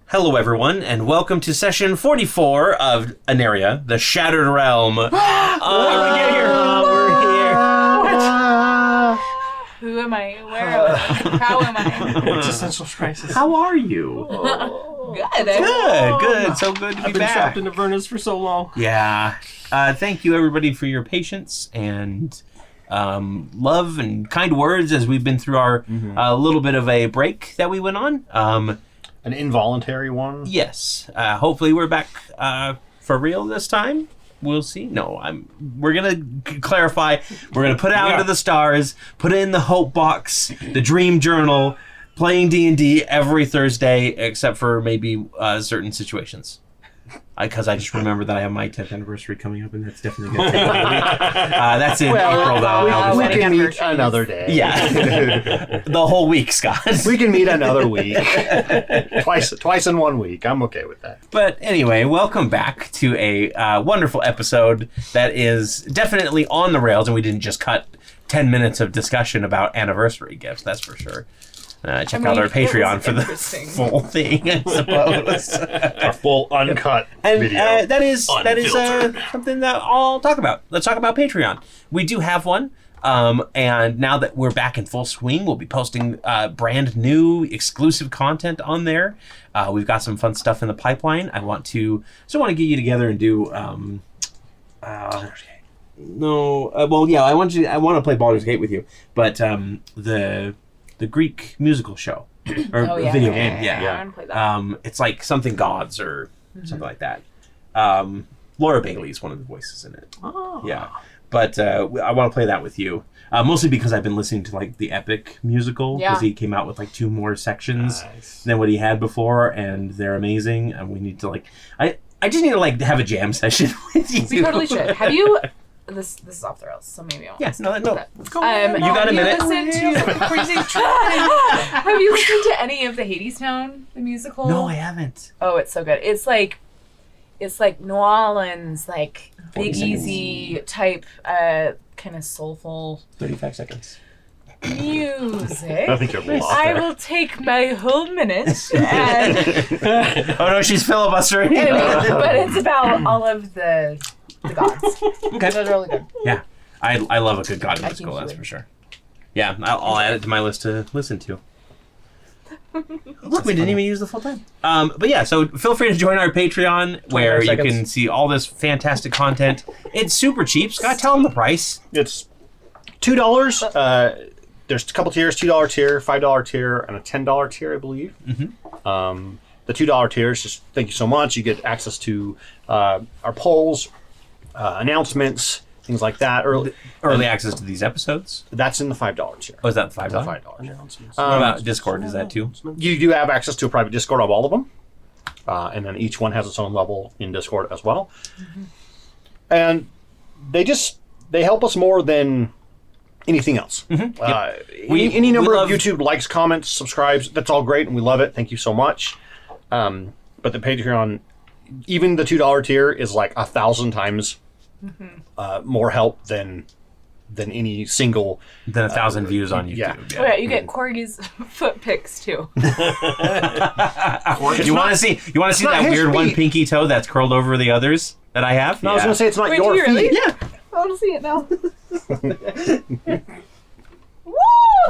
Hello, everyone, and welcome to session 44 of Aneria, the Shattered Realm. We're here. What? Who am I? Where am I? How am I? Existential crisis. How are you? Good. Good. So good to be I've been back. trapped in the furnace for so long. Yeah. Thank you, everybody, for your patience and love and kind words as we've been through our little bit of a break that we went on. An involuntary one? Yes. Hopefully we're back for real this time. We'll see. No, we're going to clarify. We're going to put it out into the stars, put it in the hope box, the dream journal, playing D&D every Thursday, except for maybe certain situations. Because I just remember that I have my 10th anniversary coming up, and that's definitely going to take a week. That's in April, though. We can meet another day. Yeah. The whole week, Scott. We can meet another week. Twice in 1 week. I'm okay with that. But anyway, welcome back to a wonderful episode that is definitely on the rails, and we didn't just cut 10 minutes of discussion about anniversary gifts, that's for sure. Check out our Patreon for the full thing, I suppose. Our full uncut video. That is something that I'll talk about. Let's talk about Patreon. We do have one. And now that we're back in full swing, we'll be posting brand new exclusive content on there. We've got some fun stuff in the pipeline. I want to get you together and do I want to play Baldur's Gate with you, but the Greek musical show or video game. Yeah. I want to play that. It's like something gods or something like that. Laura Bailey's one of the voices in it. Oh. Yeah. But I want to play that with you. Mostly because I've been listening to like the Epic musical because he came out with like 2 more sections than what he had before, and they're amazing. And we need to I just need to have a jam session with you. We totally should. Have you? This is off the rails, so maybe I won't. Yes, no. Let's go. You got a minute. Have you listened to any of the Hadestown, the musical? No, I haven't. Oh, it's so good. It's like New Orleans, like Big Easy type, kind of soulful 35 seconds. music. I think you're lost I there. will take my whole minute and Oh no, she's filibustering. but it's about all of the gods. Okay. They're really good. Yeah, I love a good god musical, think that's you for sure. Yeah, I'll add it to my list to listen to. Look, we didn't even use the full time. But yeah, so feel free to join our Patreon where you can see all this fantastic content. It's super cheap. Scott, tell them the price. It's $2. There's a couple tiers, $2 tier, $5 tier, and a $10 tier, I believe. Mm-hmm. The $2 tier is just thank you so much. You get access to our polls, announcements, things like that. Early access to these episodes. That's in the $5 tier. Oh, is that the $5? $5 Announcements. What about Discord? Is that too? You do have access to a private Discord of all of them. And then each one has its own level in Discord as well. Mm-hmm. And they help us more than anything else. Mm-hmm. Any number of YouTube likes, comments, subscribes, that's all great, and we love it. Thank you so much. But the Patreon, even the $2 tier, is like 1,000 times more help than any single. Than 1,000 views on YouTube. Yeah. Oh yeah, you get Corey's foot pics too. You want to see that weird one pinky toe that's curled over the others that I have? No, I was going to say it's not Wait, your do you really? feet. Yeah. I want to see it now. Woo,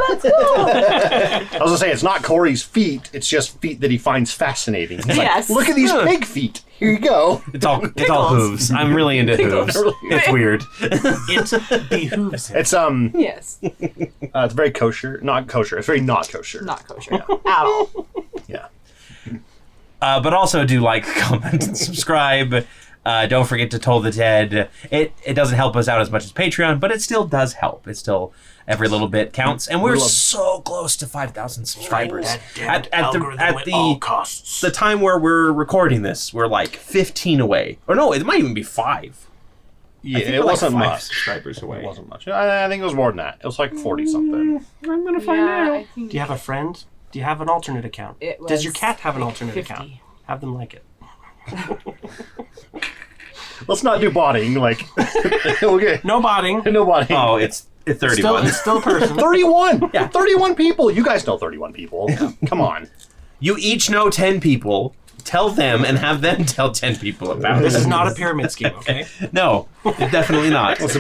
that's cool. I was going to say it's not Cory's feet. It's just feet that he finds fascinating. He's Yes. like, look at these pig feet. Here you go. It's all hooves. I'm really into hooves. It's weird. It behooves him. It's Yes. it's very kosher. Not kosher. It's very not kosher. Not kosher at all. Yeah. But also do like, comment, and subscribe. Don't forget to Toll the Dead. It doesn't help us out as much as Patreon, but it still does help. It's still every little bit counts, and we're so close to 5,000 subscribers. At the time where we're recording this, we're like 15 away, or no, it might even be 5. Yeah, it wasn't like 5 much. subscribers away. It wasn't much. I think it was more than that. It was like 40 something. I'm gonna find out. I think Do you have a friend? Do you have an alternate account? It Does your was cat have an alternate 50. account? Have them like it. Let's not do botting. Like, okay, No botting. no botting. Oh, it's 31. It's still a person. 31. Yeah. 31 people. You guys know 31 people. Come on. You each know 10 people. tell them and have them tell 10 people about This it. is not a pyramid scheme, okay? No, definitely not. It's a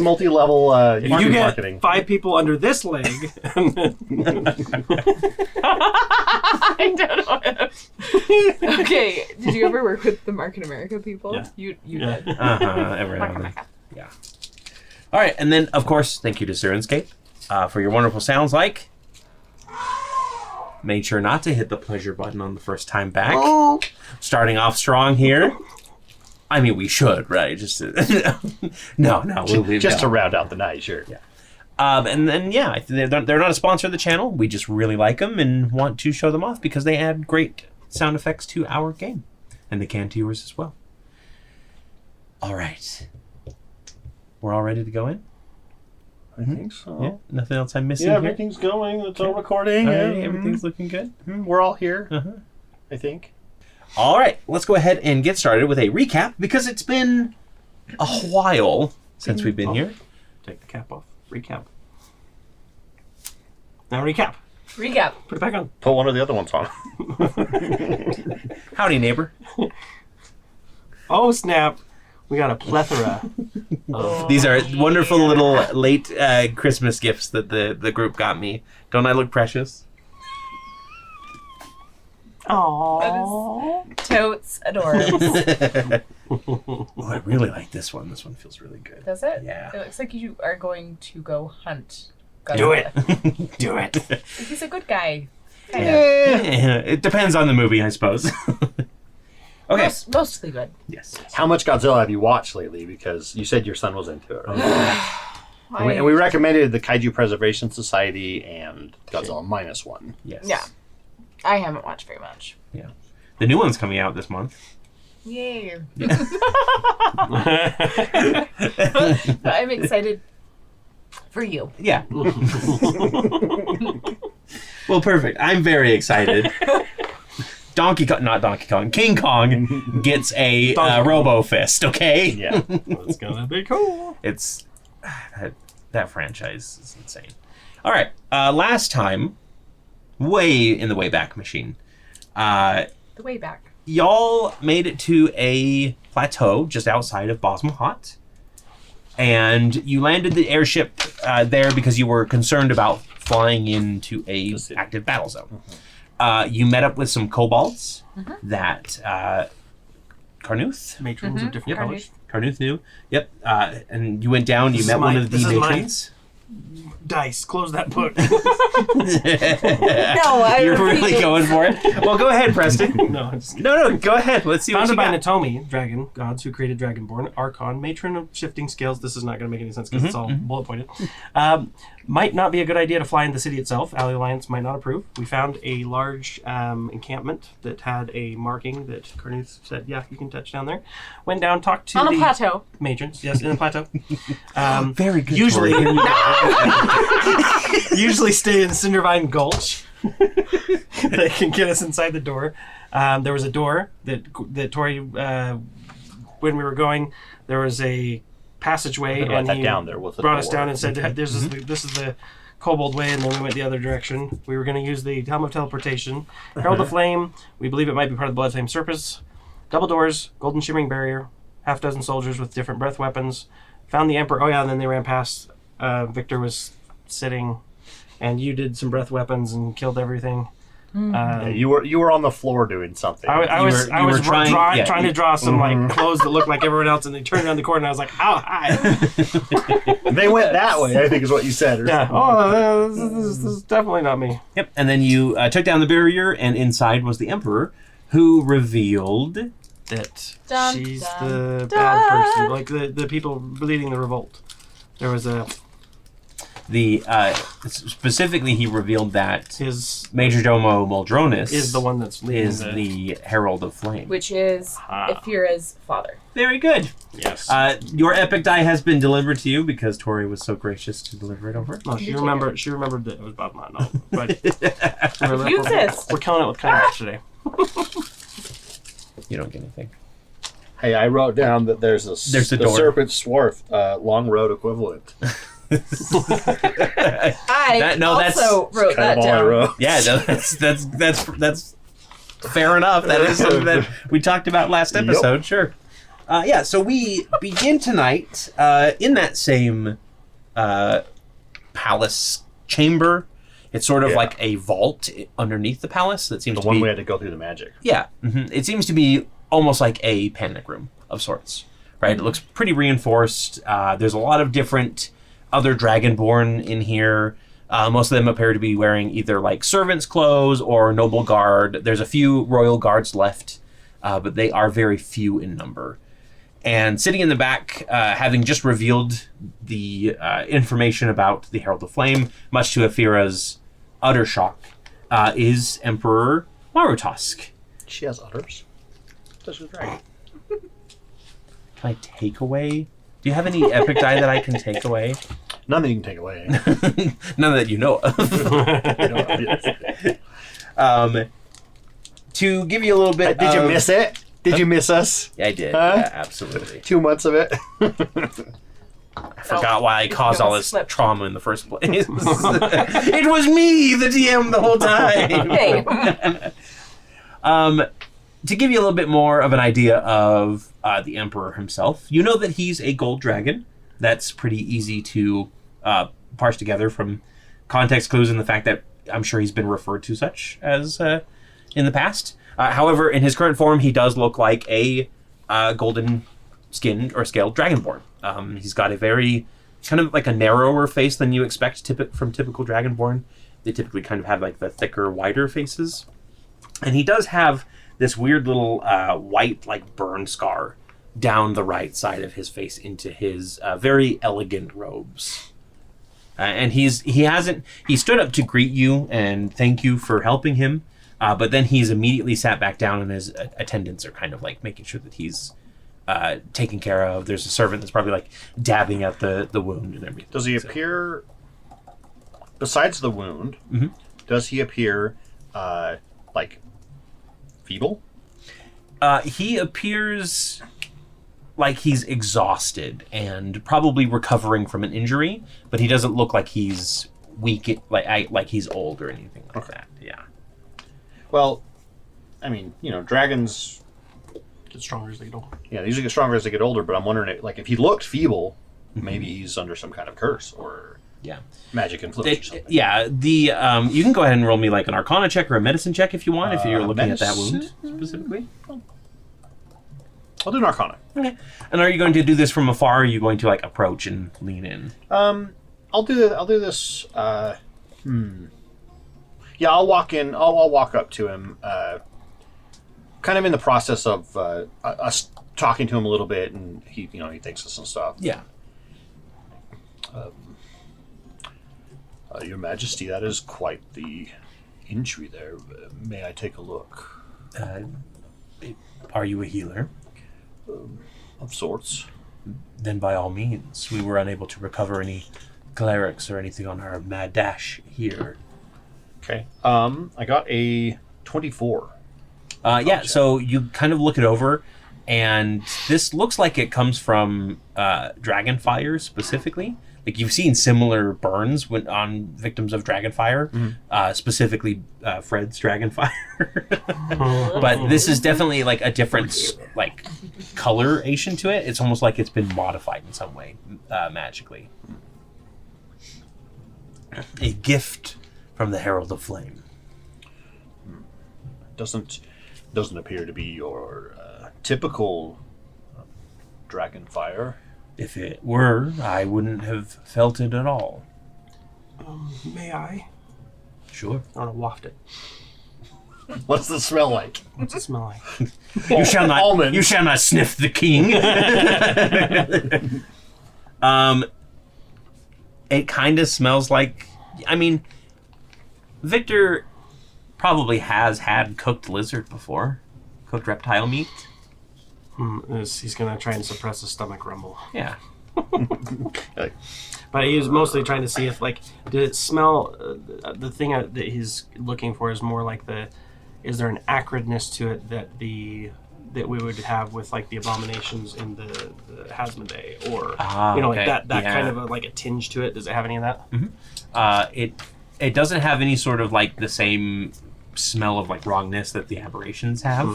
multi-level If you get marketing. 5 people under this leg, and then I don't know. Okay, did you ever work with the Market America people? Yeah. You Yeah. did. Every now Market and then. America. Yeah. All right, and then, of course, thank you to Syrinscape for your wonderful sounds like. Made sure not to hit the pleasure button on the first time back. Oh. Starting off strong here. I mean, we should, right? Just to, no. Just to round out the night, sure. Yeah. And then, yeah, they're not a sponsor of the channel. We just really like them and want to show them off because they add great sound effects to our game. And they can to yours as well. All right. We're all ready to go in? I think so. Yeah? Nothing else I'm missing Yeah, here? everything's going. It's all recording. All right, Yeah, everything's looking good? We're all here, Uh-huh. I think. All right, let's go ahead and get started with a recap because it's been a while since we've been here. take the cap off. Recap. Now recap. Recap. Put it back on. Put one of the other ones on. Howdy, neighbor. Oh, snap. We got a plethora. These are wonderful little late Christmas gifts that the group got me. Don't I look precious? Aww. Totes adorable. Oh, I really like this one. This one feels really good. Does it? Yeah. It looks like you are going to go hunt. Do it. Do it. He's a good guy. Kind of. It depends on the movie, I suppose. Okay. Mostly good. Yes. How much Godzilla have you watched lately? Because you said your son was into it, right? And we I- recommended the Kaiju Preservation Society and Godzilla -1. Yes. Yeah. I haven't watched very much. Yeah. The new one's coming out this month. Yay. I'm excited for you. Yeah. Well, perfect. I'm very excited. Not Donkey Kong. King Kong gets a Robo Fist, okay? Yeah. It's gonna be cool. It's that franchise is insane. All right. Last time, way in the Wayback Machine, The way back. y'all made it to a plateau just outside of Bosmahat, and you landed the airship there because you were concerned about flying into a active battle zone. You met up with some kobolds that Carnuth Matrons of different colors. Carnuth knew. Yep. And you went down. You This met is one mine. of the This is mine. matrons. Dice. Close that book. No, I You're really repeated. going for it. Well, go ahead, Preston. No, I'm just No, go ahead. Let's see what Founded you by got. Natomi, dragon, gods who created Dragonborn, Archon, matron of shifting scales. This is not going to make any sense because it's all bullet pointed. Might not be a good idea to fly in the city itself. Ally Alliance might not approve. We found a large encampment that had a marking that Carnuth said, yeah, you can touch down there. Went down, talked to On the a plateau. matrons. Yes, in the plateau. Very good. Usually, Torrey. usually stay in Cindervine Gulch. They can get us inside the door. There was a door that Torrey, when we were going, there was a passageway, Write and that he down there with the brought us door. down and said, "This is the kobold way," and then we went the other direction. We were going to use the Helm of Teleportation, Herald of Flame. We believe it might be part of the Blood Flame Surface. Double doors, golden shimmering barrier, half dozen soldiers with different breath weapons. Found the Emperor. Oh yeah, and then they ran past. Victor was sitting, and you did some breath weapons and killed everything. Yeah, you were on the floor doing something. I was You were trying- trying to draw some like clothes that looked like everyone else, and they turned around the corner, and I was like, "Oh, hi!" They went that way, I think is what you said. Or Yeah. something. Oh, this is definitely not me. Yep. And then you took down the barrier, and inside was the Emperor, who revealed That Dun, she's dun, the dun. bad person, like the people leading the revolt. There was specifically he revealed that his Major Domo Muldronis is the one that's leading is the Herald of Flame. Which is Ephyrra's father. Very good. yes. Your epic die has been delivered to you because Torrey was so gracious to deliver it over. No, she remembered. She remembered that it was Bob Mott. No, but Use this. we're killing it with kindness today. You don't get anything. Hey, I wrote down that there's a There's a door. Serpent Swarf, long road equivalent. I No, that's also wrote Kind that of all I down. wrote. Yeah, no, that's Fair enough. That is something that we talked about last episode. Yep. Sure. Yeah, so we begin tonight in that same palace chamber. It's sort of like a vault underneath the palace that seems The to one be... we had to go through the magic. Yeah. It seems to be almost like a panic room of sorts, right? It looks pretty reinforced. There's a lot of different other Dragonborn in here. Most of them appear to be wearing either like servants' clothes or noble guard. There's a few royal guards left, but they are very few in number. And sitting in the back, having just revealed the information about the Herald of Flame, much to Ephyrra's utter shock, is Emperor Marutosk. She has udders. She's a dragon. Can I take away? Do you have any epic die that I can take away? None that you can take away. None that you know of. To give you a little bit Did you miss it? Did you miss us? Yeah, I did. Huh? Yeah, absolutely. 2 months of it. I forgot why I caused all this Slipped. trauma in the first place. It was me, the DM, the whole time. Hey. To give you a little bit more of an idea of the Emperor himself, you know that he's a gold dragon. That's pretty easy to parse together from context clues and the fact that I'm sure he's been referred to such as in the past. However, in his current form, he does look like a golden-skinned or scaled dragonborn. He's got a very kind of like a narrower face than you expect from typical dragonborn. They typically kind of have like the thicker, wider faces. And he does have this weird little white like burn scar down the right side of his face into his very elegant robes. And he stood up to greet you and thank you for helping him. But then he's immediately sat back down, and his attendants are kind of like making sure that he's taken care of. There's a servant that's probably like dabbing at the wound and everything. Does he appear, besides the wound, does he appear like feeble? He appears like he's exhausted and probably recovering from an injury, but he doesn't look like he's weak, like he's old or anything like that. Yeah. Well, I mean, dragons Get stronger as they get older. Yeah, they usually get stronger as they get older, but I'm wondering, like, if he looked feeble, maybe he's under some kind of curse or magic influence or something. Yeah, you can go ahead and roll me like an Arcana check or a Medicine check if you want, if you're looking at that wound specifically. I'll do an Arcana. Okay. And are you going to do this from afar, or are you going to like approach and lean in? I'll do this. Yeah, I'll walk in. I'll walk up to him. Kind of in the process of us talking to him a little bit, and he thanks us and stuff. Yeah. Your Majesty, that is quite the injury there. May I take a look? Are you a healer? Of sorts. Then by all means. We were unable to recover any clerics or anything on our mad dash here. Okay. I got a 24. Yeah, so you kind of look it over, and this looks like it comes from Dragonfire specifically. Like, you've seen similar burns on victims of Dragonfire, specifically Fred's Dragonfire. But this is definitely like a different like coloration to it. It's almost like it's been modified in some way magically. A gift from the Herald of Flame. Doesn't appear to be your typical Dragonfire. If it were, I wouldn't have felt it at all. May I? Sure. I want to waft it. What's the smell like? What's it smell like? You shall not. Almonds. You shall not sniff the king. It kind of smells like. I mean, Victor probably has had cooked lizard before, cooked reptile meat. He's going to try and suppress his stomach rumble. Yeah. But he was mostly trying to see if, like, did it smell... the thing that he's looking for is more like is there an acridness to it that we would have with, like, the abominations in the Hasmodee? Or, okay. like that kind of a tinge to it. Does it have any of that? It doesn't have any sort of, like, the same smell of like wrongness that the aberrations have.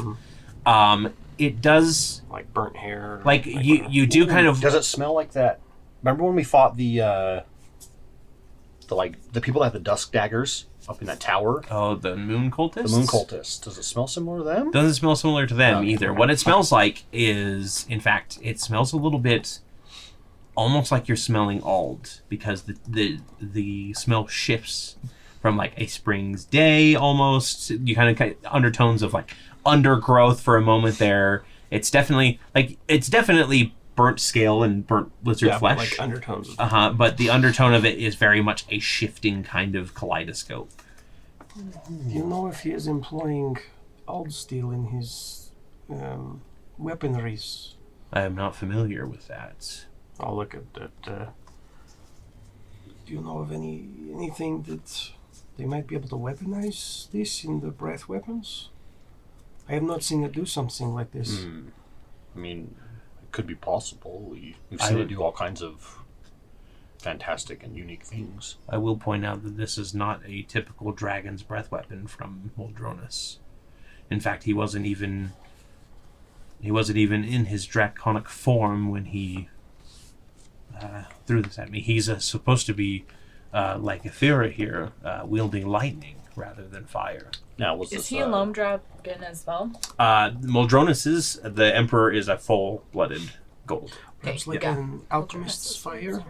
Mhm. It does Like burnt hair. like you do kind of. Does it smell like that? Remember when we fought the people that had the dusk daggers up in that tower? Oh, the moon cultists. The moon cultists. Does it smell similar to them? Doesn't smell similar to them Okay. either. What it smells like is, in fact, it smells a little bit, almost like you're smelling ald, because the smell shifts from like a spring's day almost. You kind of undertones of like undergrowth for a moment there. It's definitely burnt scale and burnt lizard flesh. Like undertones. But the undertone of it is very much a shifting kind of kaleidoscope. Do you know if he is employing old steel in his weaponries? I am not familiar with that. I'll look at that. Do you know of anything that they might be able to weaponize this in the breath weapons? I have not seen it do something like this. I mean, it could be possible. We've seen it do all kinds of fantastic and unique things. I will point out that this is not a typical dragon's breath weapon from Muldronis. In fact, he wasn't even in his draconic form when he threw this at me. He's supposed to be like Ephyrra here, wielding lightning rather than fire. Now, was Is this, he a lone dragon as well? Muldronis the Emperor is a full-blooded gold. Perhaps like Yeah. an alchemist's fire?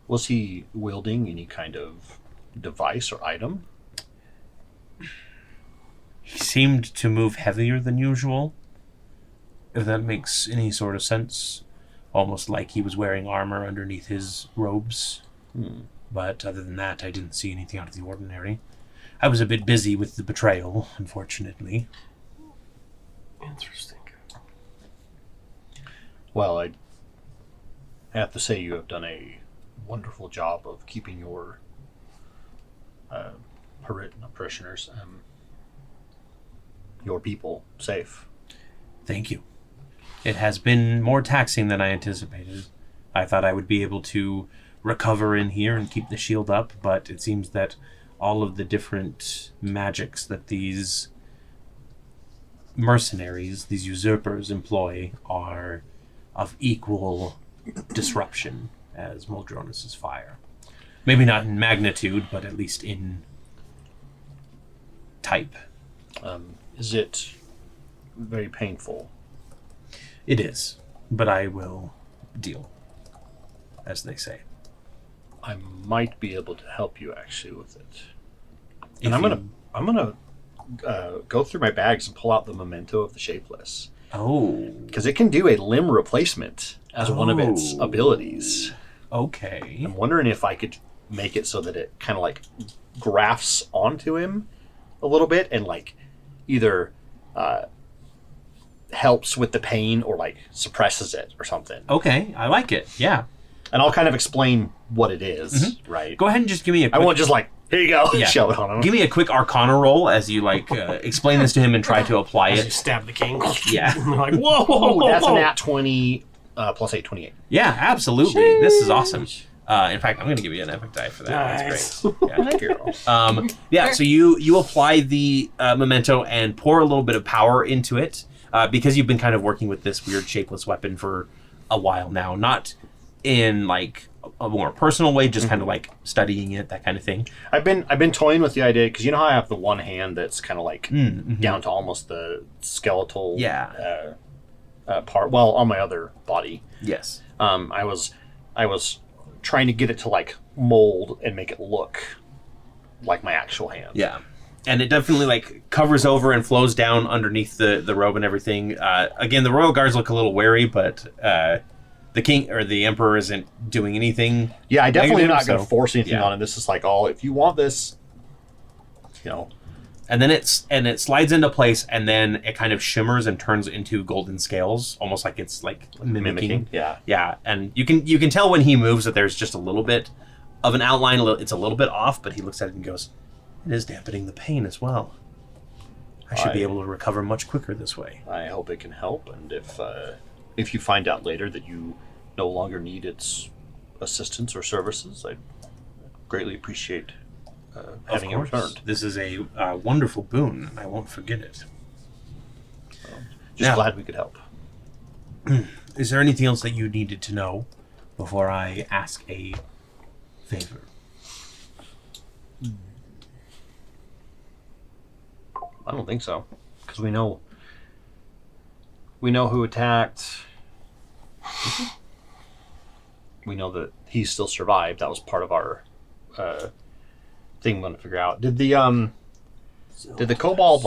Was he wielding any kind of device or item? He seemed to move heavier than usual, if that makes any sort of sense. Almost like he was wearing armor underneath his robes. But other than that, I didn't see anything out of the ordinary. I was a bit busy with the betrayal, unfortunately. Interesting. Well, I have to say you have done a wonderful job of keeping your parishioners, your people, safe. Thank you. It has been more taxing than I anticipated. I thought I would be able to recover in here and keep the shield up, but it seems that all of the different magics that these mercenaries, these usurpers employ are of equal disruption as Muldronis' fire. Maybe not in magnitude, but at least in type. Is it very painful? It is, but I will deal, as they say. I might be able to help you actually with it. If And you- I'm gonna go through my bags and pull out the memento of the Shapeless, Oh, because it can do a limb replacement as one of its Oh. abilities. okay. I'm wondering if I could make it so that it kind of like grafts onto him a little bit and like either helps with the pain or like suppresses it or something. Okay, I like it. Yeah. And I'll kind of explain what it is, right? Go ahead and just give me a I quick, won't just like, here you go, Yeah. shove it on him. give me a quick Arcana roll as you like explain this to him and try to apply As you it. stab the king. Yeah. And they're like, whoa, whoa, Oh, whoa, that's whoa. a nat 20 plus 8, 28. Yeah, absolutely. This is awesome. In fact, I'm going to give you an epic die for that. Nice. That's great. Yeah. Thank you. Yeah, so you apply the memento and pour a little bit of power into it because you've been kind of working with this weird shapeless weapon for a while now. Not in like a more personal way, just kind of like studying it, that kind of thing. I've been toying with the idea because you know how I have the one hand that's kind of like down to almost the skeletal part. Well, on my other body, Yes. I was trying to get it to like mold and make it look like my actual hand. Yeah. And it definitely like covers over and flows down underneath the robe and everything. Again, the royal guards look a little wary, but the king or the emperor isn't doing anything. Yeah, I definitely am negative, not going to so- force anything yeah. on it. This is like all, if you want this, you know. And then it slides into place, and then it kind of shimmers and turns into golden scales, almost like it's like mimicking. Yeah. Yeah, and you can tell when he moves that there's just a little bit of an outline. It's a little bit off, but he looks at it and goes, "It is dampening the pain as well. I should be able to recover much quicker this way." I hope it can help, and if you find out later that you no longer need its assistance or services, I'd greatly appreciate having it Of course. returned. This is a wonderful boon. I won't forget it. Just Now- glad we could help. Is there anything else that you needed to know before I ask a favor? I don't think so, because we know who attacked. We know that he still survived. That was part of our thing. We want to figure out. Did the kobold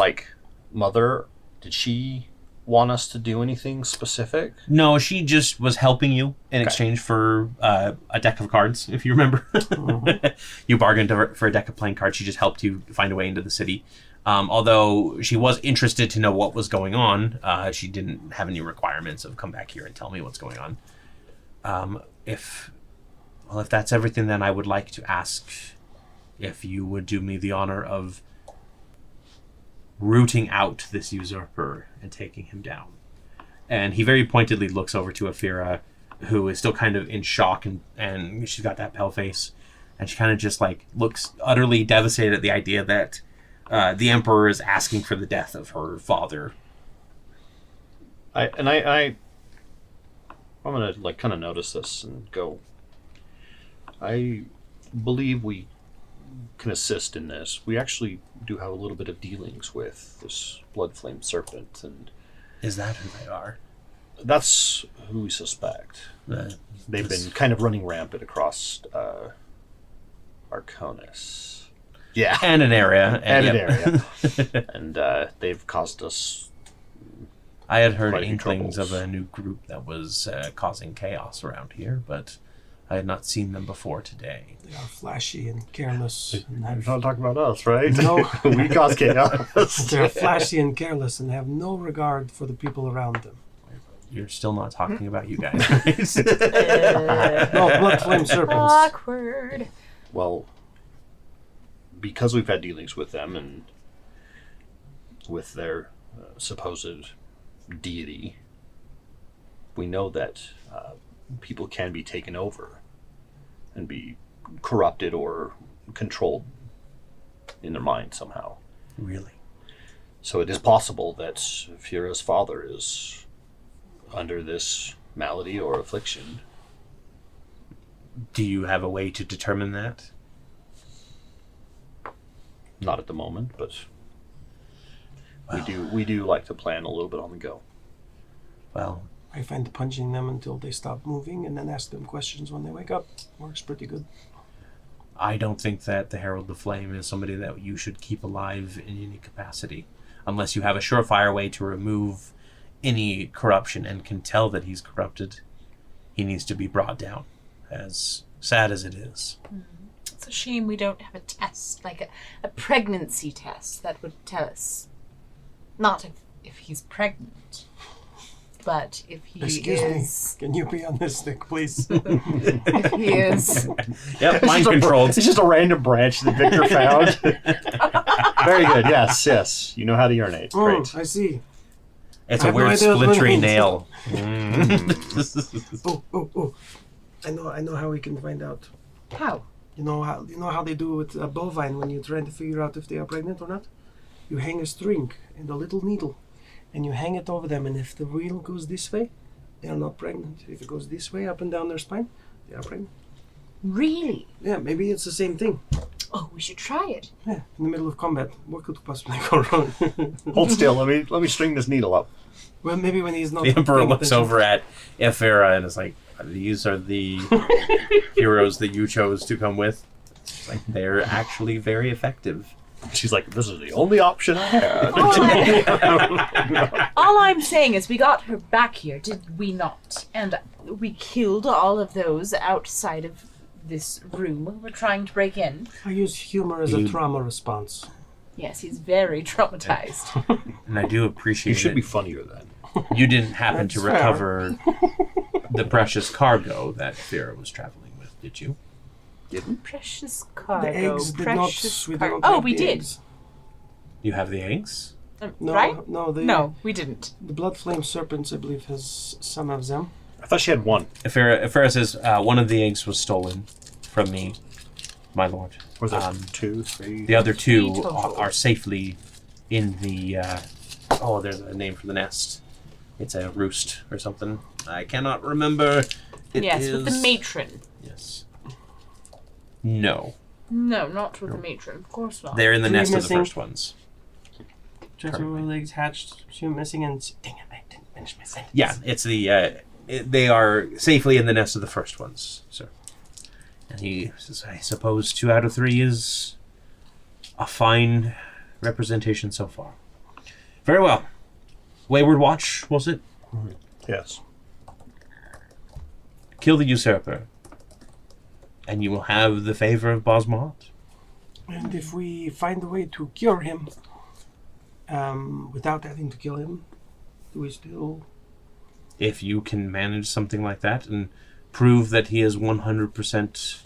mother? Did she want us to do anything specific? No, she just was helping you in Okay. exchange for a deck of cards, if you remember. You bargained for a deck of playing cards. She just helped you find a way into the city. Although she was interested to know what was going on, she didn't have any requirements of come back here and tell me what's going on. If that's everything, then I would like to ask if you would do me the honor of rooting out this usurper and taking him down. And he very pointedly looks over to Ephyrra, who is still kind of in shock, and she's got that pale face, and she kind of just looks utterly devastated at the idea that the Emperor is asking for the death of her father. I'm gonna kind of notice this and go. I believe we can assist in this. We actually do have a little bit of dealings with this blood flame serpent, and Is that who they are? that's who we suspect. They've been kind of running rampant across Arconis. Yeah, And an area. and yep. an area, and they've caused us. I had heard Quite a few inklings troubles. of a new group that was causing chaos around here, but I had not seen them before today. They are flashy and careless. And You're have, not talking about us, right? No. We cause chaos. they are flashy and careless and have no regard for the people around them. You're still not talking about you guys, right? No, blood flame serpents. Awkward. Well, because we've had dealings with them and with their supposed deity, we know that people can be taken over and be corrupted or controlled in their mind somehow. Really? So it is possible that Ephyrra's father is under this malady or affliction. Do you have a way to determine that? Not at the moment, but we do like to plan a little bit on the go. Well, I find punching them until they stop moving and then ask them questions when they wake up works pretty good. I don't think that the Herald of Flame is somebody that you should keep alive in any capacity. Unless you have a surefire way to remove any corruption and can tell that he's corrupted, he needs to be brought down, as sad as it is. It's a shame we don't have a test, like a pregnancy test that would tell us. Not if he's pregnant, but if he Excuse is. me, can you be on this stick, please? If he is. Yep, mind controlled. It's just a random branch that Victor found. Very good. Yes. You know how to urinate. Great. I see. It's I a have no weird idea what that splintery means. nail. Oh. I know how we can find out. How? You know how they do with a bovine when you're trying to figure out if they are pregnant or not? You hang a string and a little needle, and you hang it over them, and if the wheel goes this way, they are not pregnant. If it goes this way, up and down their spine, they are pregnant. Really? Yeah, maybe it's the same thing. Oh, we should try it. Yeah, in the middle of combat, what could possibly go wrong? Hold still. Let me string this needle up. Well, maybe when he's not. The Emperor paying looks attention. over at Ephyrra and is like, these are the heroes that you chose to come with. It's like, they're actually very effective. She's like, this is the only option I have. All I'm saying is we got her back here, did we not? And we killed all of those outside of this room who were trying to break in. I use humor as a You- trauma response. Yes, he's very traumatized. And I do appreciate You should it. be funnier then. You didn't happen to That's fair. recover the precious cargo that Ephyrra was traveling with, did you? Precious cargo. The eggs did not. precious We did cargo. not Oh, take we the did. eggs. You have the eggs? No, Right? no, No, we didn't. The blood flame serpents, I believe, has some of them. I thought she had one. Ephyrra says, one of the eggs was stolen from me. my lord. Was that 2, 3? The other two Three total. are safely in the... there's a name for the nest. It's a roost or something. I cannot remember. It yes, is... with the matron. Yes. No. No, not with the matron. Of course not. They're in the Three nest of the missing. first ones. Just were legs hatched, two missing, and dang it, I didn't finish my sentence. Yeah, it's the... they are safely in the nest of the first ones, sir. And he says, I suppose 2 out of 3 is a fine representation so far. Very well. Wayward Watch, was it? Yes. Kill the usurper, and you will have the favor of Bosmont. And if we find a way to cure him, without having to kill him, do we still... If you can manage something like that and prove that he is 100%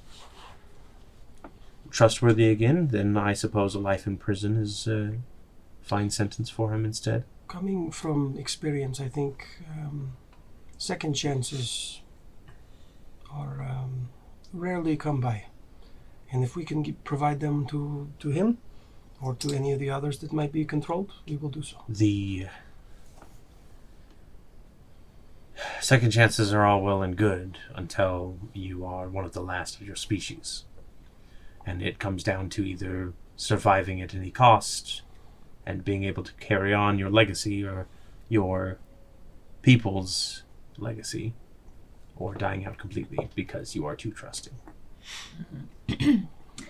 trustworthy again, then I suppose a life in prison is a fine sentence for him instead. Coming from experience, I think second chances are rarely come by. And if we can provide them to him, or to any of the others that might be controlled, we will do so. The second chances are all well and good until you are one of the last of your species. And it comes down to either surviving at any cost and being able to carry on your legacy or your people's legacy, or dying out completely because you are too trusting.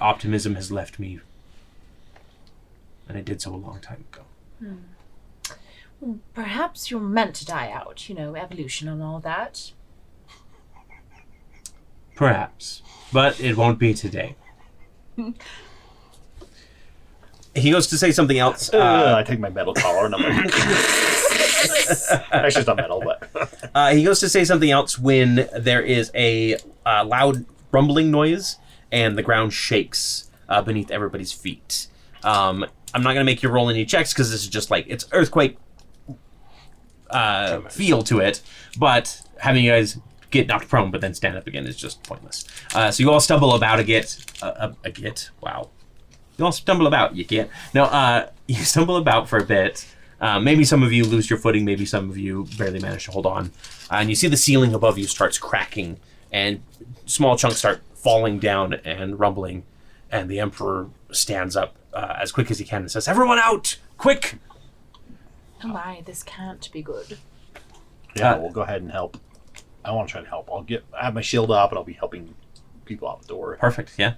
Optimism has left me, and it did so a long time ago. Well, perhaps you're meant to die out, evolution and all that. Perhaps. But it won't be today. He goes to say something else. I take my metal collar and I'm like... Actually, it's not metal, but... He goes to say something else when there is a loud rumbling noise and the ground shakes beneath everybody's feet. I'm not going to make you roll any checks because this is just like, it's earthquake feel to it, but having you guys get knocked prone but then stand up again is just pointless. So you all stumble about wow. You all stumble about, you can't. No, you stumble about for a bit. Maybe some of you lose your footing, maybe some of you barely manage to hold on. And you see the ceiling above you starts cracking, and small chunks start falling down and rumbling, and the Emperor stands up as quick as he can and says, "Everyone out! Quick!" Oh my, this can't be good. Yeah, we'll go ahead and help. I want to try to help. I have my shield up, and I'll be helping people out the door. Perfect, yeah.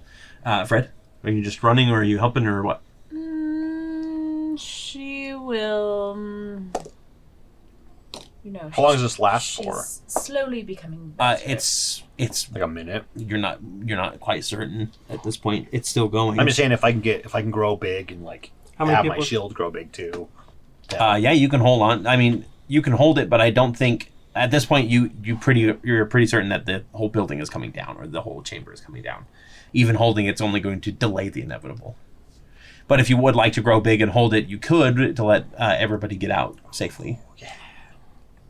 Fred, are you just running, or are you helping, or what? She will... How long does this last she's for? Slowly becoming better. It's Like a minute. you're not quite certain at this point. It's still going. I'm just saying if I can grow big and like How many have my people- shield grow big too. Yeah, you can hold on. I mean, you can hold it, but I don't think at this point you're pretty certain that the whole building is coming down or the whole chamber is coming down. Even holding it's only going to delay the inevitable. But if you would like to grow big and hold it, you could to let everybody get out safely. Yeah.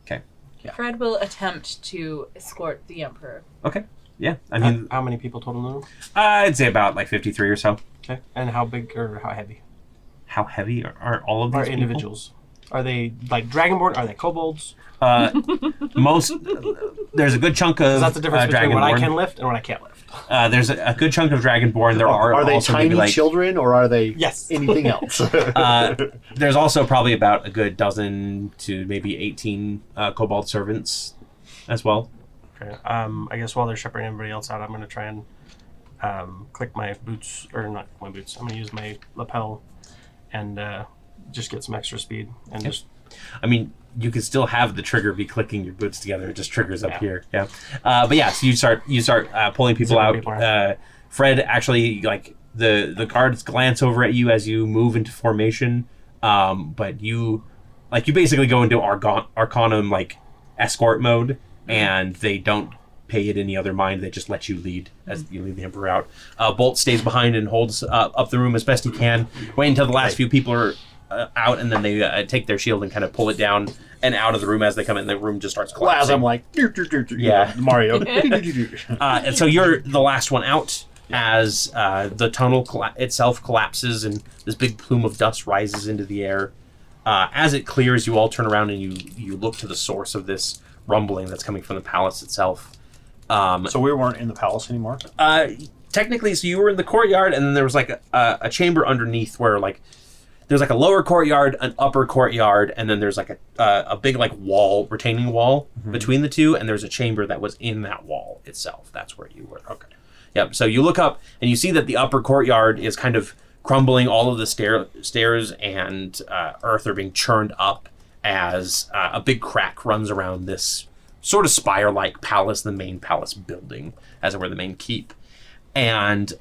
Okay. Yeah. Fred will attempt to escort the Emperor. Okay. Yeah. I mean, How many people total in the room? I'd say about like 53 or so. Okay. And how big or how heavy? How heavy are all of these Are people? individuals? Are they like Dragonborn? Are they kobolds? Most there's a good chunk of 'Cause that's the difference between what I Dragonborn. can lift and what I can't lift. There's a good chunk of Dragonborn. There are they also tiny maybe like children or are they Yes. anything else? there's also probably about a good dozen to maybe 18 kobold servants as well. Okay. I guess while they're shepherding everybody else out, I'm going to try and click my boots, or not my boots. I'm going to use my lapel and just get some extra speed and Yep. just. I mean, you can still have the trigger be clicking your boots together. It just triggers up Yeah. here. Yeah. But yeah, so you start pulling people Zipping out. people out. Fred actually, like, the guards glance over at you as you move into formation. But you basically go into Arcanum, like, escort mode, and they don't pay it any other mind. They just let you lead as you lead the Emperor out. Bolt stays behind and holds up the room as best he can. Wait until the last few people are out, and then they take their shield and kind of pull it down and out of the room as they come in. The room just starts collapsing. As I'm like, Yeah. Mario. And so you're the last one out. as the tunnel itself collapses and this big plume of dust rises into the air. As it clears, you all turn around and you look to the source of this rumbling that's coming from the palace itself. So we weren't in the palace anymore? Technically, so you were in the courtyard, and then there was like a chamber underneath where like there's like a lower courtyard, an upper courtyard, and then there's like a big like wall, retaining wall between the two, and there's a chamber that was in that wall itself. That's where you were. Okay. Yep. So you look up and you see that the upper courtyard is kind of crumbling. All of the stairs and earth are being churned up as a big crack runs around this sort of spire-like palace, the main palace building, as it were, the main keep. And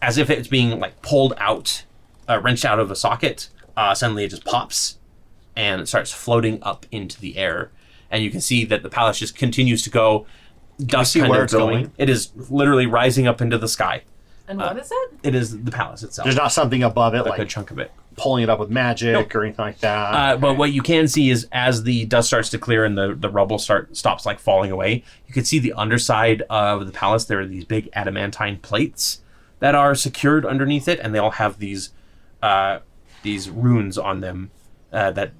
as if it's being like pulled out, wrenched out of a socket, suddenly it just pops and it starts floating up into the air. And you can see that the palace just continues to go, dust kind of going. It is literally rising up into the sky. And what is it? It is the palace itself. There's not something above it, like a chunk of it. Pulling it up with magic or anything like that. But what you can see is as the dust starts to clear and the rubble stops like falling away, you can see the underside of the palace. There are these big adamantine plates that are secured underneath it, and they all have these runes on them that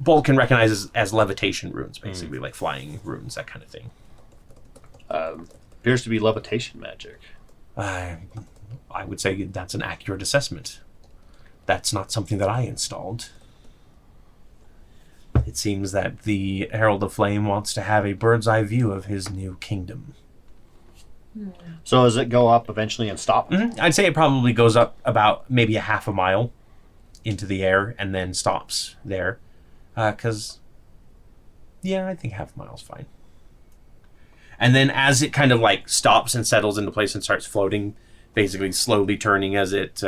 Bolt can recognize as levitation runes, basically, like flying runes, that kind of thing. Appears to be levitation magic. I would say that's an accurate assessment. That's not something that I installed. It seems that the Herald of Flame wants to have a bird's eye view of his new kingdom. So does it go up eventually and stop? Mm-hmm. I'd say it probably goes up about maybe a half a mile into the air and then stops there. I think half a mile's fine. And then as it kind of like stops and settles into place and starts floating, basically slowly turning as it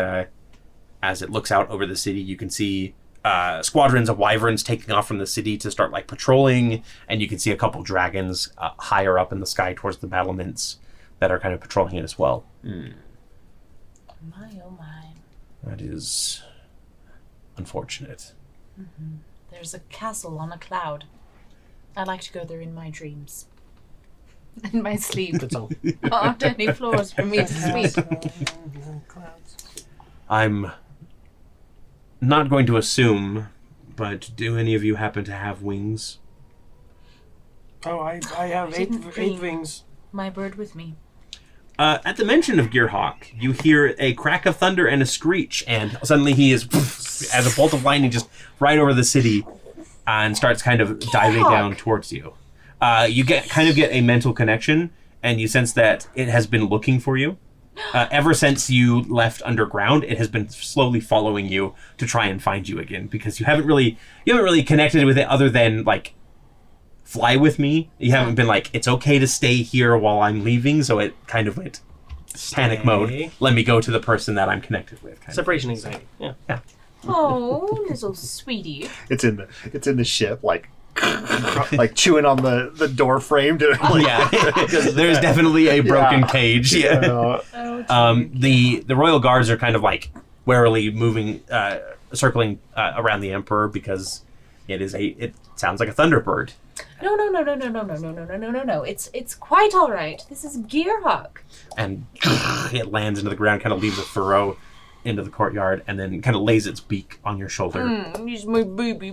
looks out over the city, you can see squadrons of wyverns taking off from the city to start like patrolling, and you can see a couple dragons higher up in the sky towards the battlements that are kind of patrolling it as well. My oh my. That is unfortunate. Mm-hmm. There's a castle on a cloud. I like to go there in my dreams. In my sleep. There aren't any floors for me to sleep. I'm not going to assume, but do any of you happen to have wings? Oh, I have eight wings. My bird with me. At the mention of Gearhawk, you hear a crack of thunder and a screech, and suddenly he is, as a bolt of lightning, just right over the city, and starts kind of diving down towards you. You get a mental connection, and you sense that it has been looking for you. Ever since you left underground, it has been slowly following you to try and find you again, because you haven't really connected with it other than like fly with me. You haven't been like, it's okay to stay here while I'm leaving, so it kind of went panic mode. Let me go to the person that I'm connected with. Separation anxiety. Yeah. Oh, little sweetie. It's in the ship, like like chewing on the door frame to because there's definitely a broken cage. The royal guards are kind of like warily moving, circling around the emperor, because it sounds like a thunderbird. No. It's quite all right. This is Gearhawk. And it lands into the ground, kind of leaves a furrow into the courtyard, and then kind of lays its beak on your shoulder. He's my baby.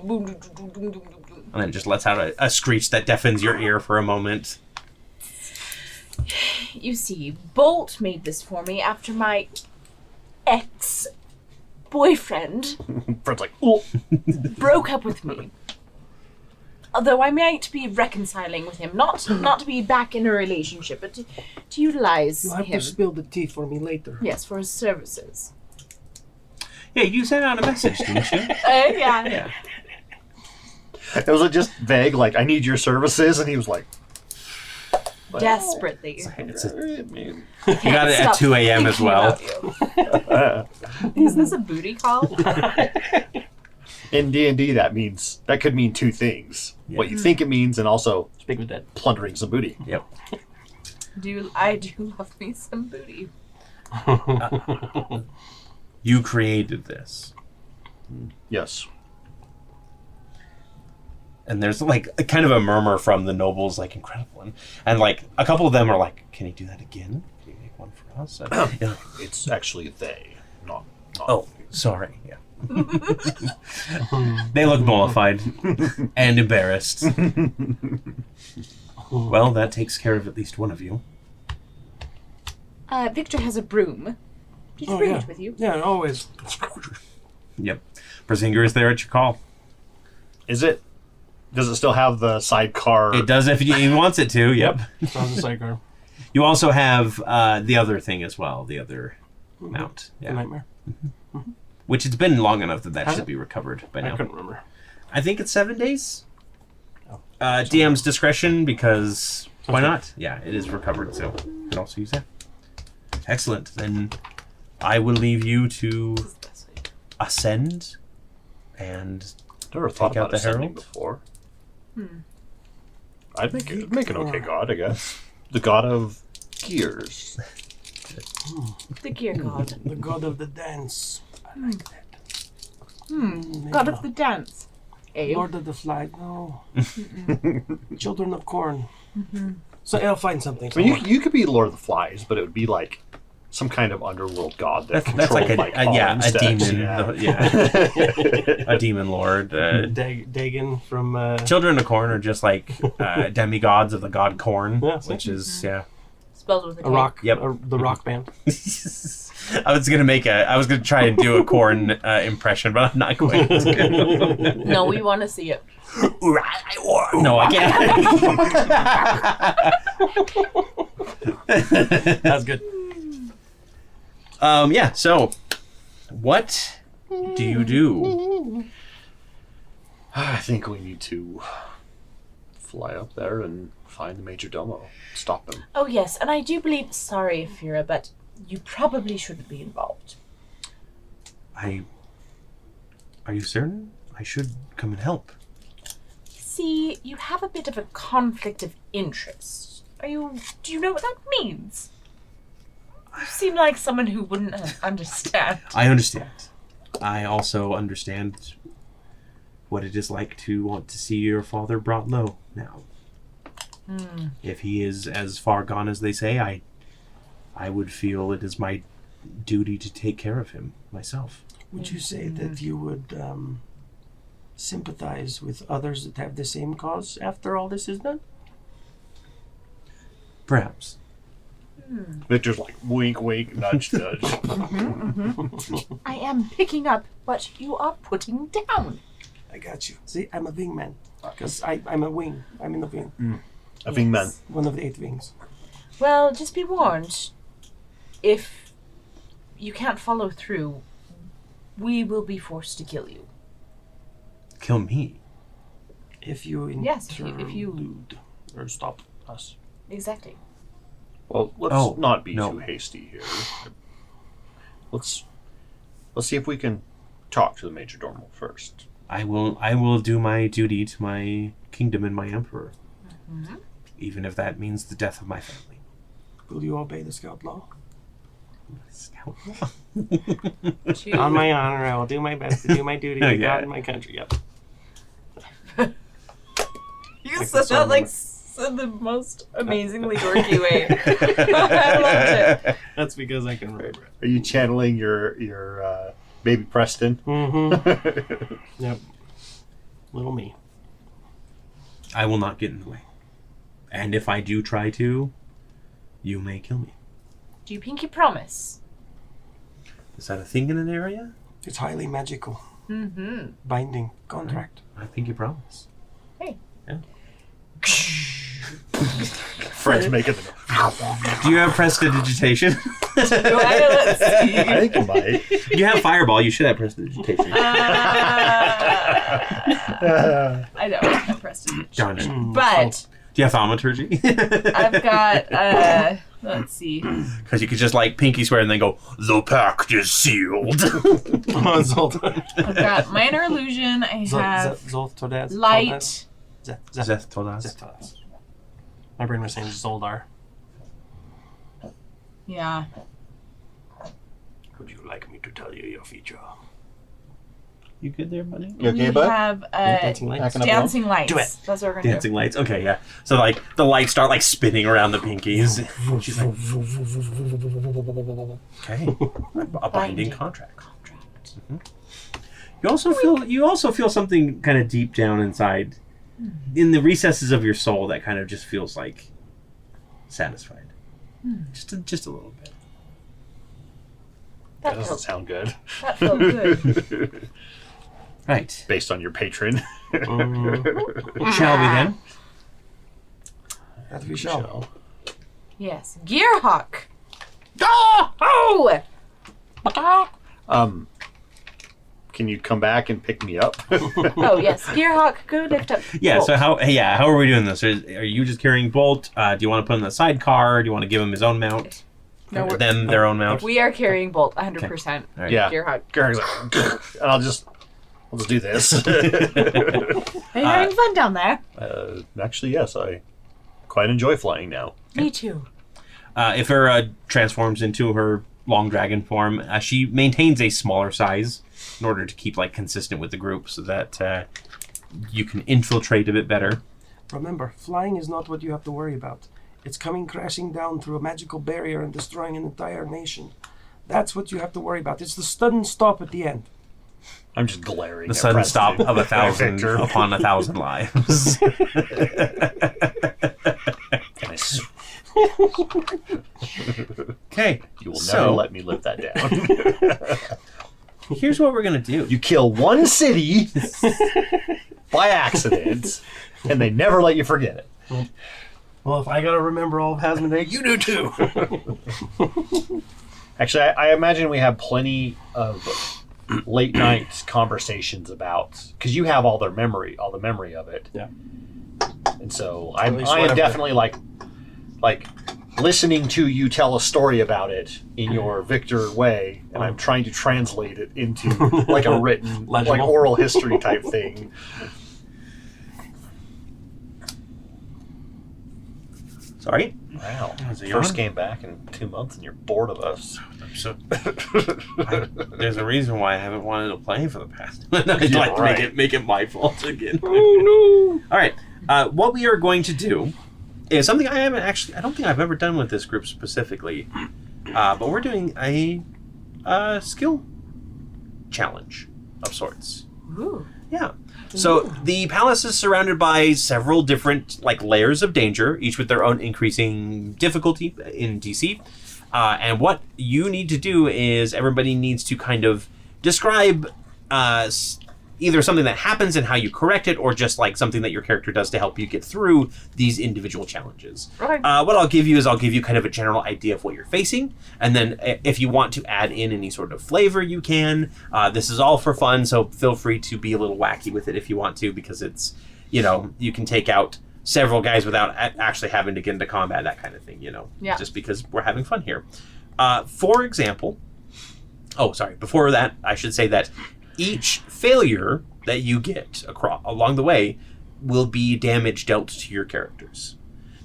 And then it just lets out a screech that deafens your ear for a moment. You see, Bolt made this for me after my ex-boyfriend Fred's like, broke up with me. Although I might be reconciling with him, not to be back in a relationship, but to utilize him. You have to spill the tea for me later. Yes, for his services. Yeah, you sent out a message, didn't you? Yeah. It was just vague, like, I need your services, and he was like... Desperately. You got it at 2 a.m. as well. Is this a booty call? In D&D, that could mean two things. Yeah. What you think it means, and also Speak with Dead. Plundering some booty. Yep. I do love me some booty. You created this. Yes. And there's like a kind of a murmur from the nobles, like, incredible. And like a couple of them are like, can you do that again? Can you make one for us. Yeah. It's actually they, not Oh, sorry. Yeah. They look mollified and embarrassed. Well, that takes care of at least one of you. Victor has a broom. Did you bring it with you? Yeah, always. Yep. Brasinger is there at your call. Is it? Does it still have the sidecar? It does if he wants it to. Yep. Sounds a sidecar. You also have the other thing as well, the other mount. The Yeah. nightmare. Which it's been long enough that Has should it? be recovered by I now. couldn't remember. I think it's 7 days. Oh. DM's discretion, because why good. not? Yeah, it is recovered, so you can also use that. Excellent. Then I will leave you to ascend and Never thought Take out about the ascending herald? before. I'd make an okay god, I guess. The god of gears. The gear god. The god of the dance. I like that. God of the dance. Eh? Lord of the flag. No. Children of corn. So I'll find something. I mean, somewhere. you could be Lord of the Flies, but it would be like some kind of underworld god that that's controlled like a pawns demon. Yeah. A demon lord. Dagon from. Children of Corn are just like demigods of the god Corn, Yeah, see? which is Spelled with a K. a rock. Yep. The rock band. I was gonna try and do a Corn impression, but I'm not going to. No, we want to see it. No, I can't. That's good. Yeah. So, what do you do? I think we need to fly up there and find the Major Domo. Stop him. Oh, yes, and I do believe... Sorry, Ephyrra, but you probably shouldn't be involved. Are you certain? I should come and help. See, you have a bit of a conflict of interest. Do you know what that means? You seem like someone who wouldn't understand. I understand. I also understand what it is like to want to see your father brought low now. If he is as far gone as they say, I would feel it is my duty to take care of him myself. Would you say that you would sympathize with others that have the same cause after all this is done? Perhaps. Victor's like, wink, wink, nudge, nudge. I am picking up what you are putting down. I got you. See, I'm a wingman. Because I'm a wing. I'm in the wing. A wing man. One of the 8 wings. Well, just be warned. If you can't follow through, we will be forced to kill you. Kill me. If you Yes, if you- interlude or stop us. Exactly. Well, let's not be no. too hasty here. Let's see if we can talk to the Major Domo first. I will do my duty to my kingdom and my emperor. Even if that means the death of my family. Will you obey the scout law? Scout. On my honor, I will do my best to do my duty to Yeah. God and my country. Yep. You Like said the song that like number. in the most amazingly dorky way. I loved it. That's because I can remember it. Are you channeling your baby Preston? Mm-hmm. Yep. Little me. I will not get in the way. And if I do try to, you may kill me. Do you pinky promise? Is that a thing in an area? It's highly magical. Mm-hmm. Binding contract. I pinky promise. Hey. Yeah. Fred's making the... Do you have prestidigitation? Let's see. I think you might. You have fireball. You should have prestidigitation. I don't have prestidigitation. Darn it. But Do you have thaumaturgy? I've got, let's see. Because you could just like pinky swear and then go, the pact is sealed. Zoltan. I've got minor illusion. I have Zoltodaz. light. Zeth Todas. Zoltodaz. My brain was saying Zoldar. Yeah. Would you like me to tell you your feature? You good there, buddy? You okay, we bud? have Dancing lights. Backing up dancing lights. Do it. That's what we're gonna Dancing lights. Okay, yeah. So like the lights start like spinning around the pinkies. She's like, okay, a binding contract. You also feel something kind of deep down inside, in the recesses of your soul, that kind of just feels like satisfied, just a little bit. That doesn't sound good. That felt good. Right. Based on your patron. Shall we then? That we shall. Yes. Gearhawk. Oh! Can you come back and pick me up? Oh, yes. Gearhawk, go lift up. Yeah. Bolt. So how are we doing this? Are you just carrying Bolt? Do you want to put him in the sidecar? Do you want to give him his own mount? No, we're- Them their own mount. We are carrying Bolt 100%. All right. Yeah. Gearhawk. Garrick's like, and I'll just do this. Are you having fun down there? Actually, yes, I quite enjoy flying now. Me too. Ephyrra transforms into her long dragon form. She maintains a smaller size in order to keep like consistent with the group, so that you can infiltrate a bit better. Remember, flying is not what you have to worry about. It's coming crashing down through a magical barrier and destroying an entire nation. That's what you have to worry about. It's the sudden stop at the end. I'm just glaring. The at sudden Preston. stop of Victor. upon 1,000 lives. Nice. Okay, You will never so let me live that down. here's what we're gonna do. You kill one city by accident, and they never let you forget it. Well, if I gotta remember all of Hasmondale, you do too. Actually, I imagine we have plenty of late night conversations about, because you have all the memory of it. Yeah. And so At I least am whatever. definitely like listening to you tell a story about it in your Victor way, and I'm trying to translate it into like a written, like Legible. oral history type thing. Sorry. Wow. Is it First yawn? game back in 2 months, and you're bored of us. So there's a reason why I haven't wanted to play for the past. I'd like to right. make it my fault again. Oh no! All right. What we are going to do is something I don't think I've ever done with this group specifically. But we're doing a skill challenge of sorts. Ooh. Yeah. So the palace is surrounded by several different layers of danger, each with their own increasing difficulty in DC. And what you need to do is everybody needs to kind of describe either something that happens and how you correct it, or just something that your character does to help you get through these individual challenges. Okay. What I'll give you is kind of a general idea of what you're facing, and then if you want to add in any sort of flavor, you can. This is all for fun, so feel free to be a little wacky with it if you want to, because it's, you can take out several guys without actually having to get into combat, that kind of thing, Yeah. just because we're having fun here. For example, before that, I should say that each failure that you get along the way will be damage dealt to your characters.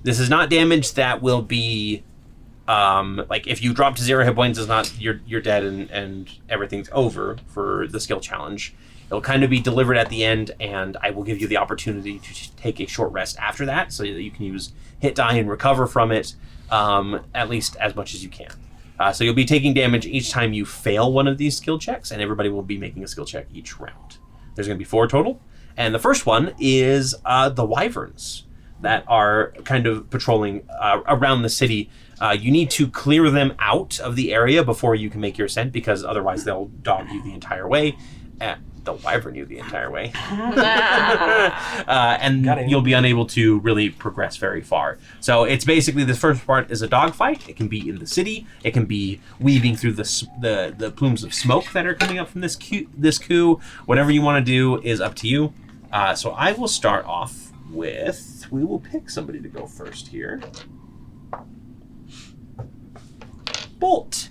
This is not damage that will be if you drop to 0 hit points, it's not you're dead and everything's over for the skill challenge. It'll kind of be delivered at the end, and I will give you the opportunity to take a short rest after that, so that you can use hit die and recover from it, at least as much as you can. So you'll be taking damage each time you fail one of these skill checks, and everybody will be making a skill check each round. There's going to be 4 total, and the first one is the wyverns that are kind of patrolling around the city. You need to clear them out of the area before you can make your ascent, because otherwise they'll dog you the entire way. They'll wyvern you the entire way. And you'll be unable to really progress very far. So it's basically, the first part is a dogfight. It can be in the city. It can be weaving through the plumes of smoke that are coming up from this coup. Whatever you want to do is up to you. So I will start off with, we will pick somebody to go first here. Bolt.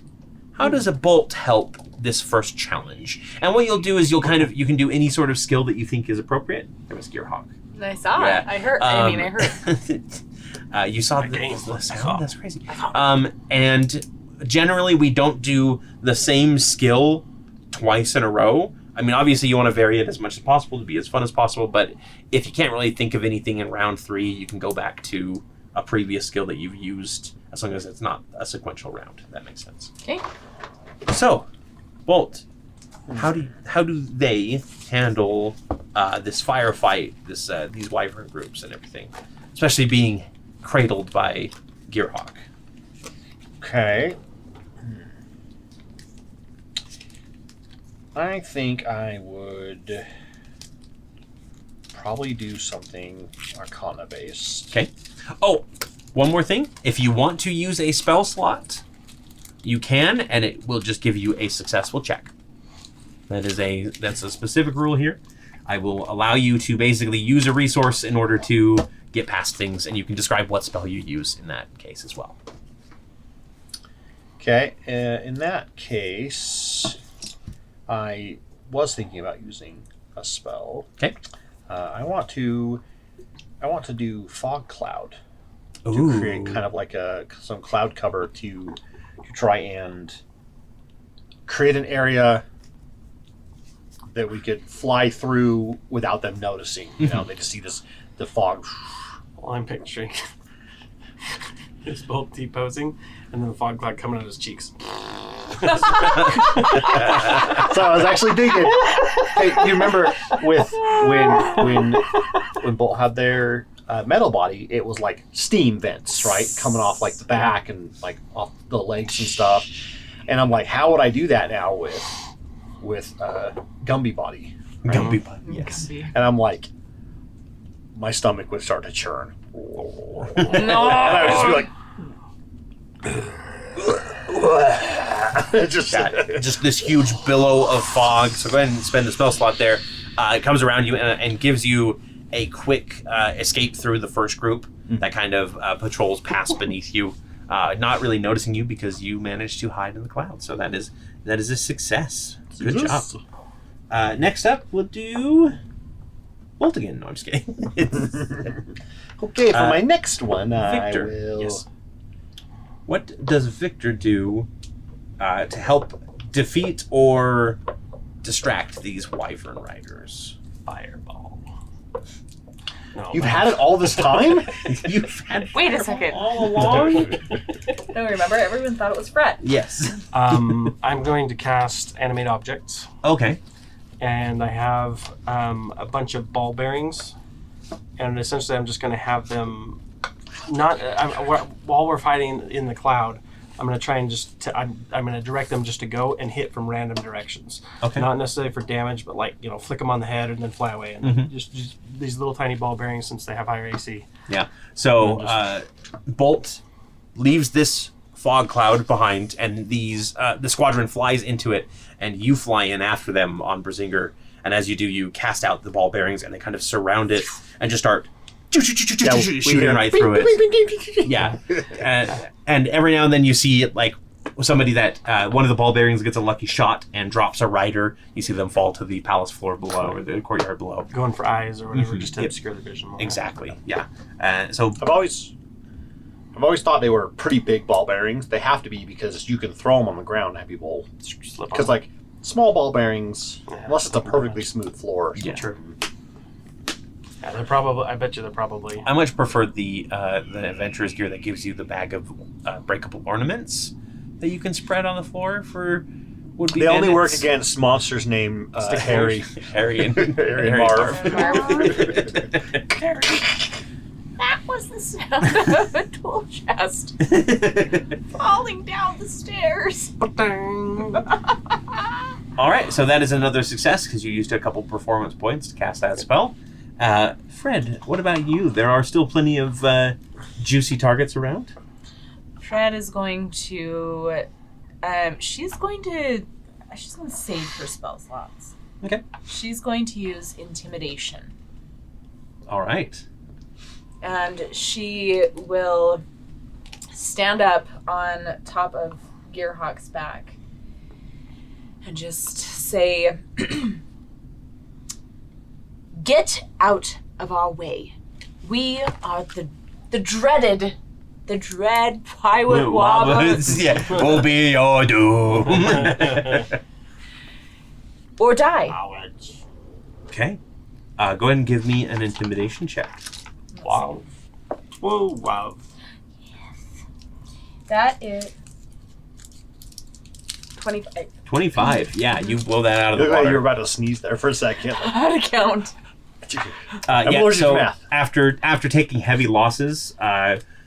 How does a bolt help this first challenge? And what you'll do is you can do any sort of skill that you think is appropriate. It was Gearhawk. I saw it. I heard. I heard. You saw the sound? That's crazy. And generally we don't do the same skill twice in a row. I mean, obviously you want to vary it as much as possible to be as fun as possible, but if you can't really think of anything in round 3, you can go back to a previous skill that you've used, as long as it's not a sequential round. If that makes sense. Okay. So, Bolt, how do they handle this firefight, these wyvern groups and everything, especially being cradled by Gearhawk? Okay. I think I would probably do something Arcana based. Okay. Oh, one more thing. If you want to use a spell slot, you can, and it will just give you a successful check. That's a specific rule here. I will allow you to basically use a resource in order to get past things, and you can describe what spell you use in that case as well. Okay. In that case, I was thinking about using a spell. Okay. I want to do fog cloud to Ooh. create kind of like some cloud cover to try and create an area that we could fly through without them noticing. You know, they just see the fog. Well, I'm picturing his Bolt T-posing, and then the fog cloud coming out of his cheeks. So I was actually thinking, hey, you remember when Bolt had their metal body, it was like steam vents, right, coming off like the back and like off the legs and stuff. And I'm like, how would I do that now with Gumby body? Right? Gumby body, yes. And I'm like, my stomach would start to churn. No. And I would just be like. Just this huge billow of fog. So go ahead and spend the spell slot there. It comes around you and gives you a quick escape through the first group that kind of patrols past beneath you, not really noticing you because you managed to hide in the clouds. So that is a success. Good job. Next up, we'll do Bolt again. No, I'm just kidding. Okay, for my next one, Victor. I will. Yes. What does Victor do to help defeat or distract these wyvern riders? Fireball. No, You've had it all this time? You've had Wait a second. all along? No, remember, everyone thought it was Fred. Yes. I'm going to cast Animate Objects, Okay. and I have a bunch of ball bearings, and essentially I'm just going to have them while we're fighting in the cloud, I'm going to try and I'm going to direct them just to go and hit from random directions. Okay. Not necessarily for damage, but like, flick them on the head and then fly away. And just these little tiny ball bearings, since they have higher AC. Yeah. So Bolt leaves this fog cloud behind, and the squadron flies into it, and you fly in after them on Brazinger. And as you do, you cast out the ball bearings, and they kind of surround it and just start shooting right through it. Yeah. And every now and then you see like somebody that one of the ball bearings gets a lucky shot and drops a rider. You see them fall to the palace floor below or the courtyard below. Going for eyes or whatever, just to obscure the vision more. Exactly. Yeah. So I've always thought they were pretty big ball bearings. They have to be because you can throw them on the ground and have people Slip on. because like small ball bearings, unless it's a perfectly smooth floor. Yeah. True. Yeah, they're probably. I bet you they're probably. I much prefer the adventurer's gear that gives you the bag of breakable ornaments that you can spread on the floor for would-be They only work bandits. against monsters named Harry. Harry and Harry and Marv. That was the sound of a tool chest falling down the stairs. All right, so that is another success because you used a couple performance points to cast that spell. Fred, what about you? There are still plenty of juicy targets around. Fred is going to. She's going to save her spell slots. Okay. She's going to use intimidation, All right. and she will stand up on top of Gearhawk's back and just say, "Get out of our way. We are the dread Wayward Watch. Yeah, will be your doom." Or die. Okay. Go ahead and give me an intimidation check. Wow. Whoa, wow. That is 25. 25. Yeah, you blow that out of the Looked like you were water. about to sneeze there for a second. How to count? I'm Yeah, allergic so to math. after taking heavy losses,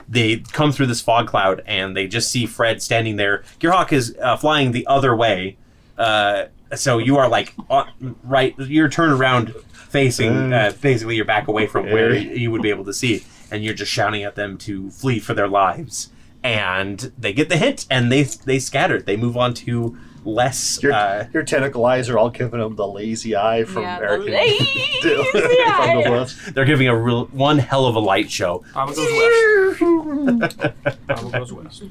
they come through this fog cloud and they just see Fred standing there. Gearhawk is flying the other way, so you are like right. You're turned around, facing basically your back away from where you would be able to see, and you're just shouting at them to flee for their lives. And they get the hint, and they scatter. They move on to less. Your tentacle eyes are all giving them the lazy eye from Yeah, the American. lazy from eye. the West. They're giving one hell of a light show. Mama goes west. Mama goes west.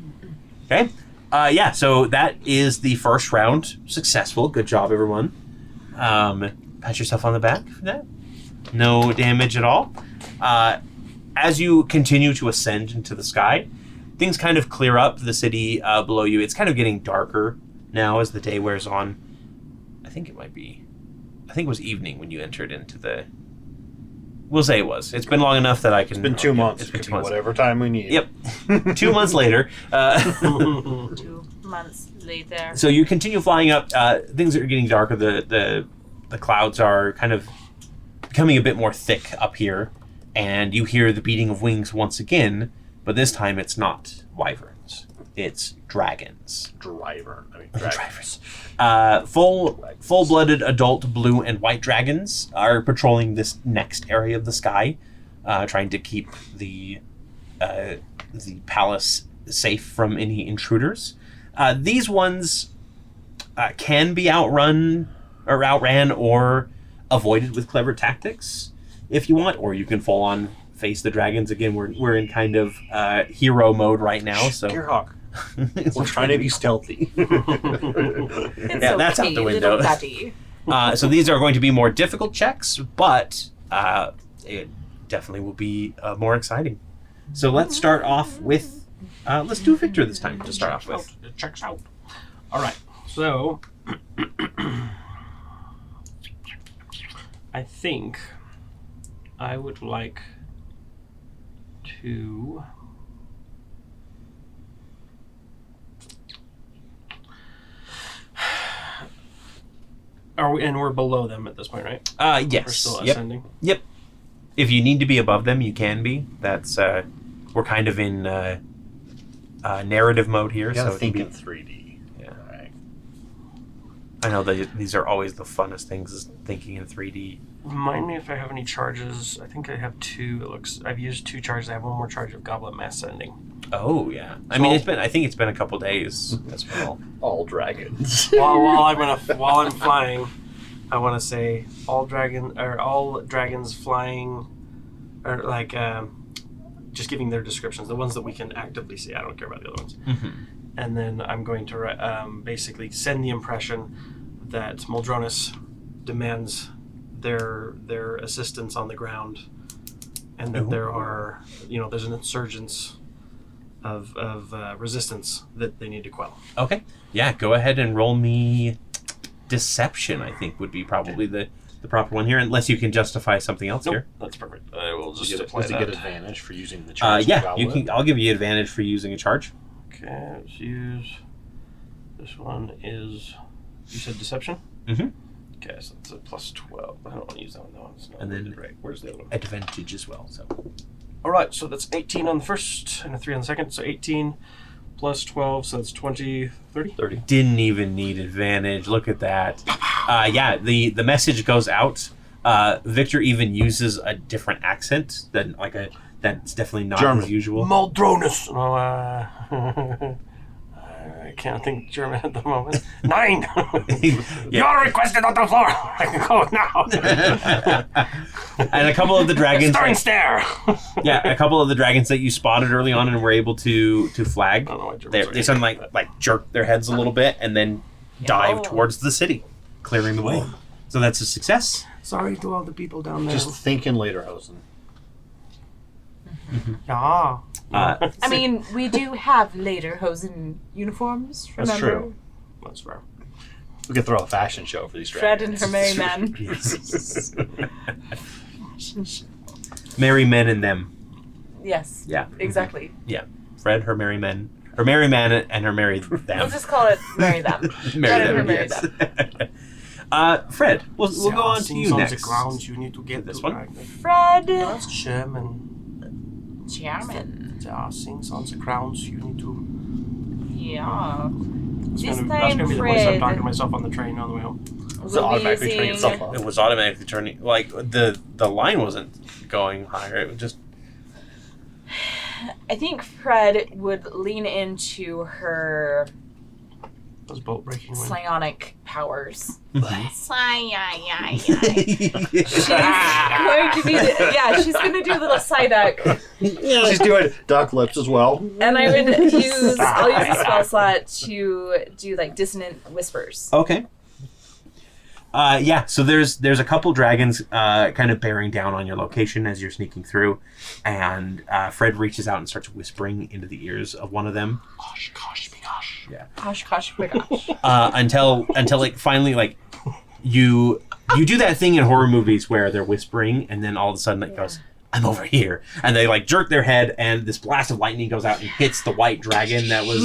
Okay. Yeah, so that is the first round. Successful. Good job, everyone. Pat yourself on the back for that. No damage at all. As you continue to ascend into the sky, things kind of clear up. The city below you, it's kind of getting darker now as the day wears on. I think it was evening when you entered into the... We'll say it was. It's been long enough that I can... It's been 2 months. It's It been could 2 be months. whatever time we need. Yep. 2 months later. 2 months later. So you continue flying up. Things are getting darker. The clouds are kind of becoming a bit more thick up here, and you hear the beating of wings once again. But this time, it's not wyverns; it's dragons. Drivers. Full-blooded adult blue and white dragons are patrolling this next area of the sky, trying to keep the palace safe from any intruders. These ones can be outran or avoided with clever tactics if you want, or you can full on face the dragons. Again, we're in kind of hero mode right now, so Gearhawk. We're trying to be stealthy. It's Yeah, that's out okay, the window. little buddy. so these are going to be more difficult checks, but it definitely will be more exciting. So let's start off with let's do Victor this time to start off with. It checks out. All right. So I think I would like to we're below them at this point, right? We're Yes. still Yep. ascending. Yep. If you need to be above them, you can be. That's we're kind of in narrative mode here, You so gotta it can think be, in 3D. Yeah. Right. I know that these are always the funnest things, is thinking in 3D. Remind me if I have any charges. I think I have 2. I've used 2 charges. I have 1 more charge of Goblet Mass Sending. Oh yeah. I mean, I think it's been a couple days as well. All dragons. while I'm flying, I want to say all dragons flying, or like just giving their descriptions, the ones that we can actively see. I don't care about the other ones. Mm-hmm. And then I'm going to basically send the impression that Muldronis demands their assistance on the ground, and that there are, there's an insurgence of resistance that they need to quell. Okay. Yeah. Go ahead and roll me deception. I think would be probably the proper one here, unless you can justify something else here. That's perfect. I will just Does apply it that. get advantage for using the charge? Yeah. You can. I'll give you advantage for using a charge. Okay, let's use. This one is. You said deception? Mm-hmm. Okay, so it's a plus 12. I don't want to use that one though. It's not And then- right. Where's the other one? Advantage as well. So. All right, so that's 18 on the first and a 3 on the second. So 18 plus 12, so that's 20, 30. 30. Didn't even need advantage. Look at that. Yeah, the message goes out. Victor even uses a different accent than that's definitely not German. his usual. Muldronis. No, I can't think German at the moment. 9. You're requested on the floor. I can go now. And a couple of the dragons. Starring stare. Yeah, a couple of the dragons that you spotted early on and were able to flag. I don't know why Germans They are suddenly like jerk their heads a little bit and then dive Oh. towards the city, clearing the way. So that's a success. Sorry to all the people down there. Just think in Lederhosen. yeah. I mean, we do have later Hosen uniforms, remember? That's true. That's fair. We could throw a fashion show for these Fred dragons. and her merry men. Merry men and them. Yes. Yeah. Exactly. Yeah. Fred, her merry men. Her merry man and her merry them. Let's just call it marry them. Marry Fred and her them, marry yes. them. Fred, we'll go on to you on next. the ground you need to get This to, one? Ragnar. Fred. That's German. German. There are things on the grounds you need to... Yeah. That's This gonna time, be the voice I'm Fred talking to myself on the train on the way home. So automatically turning itself off. It was automatically turning, like, the line wasn't going higher. It was just... I think Fred would lean into her Those boat breaking wind. psionic powers. Sigh, yeah. She's going to be, she's going to do a little side duck. She's doing duck lips as well. And I'll use the spell slot to do like dissonant whispers. Okay. So there's a couple dragons kind of bearing down on your location as you're sneaking through, and Fred reaches out and starts whispering into the ears of one of them. Gosh, gosh, me gosh. Yeah. Gosh, my gosh. Until like finally like you do that thing in horror movies where they're whispering and then all of a sudden it goes, I'm over here, and they like jerk their head and this blast of lightning goes out and hits the white dragon that was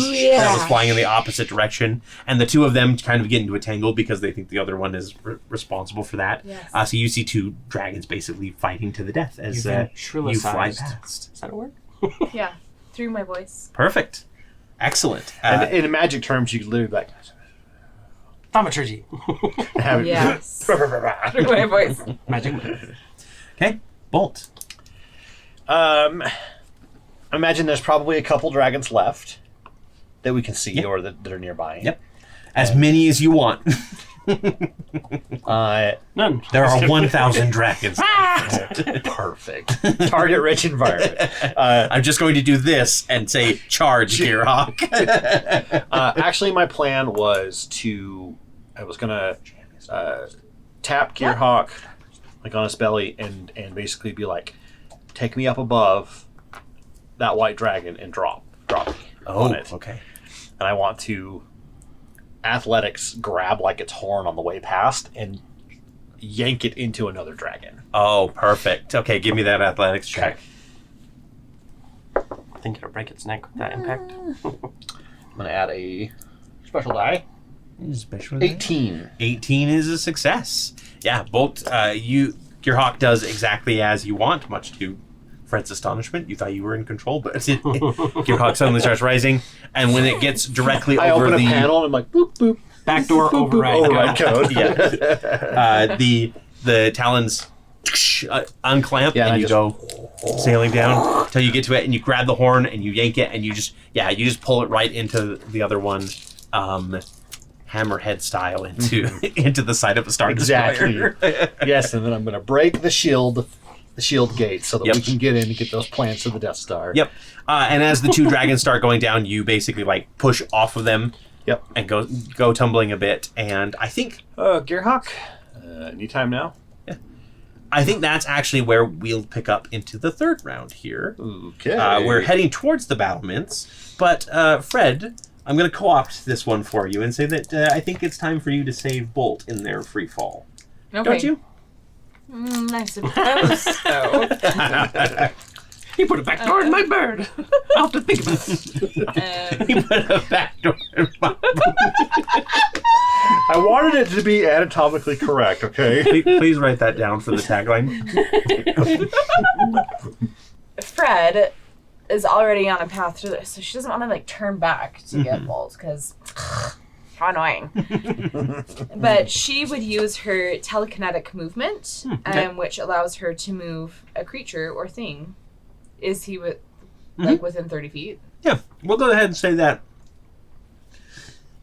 flying in the opposite direction, and the two of them kind of get into a tangle because they think the other one is responsible for that. Yes. So you see two dragons basically fighting to the death as you fly past. Is that a word? Yeah, through my voice. Perfect. Excellent. And in magic terms, you could literally be like... Thaumaturgy. have it- Yes. Through my voice. Magic. Okay, Bolt. Imagine there's probably a couple dragons left that we can see or that are nearby. Yep. As many as you want. None. There are 1,000 dragons. Perfect. Target-rich environment. I'm just going to do this and say, charge, Gearhawk. Actually, my plan was I was going to tap Gearhawk like on his belly and basically be like, take me up above that white dragon and drop me on it. Okay. And I want to athletics grab like its horn on the way past and yank it into another dragon. Oh, perfect. Okay, give me that athletics check. I think it'll break its neck with that impact. I'm going to add a special die. 18. 18 is a success. Yeah, Bolt, Gearhawk does exactly as you want, much to Fred's astonishment. You thought you were in control, but Gearhawk suddenly starts rising, and when it gets directly I over open the a panel and I'm like, boop, boop. Backdoor boop, boop, override. override code. yeah, the talons unclamp Yeah, and I you just- go sailing down until you get to it, and you grab the horn and you yank it, and you just pull it right into the other one, hammerhead style into the side of a Star Exactly. Destroyer. Yes, and then I'm going to break the shield gate so that Yep. we can get in and get those plans to the Death Star. Yep. And as the two dragons start going down, you basically like push off of them. Yep. And go tumbling a bit, and I think Gearhawk, anytime now? I think that's actually where we'll pick up into the third round here. Okay. We're heading towards the battlements, but Fred, I'm going to co-opt this one for you and say that I think it's time for you to save Bolt in their free fall. Okay. Don't you? I suppose so. He put a backdoor in my bird. I'll have to think about it. He put a backdoor in my I wanted it to be anatomically correct, okay? Please write that down for the tagline. Fred is already on a path to this, so she doesn't want to like turn back to get Bolt because how annoying. But she would use her telekinetic movement, which allows her to move a creature or thing. Is he within 30 feet? Yeah, we'll go ahead and say that.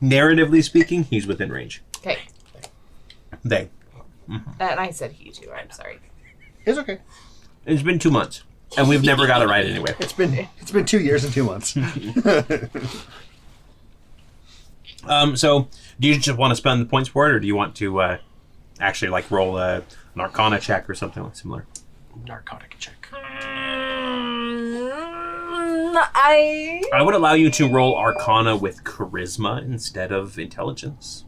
Narratively speaking, he's within range. Okay. They. And I said he too. I'm sorry. It's okay. It's been 2 months, and we've never got it right anyway. It's been 2 years and 2 months. So, do you just want to spend the points for it, or do you want to actually like roll an Arcana check or something like similar? Narcotic check. I would allow you to roll Arcana with Charisma instead of Intelligence.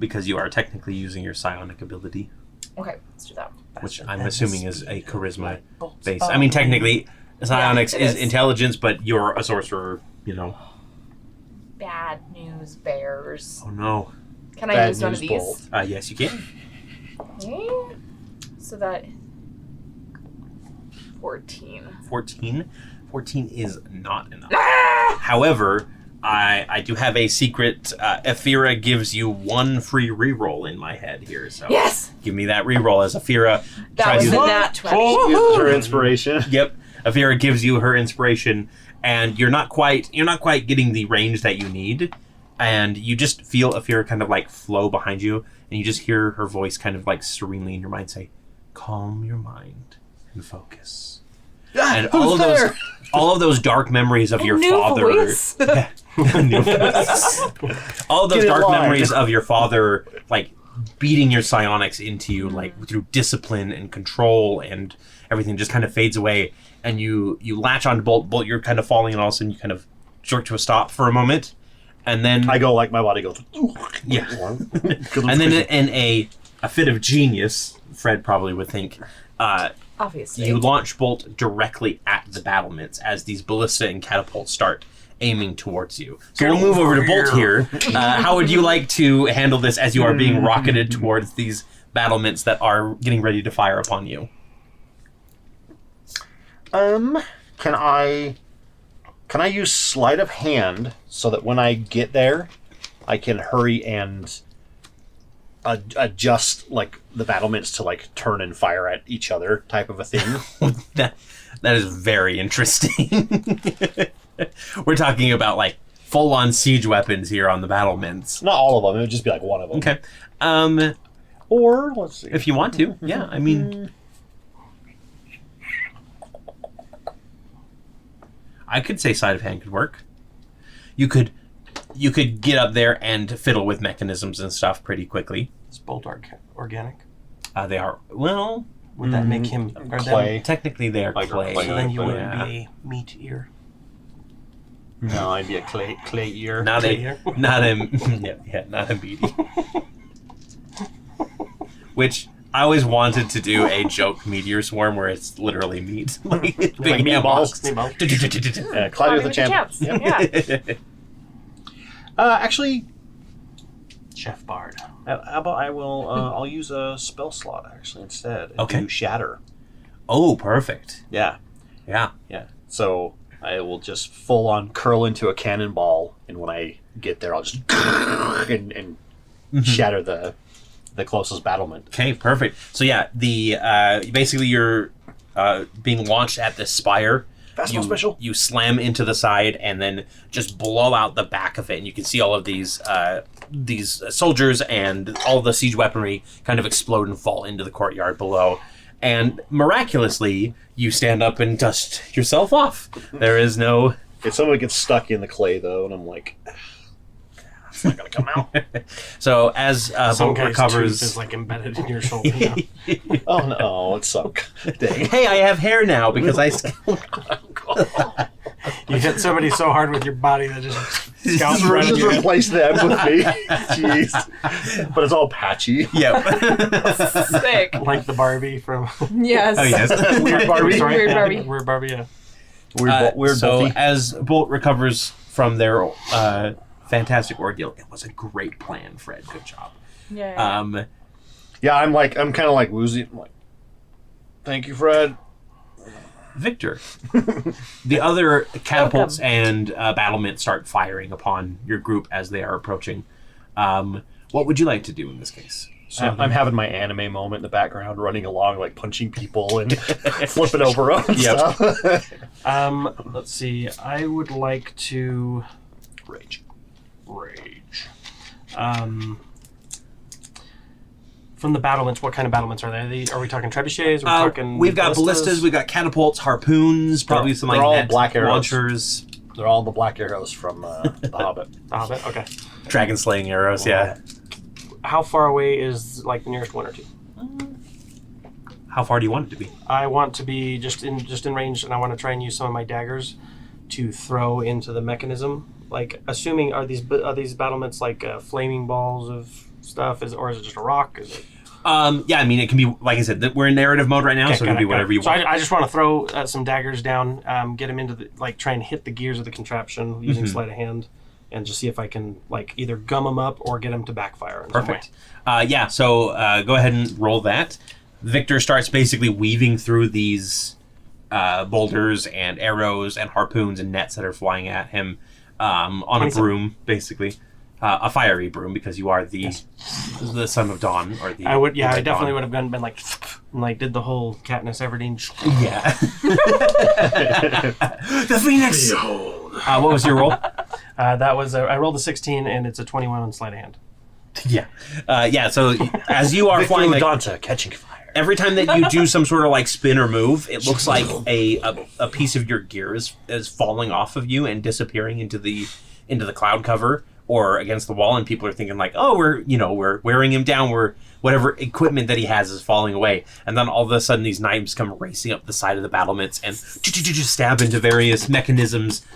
because you are technically using your psionic ability, Okay, let's do that. which I'm assuming is a charisma base. I mean, technically, psionics it is is. intelligence, but you're a sorcerer, you know. Bad news bears. Oh no. Can I Bad use one of news these? bolt. Yes, you can. Okay. So that 14. 14. 14 is not enough. Ah! However, I do have a secret. Ephyrra gives you one free reroll in my head here, so Yes! give me that reroll as Ephyrra That tries was to. a nat 20. Uses her inspiration. Yep, Ephyrra gives you her inspiration, and you're not quite getting the range that you need, and you just feel Ephyrra kind of like flow behind you, and you just hear her voice kind of like serenely in your mind say, "Calm your mind and focus." And all of those dark memories of your New father. voice. New voice. All of those Get in dark line. memories of your father, like beating your psionics into you, like through discipline and control, and everything just kind of fades away. And you latch on to Bolt. You're kind of falling, and all of a sudden you kind of jerk to a stop for a moment, and then I go like my body goes. yeah, and then in a fit of genius, Fred probably would think. Obviously. You launch Bolt directly at the battlements as these ballista and catapults start aiming towards you. So we'll move over to Bolt here. How would you like to handle this as you are being rocketed towards these battlements that are getting ready to fire upon you? Can I use sleight of hand so that when I get there, I can hurry and adjust like the battlements to like turn and fire at each other type of a thing? that is very interesting. We're talking about like full-on siege weapons here on the battlements. Not all of them. It would just be like one of them. Okay. Or let's see. If you want to, yeah. I mean, I could say sleight of hand could work. You could get up there and fiddle with mechanisms and stuff pretty quickly. Is Bolt organic? They are, well, Would that make him or clay. technically they are Like clay. clay. Them, so then you wouldn't Yeah. be a meat ear. No, I'd be a clay ear. Not Clay a, ear. not a, yeah, not a beady. Which I always wanted to do a joke meteor swarm where it's literally meat, like it's Like big meatballs. Meatball. Yeah, Cloudy with a Cloudy Champ. with a Yep. Yeah. Actually, Chef Bard. how about I will? I'll use a spell slot actually instead. And Okay. do Shatter. Oh, perfect. Yeah. Yeah. Yeah. So I will just full on curl into a cannonball, and when I get there, I'll just and shatter the closest battlement. Okay, perfect. So yeah, the basically you're being launched at this spire. Fastball special. You slam into the side and then just blow out the back of it, and you can see all of these soldiers and all the siege weaponry kind of explode and fall into the courtyard below. And miraculously, you stand up and dust yourself off. There is no. If someone gets stuck in the clay though, and I'm like, it's not gonna come out. So as Some Bolt guy's recovers, tooth is like embedded in your shoulder now. Oh no, it sunk. Dang. hey, I have hair now because I. You hit somebody so hard with your body that just scalps Just, right in just your head. replace them with me. Jeez. But it's all patchy. Yep. Sick. Like the Barbie from Yes. Oh yes. Weird Barbie. Sorry, Weird yeah, Barbie. Weird Barbie, yeah. Weird so Bolty. as Bolt recovers from their fantastic ordeal, it was a great plan, Fred. Good job. Yeah. Yeah, I'm kind of like woozy. I'm like, thank you, Fred. Victor, the other catapults and battlements start firing upon your group as they are approaching. What would you like to do in this case? So I'm having my anime moment in the background, running along, like punching people and flipping over on Yep. stuff. Let's see. I would like to Rage. From the battlements, what kind of battlements are they? Are we talking trebuchets? Are we talking We've got ballistas, we've got catapults, harpoons, probably some like they're all net black arrows. launchers, They're all the black arrows from The Hobbit. The Hobbit? Okay. dragon slaying arrows. Yeah. How far away is like the nearest one or two? How far do you want it to be? I want to be just in range, and I want to try and use some of my daggers to throw into the mechanism. Like, assuming are these battlements like flaming balls of stuff? Or is it just a rock? Is it... Yeah, I mean, it can be, like I said, we're in narrative mode right now, Okay, so it can be whatever you want. So I just want to throw some daggers down, get them into the, like, try and hit the gears of the contraption using sleight of hand, and just see if I can, like, either gum them up or get them to backfire in some way. Perfect. Yeah, so go ahead and roll that. Victor starts basically weaving through these boulders and arrows and harpoons and nets that are flying at him on a broom, basically. A fiery broom, because you are the son of Dawn, or the. I definitely would have been like, and like did the whole Katniss Everdeen. Yeah. The Phoenix. What was your roll? That was I rolled a 16, and it's a 21 on sleight of hand. Yeah. Yeah. So as you are flying, Danta catching fire. Every time that you do some sort of like spin or move, it looks like a piece of your gear is falling off of you and disappearing into the cloud cover or against the wall, and people are thinking like, oh, we're wearing him down, whatever equipment that he has is falling away, and then all of a sudden these knives come racing up the side of the battlements and just stab into various mechanisms,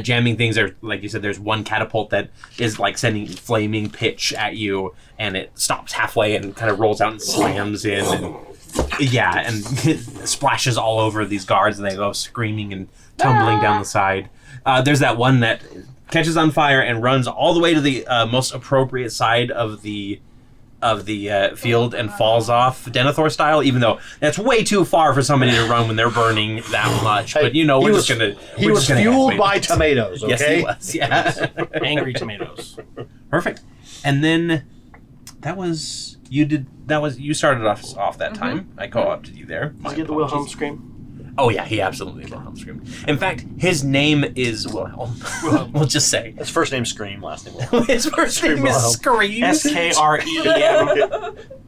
jamming things. There, like you said, there's one catapult that is like sending flaming pitch at you, and it stops halfway and kind of rolls out and slams in, and and splashes all over these guards, and they go screaming and tumbling down the side. There's that one that catches on fire and runs all the way to the most appropriate side of the field and falls off Denethor style, even though that's way too far for somebody to run when they're burning that much. But He was fueled by tomatoes, okay? Yes, he was, yeah. Angry tomatoes. Perfect. And then you started off that time. I co-opted you there. Did you get the Wilhelm scream? Oh yeah, he absolutely Wilhelm screamed. In fact, his name is Wilhelm. We'll just say. His first name's Scream, last name Wilhelm. His first name is Scream. SKREM.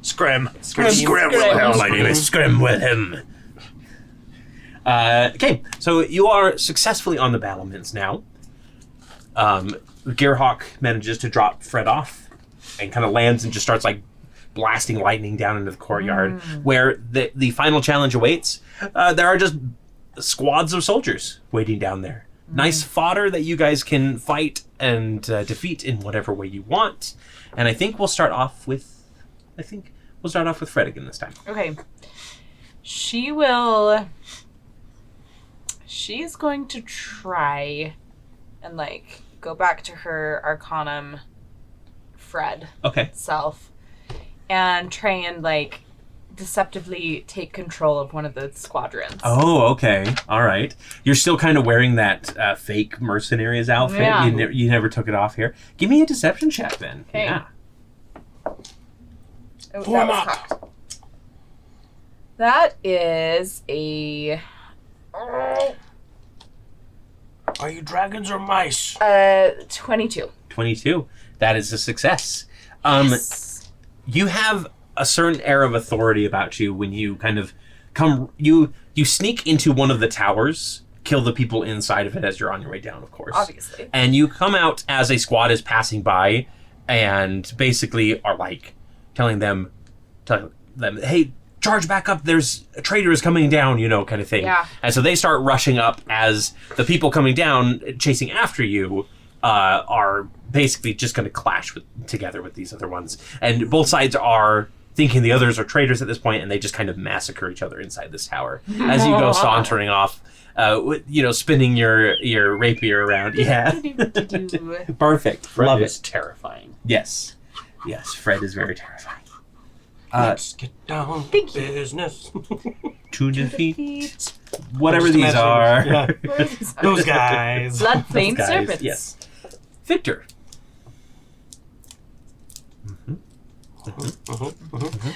Scrim. Scrim Wilhelm. My name is Scrim Wilhelm. Okay, so you are successfully on the battlements now. Gearhawk manages to drop Fred off and kind of lands and just starts like blasting lightning down into the courtyard, where the final challenge awaits. There are just squads of soldiers waiting down there. Nice fodder that you guys can fight and defeat in whatever way you want. And I think we'll start off with Fred again this time. Okay. She's going to try and like go back to her Arcanum Fred self and try and like deceptively take control of one of the squadrons. Oh, okay. All right. You're still kind of wearing that fake mercenaries outfit. Yeah. You never took it off here. Give me a deception check then. Okay. Yeah. Oh, that was cocked. That is a... Are you dragons or mice? 22. 22. That is a success. Yes. You have a certain air of authority about you when you kind of you sneak into one of the towers, kill the people inside of it as you're on your way down, of course. Obviously. And you come out as a squad is passing by and basically are like telling them, hey, charge back up, there's a traitor is coming down, kind of thing. Yeah. And so they start rushing up as the people coming down, chasing after you, are basically just going to clash together with these other ones. And both sides are thinking the others are traitors at this point, and they just kind of massacre each other inside this tower. As you go sauntering off, spinning your rapier around. Yeah. Perfect. Fred Love is it. terrifying. Yes. Yes, Fred is very terrifying. Let's get down to business. To defeat whatever these are. Yeah. Those guys. Blood flame Guys, serpents. yes. Victor.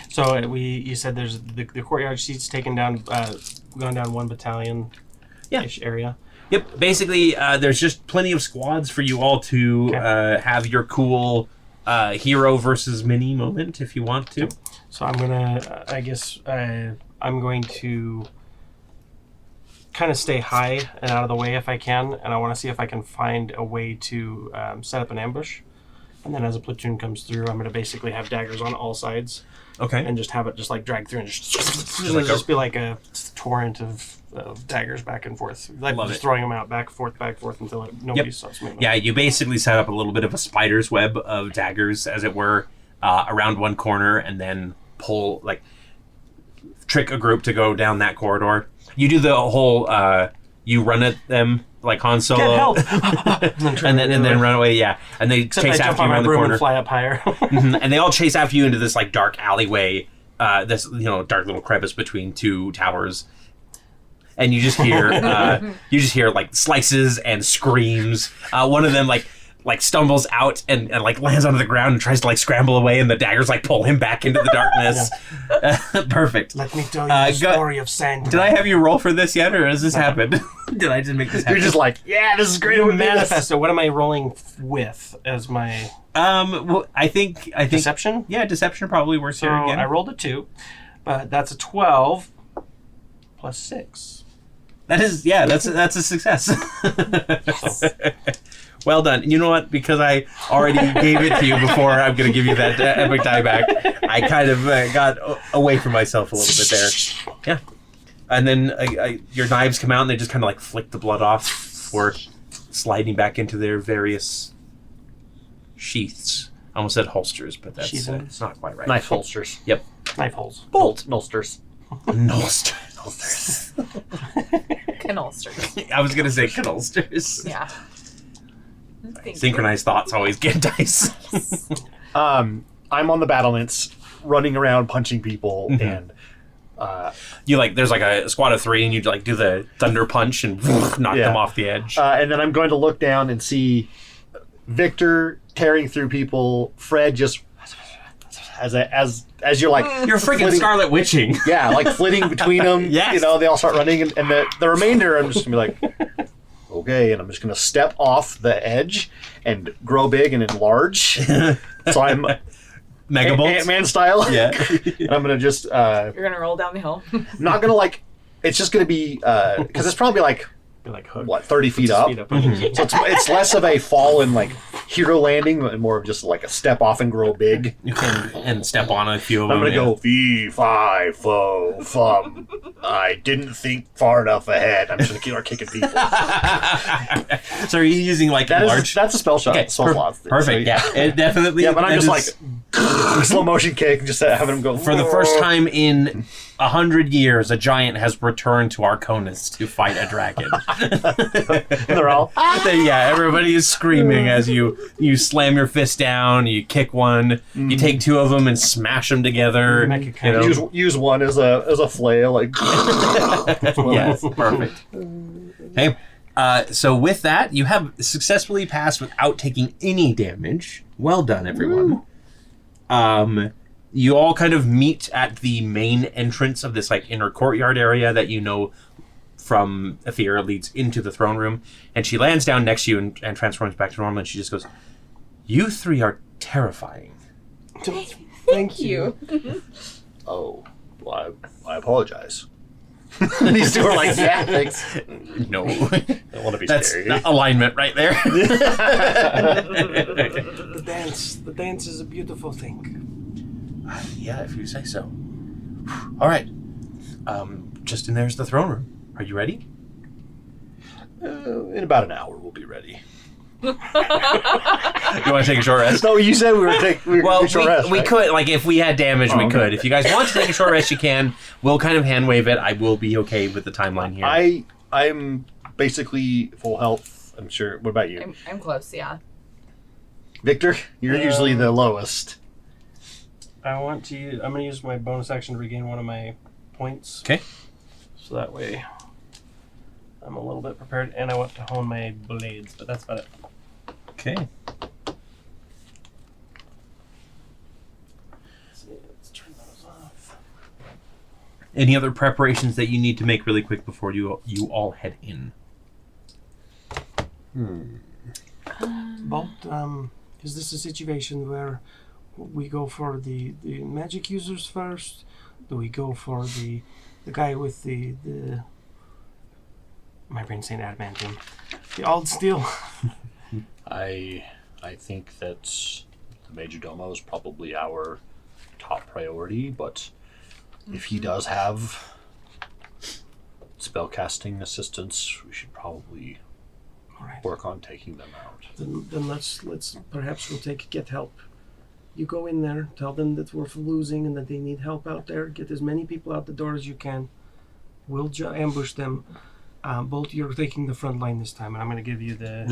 So you said there's the courtyard. She's taken down, gone down 1 battalion-ish area. Yep. Basically, there's just plenty of squads for you all to have your cool hero versus mini moment if you want to. So I'm gonna, I'm going to kind of stay high and out of the way if I can, and I want to see if I can find a way to set up an ambush. And then as a platoon comes through, I'm going to basically have daggers on all sides. Okay. And just have it just like drag through and just be like a torrent of daggers back and forth. Like Love just it. throwing them out back and forth until nobody stops moving. Yeah, you basically set up a little bit of a spider's web of daggers, as it were, around one corner and then pull, like, trick a group to go down that corridor. You do the whole, you run at them like Han Solo. Get help! and then run away, yeah. And they Except chase I jump after on you my around the broom corner. and fly up higher. And they all chase after you into this like dark alleyway, this dark little crevice between two towers. And you just hear like slices and screams. One of them like stumbles out and like lands onto the ground and tries to like scramble away, and the daggers like pull him back into the darkness. Perfect. Let me tell you the story of Sand. Did I have you roll for this yet, or has this happened? Did I just make this happen? You're just like, yeah, this is great. with this. Manifesto. What am I rolling with as my well, I think deception? Yeah, deception probably works So here again. I rolled a 2, but that's a 12 plus 6. That is, that's a success. Well done. You know what? Because I already gave it to you before, I'm going to give you that epic die back. I kind of got away from myself a little bit there. Yeah. And then your knives come out and they just kind of like flick the blood off for sliding back into their various sheaths. I almost said holsters, but that's it's not quite right. Knife holsters. Yep. Knife holes. Nolsters. Holsters. Canolsters. I was going to say canolsters. Yeah. Thank Synchronized thoughts always get dice. I'm on the battlements, running around punching people, and You like, there's like a squad of 3, and you like do the thunder punch and knock them off the edge. and then I'm going to look down and see Victor tearing through people, Fred just as you're like You're freaking flitting- Scarlet Witching. Yeah, like flitting between them. Yes. They all start running, and the remainder, I'm just gonna be like, okay, and I'm just gonna step off the edge and grow big and enlarge. So I'm Megabolt. Ant-Man style. Yeah. And I'm gonna just You're gonna roll down the hill. not gonna like. It's just gonna be because it's probably like You're like hook. what 30 feet up. Speed up. So it's less of a fall and like hero landing, and more of just like a step off and grow big. and step on a few of I'm them. gonna go fee, fi, fo, fum. I didn't think far enough ahead. I'm just gonna keep kicking people. So are you using like large? That's a spell shot. Okay, Spell slot. perfect. Yeah, it definitely. Yeah, but I'm that just is- like slow motion kick, just having them go for the first time in 100 years, a giant has returned to Arconis to fight a dragon. They're all Yeah, everybody is screaming as you slam your fist down, you kick one, you take 2 of them and smash them together. Make it kind of- use one as a flail, like Yes, perfect. Okay, so with that, you have successfully passed without taking any damage. Well done, everyone. You all kind of meet at the main entrance of this like inner courtyard area that from Ephyrra leads into the throne room, and she lands down next to you and transforms back to normal, and she just goes, "You 3 are terrifying." Thank you. oh, well, I apologize. These 2 are like, yeah, thanks. No, I don't want to be that's scary. alignment right there. The dance is a beautiful thing. Yeah, if you say so. All right. Just in there's the throne room. Are you ready? In about an hour, we'll be ready. You want to take a short rest? No, you said we were taking Well, short rest, we right? could, like, if we had damage, we okay. could. If you guys want to take a short rest, you can. We'll kind of hand wave it. I will be okay with the timeline here. I'm basically full health. I'm sure. What about you, I'm close, yeah. Victor? You're usually the lowest. I'm going to use my bonus action to regain one of my points. Okay. So that way I'm a little bit prepared, and I want to hone my blades, but that's about it. Okay. Let's turn those off. Any other preparations that you need to make really quick before you all head in? Bolt, is this a situation where we go for the magic users first? Do we go for the guy with the my brain's saying adamantium, the old steel? I think that the Major Domo is probably our top priority, but if he does have spellcasting assistance, we should probably All right. work on taking them out. Then let's perhaps we'll get help. You go in there, tell them that we're losing and that they need help out there. Get as many people out the door as you can. We'll ambush them. Bolt, you're taking the front line this time, and I'm going to give you the...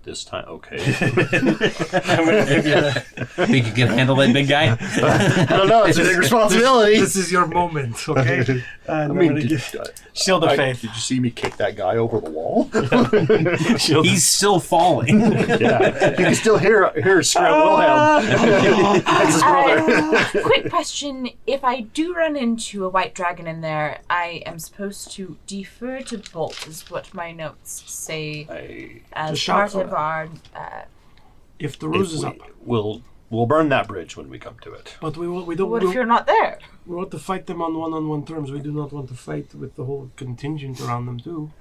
This time, okay. I'm going to give you the... Think you can handle that big guy? I don't know, it's a big responsibility. This is your moment, okay? I mean, did Shield of Faith. you see me kick that guy over the wall? He's still falling. Yeah, you can still hear Scrap Wilhelm. That's his brother. Quick question. If I do run into a white dragon in there, I am supposed to defer to Bolt, is what my notes say, as Just part shout of our... If the ruse is up. We'll burn that bridge when we come to it. But we don't... what if you're not there? We want to fight them on one-on-one terms. We do not want to fight with the whole contingent around them too.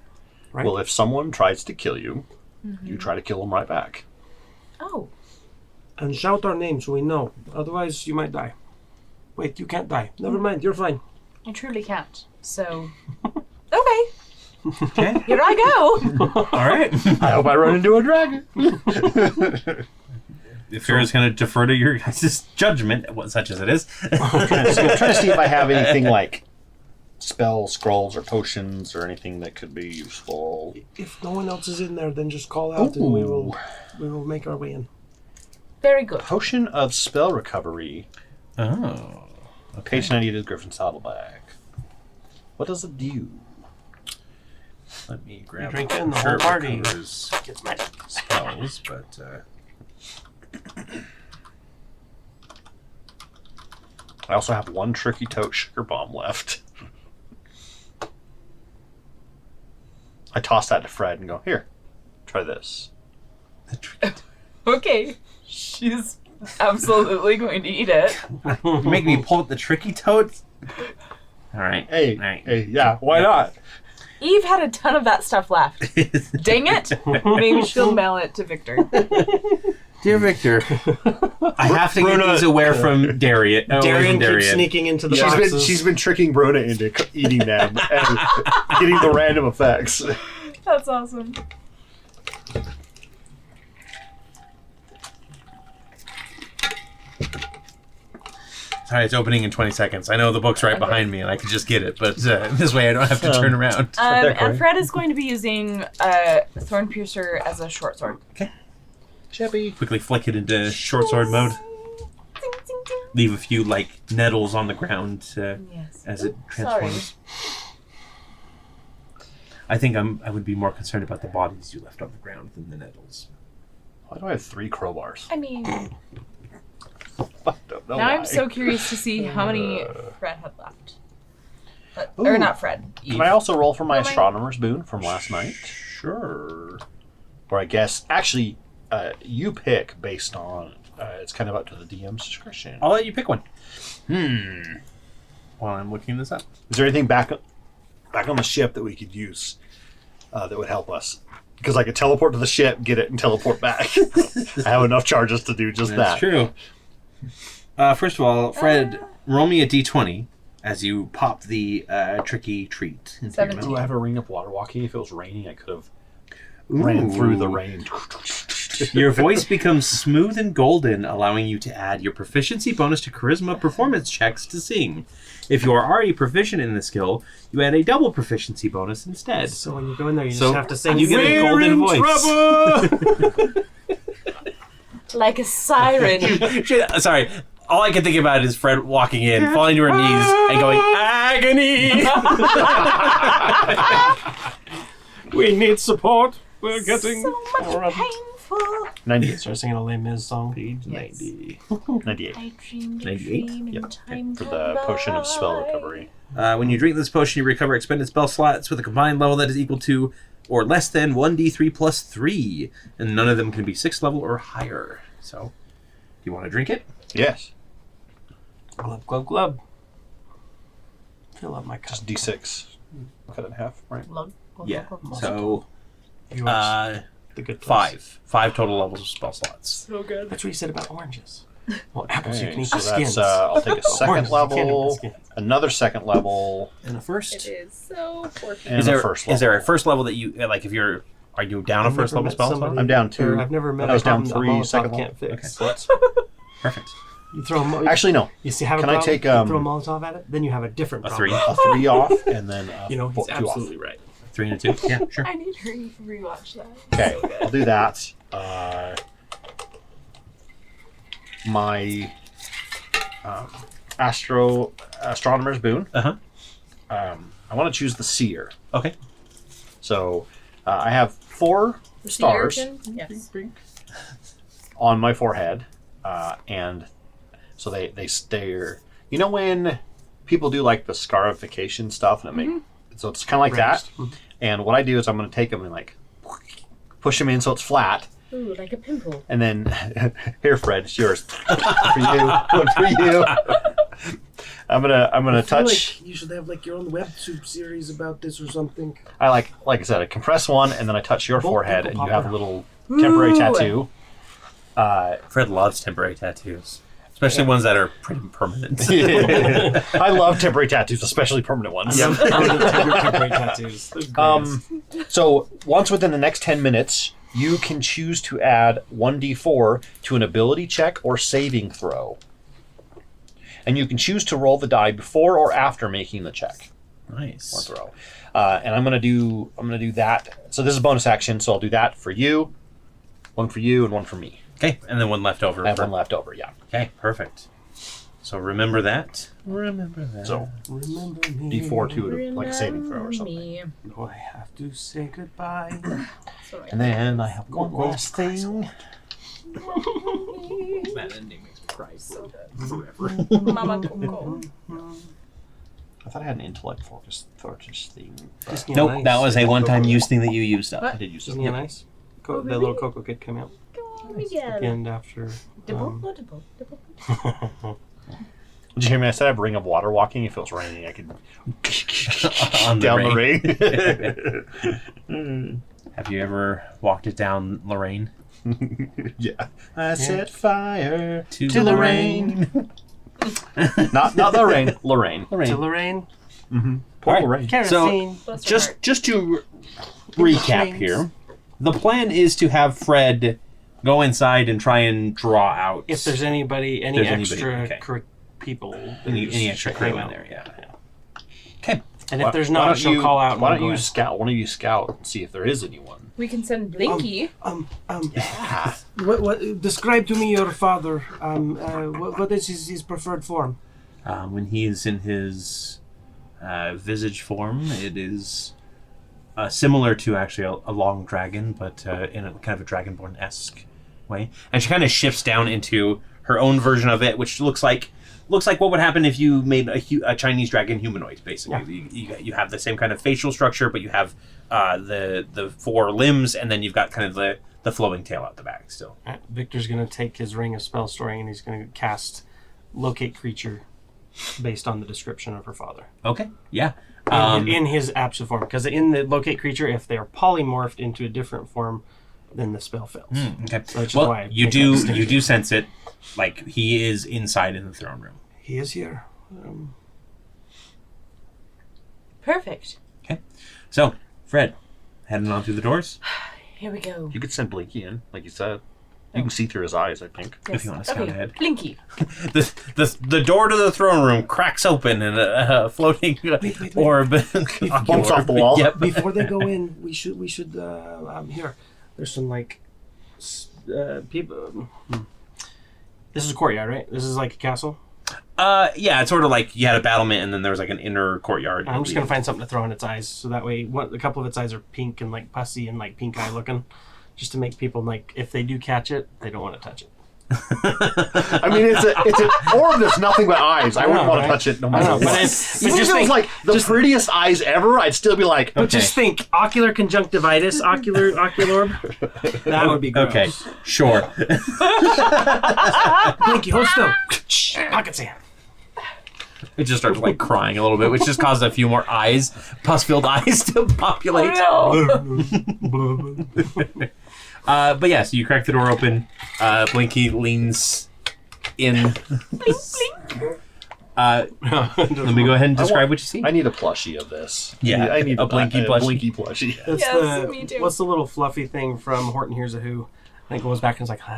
Right? Well, if someone tries to kill you, you try to kill them right back. Oh. And shout our name so we know. Otherwise, you might die. Wait, you can't die. Never mind, you're fine. I truly can't. So... Okay. Okay. Here I go. All right. I hope I run into a dragon. Ephyrra's going to defer to your guys' judgment, such as it is. I'm trying to see if I have anything like spells, scrolls, or potions, or anything that could be useful. If no one else is in there, then just call out and we will make our way in. Very good. Potion of spell recovery. Oh. Page 98 is Griffin's Saddleback. What does it do? Let me grab drink in the sure whole it party. recovers Gets magic. spells, but I also have one Tricky Tote Sugar Bomb left. I toss that to Fred and go, here, try this. Okay. She's absolutely going to eat it. you make me pull up the tricky toad. All right. Hey, All right. hey, yeah, why not? Eve had a ton of that stuff left. Dang it! Maybe she'll mail it to Victor. Dear Victor, I have to get these aware from Darian. Oh, Darian Darian keeps sneaking into the boxes. She's been tricking Bruna into eating them and getting the random effects. That's awesome. Sorry, it's opening in 20 seconds. I know the book's right behind me and I could just get it, but this way I don't have to turn around. And Fred is going to be using Thorn Piercer as a short sword. Okay. Chevy. Quickly flick it into short sword mode. Ding, ding, ding. Leave a few, like, nettles on the ground Yes. as it Oops, transforms. I think I would be more concerned about the bodies you left on the ground than the nettles. Why do I have 3 crowbars? I mean, I don't know now why. I'm so curious to see how many Fred had left. Or Ooh. not Fred. Can I also roll for my Oh my- astronomer's boon from last night? Sure. Or I guess, actually, you pick based on, it's kind of up to the DM's discretion. I'll let you pick one. While I'm looking this up. Is there anything back on the ship that we could use that would help us? Because I could teleport to the ship, get it, and teleport back. I have enough charges to do just That's that. true. First of all, Fred, roll me a d20 as you pop the tricky treat into your 17. mouth. Do I have a ring of water walking? If it was raining, I could have ran through the rain. Your voice becomes smooth and golden, allowing you to add your proficiency bonus to charisma performance checks to sing. If you are already proficient in the skill, you add a double proficiency bonus instead. So when you go in there, you So just have to sing. you get a "We're golden in voice. trouble!" Like a siren. Shit, sorry. All I can think about is Fred walking in, falling to her knees, and going, agony! We need support. We're getting... So much painful. 98. Start singing a Les Mis song. Page Yes. 90. 98. I dreamed a 98? dream Yep. in time For gone the potion of spell by. recovery. When you drink this potion, you recover expended spell slots with a combined level that is equal to or less than 1d3 plus 3. And none of them can be 6th level or higher. So, do you want to drink it? Yes. Glub, glub, glub. Fill up my cup. Just D6. Cut it in half, right? Glug, glug, Yeah. glug, glug. So, Yours. The good place. 5. 5 total levels of spell slots. So good. That's what you said about oranges. Well, apples you Okay, can eat so the skins. that's, I'll take a second Oranges, you can't eat the level, skins. another second level, And a first? It is so fortunate. and a first level. Is there a first level that you, like, if you're, are you down a I've first never level met spell slot? somebody- I'm down 2. I've never met I was a down problem 3, that second Molotov level. can't fix. Okay. Perfect. You throw a Actually, no. You see, have Can a I problem, take, you throw a Molotov at it, then you have a different A problem. 3. A 3 off, and then You know, he's 2 absolutely off. right. 3 and a 2. Yeah, sure. I need to rewatch that. Okay, I'll do that. My astronomer's boon. Uh-huh. I want to choose the seer. Okay. So I have 4 stars Yes. on my forehead, and so they stare. You know when people do like the scarification stuff, and it so it's kind of like that. And what I do is I'm going to take them and like push them in so it's flat, Ooh, like a pimple. and then here, Fred, it's yours. For you, one for you. I'm gonna touch. Like you should have like your own webtube series about this or something. I like I said, I compress one, and then I touch your forehead, pimple and you have a popper. little temporary tattoo. Fred loves temporary tattoos, especially ones that are pretty permanent. I love temporary tattoos, especially permanent ones. I'm temporary tattoos. They're great. So once within the next 10 minutes, you can choose to add 1d4 to an ability check or saving throw. And you can choose to roll the die before or after making the check or Nice. throw. And I'm gonna do that. So this is a bonus action, so I'll do that for you, one for you, and one for me. Okay, and then one left over. I have one left over, yeah. Okay, perfect. So remember that. Remember that. So Remember me. d4 to like a saving throw or something. Me. No, I have to say goodbye. Sorry. And then I have one last thing. That ending makes me cry so Mama Coco. I thought I had an intellect focus thing. Isn't he Nope, nice? that was a one-time use thing that you used up. I did use Isn't it. he nice? The little Coco kid came out at the end after. Dibble, dibble, dibble. Did you hear me? I said I'd bring up water walking. If it was raining, I could On the down rain. the rain. Have you ever walked it down Lorraine? Yeah. I set fire To to the rain. not the rain, Lorraine. To Lorraine. Poor Alright. Lorraine. Kerosene. Bless her Just heart. just to recap here, the plan is to have Fred go inside and try and draw out If there's anybody, any There's anybody, extra okay. people, any extra check crew them in out. there. Yeah. Okay. And if there's Why not, don't she'll you- call out. And Why we'll don't go you in. scout? Why don't you scout and see if there is anyone? We can send Blinky. What? Describe to me your father. What is his preferred form? When he is in his visage form, it is similar to actually a long dragon, but in a kind of a dragonborn-esque way. And she kind of shifts down into her own version of it, which looks like what would happen if you made a Chinese dragon humanoid. Basically, you have the same kind of facial structure, but you have the 4 limbs, and then you've got kind of the flowing tail out the back still. Victor's going to take his ring of spell storing and he's going to cast locate creature based on the description of her father. Okay. Yeah. In his absolute form. Because in the locate creature, if they are polymorphed into a different form, then the spell fails. Okay. So which is Well, why I you make that do distinction. sense it, like he is inside in the throne room. He is here. Perfect. So, Fred, heading on through the doors. Here we go. You could send Blinky in, like you said. You can see through his eyes, I think. If you want to scout ahead. Blinky. The door to the throne room cracks open and a floating orb Bumps off the wall. Yep. Before they go in, we should here. There's some like people. This is a courtyard, right? This is like a castle. Yeah, it's sort of like you had a battlement and then there was like an inner courtyard. I'm just gonna find something to throw in its eyes, so that way, a couple of its eyes are pink and like pussy and like pink eye looking, just to make people like if they do catch it, they don't want to touch it. I mean, it's an orb that's nothing but eyes. I wouldn't want to touch it no matter I know, what. but just Even if it was think, like the prettiest eyes ever, I'd still be like, but just think, ocular conjunctivitis, ocular orb. That would be gross. Okay, sure. Blinky, hold still. Pocket sand. It just starts like crying a little bit, which just causes a few more eyes, pus-filled eyes to populate. But yeah, so you crack the door open. Blinky leans in. Let me go ahead and describe what you see. I need a plushie of this. Yeah, I need a Blinky plushie. Blinky plushie. That's Yes, me too. What's the little fluffy thing from Horton Hears a Who? And it goes back and it's like,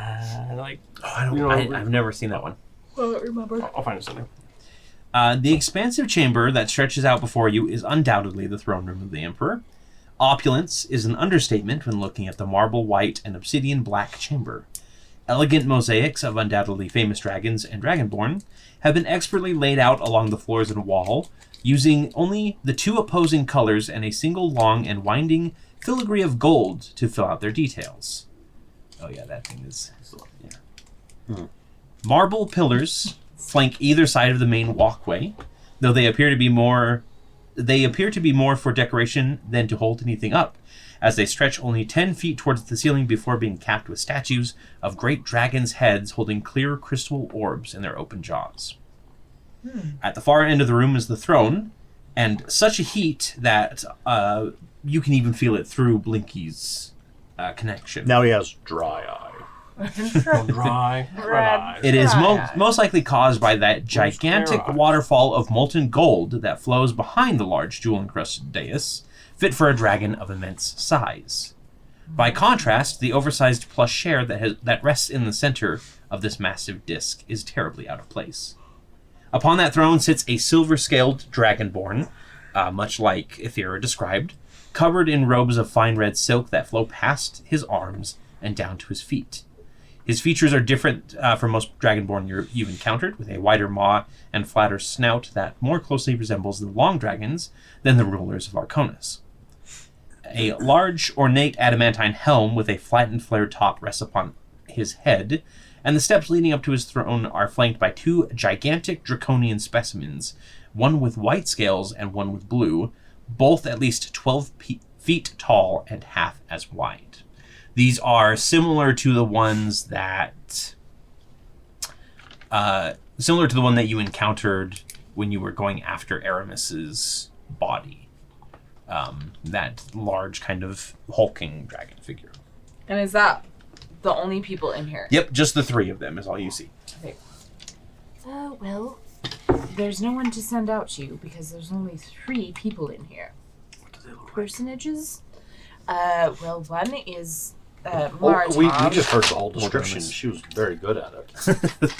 like. Oh, I don't. You know, I've never seen that one. I don't remember. I'll find it something. The expansive chamber that stretches out before you is undoubtedly the throne room of the Emperor. Opulence is an understatement when looking at the marble white and obsidian black chamber. Elegant mosaics of undoubtedly famous dragons and dragonborn have been expertly laid out along the floors and wall, using only the two opposing colors and a single long and winding filigree of gold to fill out their details. Oh yeah, that thing is... Yeah. Marble pillars flank either side of the main walkway, though they appear to be more for decoration than to hold anything up, as they stretch only 10 feet towards the ceiling before being capped with statues of great dragons' heads holding clear crystal orbs in their open jaws. At the far end of the room is the throne, and such a heat that you can even feel it through Blinky's connection. Now he has dry eye. Dry. Red. It is Right. most likely caused by that gigantic Clear eyes. waterfall of molten gold that flows behind the large jewel-encrusted dais, fit for a dragon of immense size. By contrast, the oversized plush chair that rests in the center of this massive disc is terribly out of place. Upon that throne sits a silver-scaled dragonborn, much like Ephyrra described, covered in robes of fine red silk that flow past his arms and down to his feet. His features are different from most dragonborn you've encountered, with a wider maw and flatter snout that more closely resembles the long dragons than the rulers of Arconis. A large, ornate adamantine helm with a flattened flared top rests upon his head, and the steps leading up to his throne are flanked by two gigantic draconian specimens, one with white scales and one with blue, both at least 12 feet tall and half as wide. These are similar to the ones that... similar to the one that you encountered when you were going after Aramis's body. That large kind of hulking dragon figure. And is that the only people in here? Yep, just the three of them is all you see. Okay. Well, there's no one to send out to you because there's only 3 people in here. What do they look like? Personages? Well, one is Marta. We just heard the whole description. She was very good at it.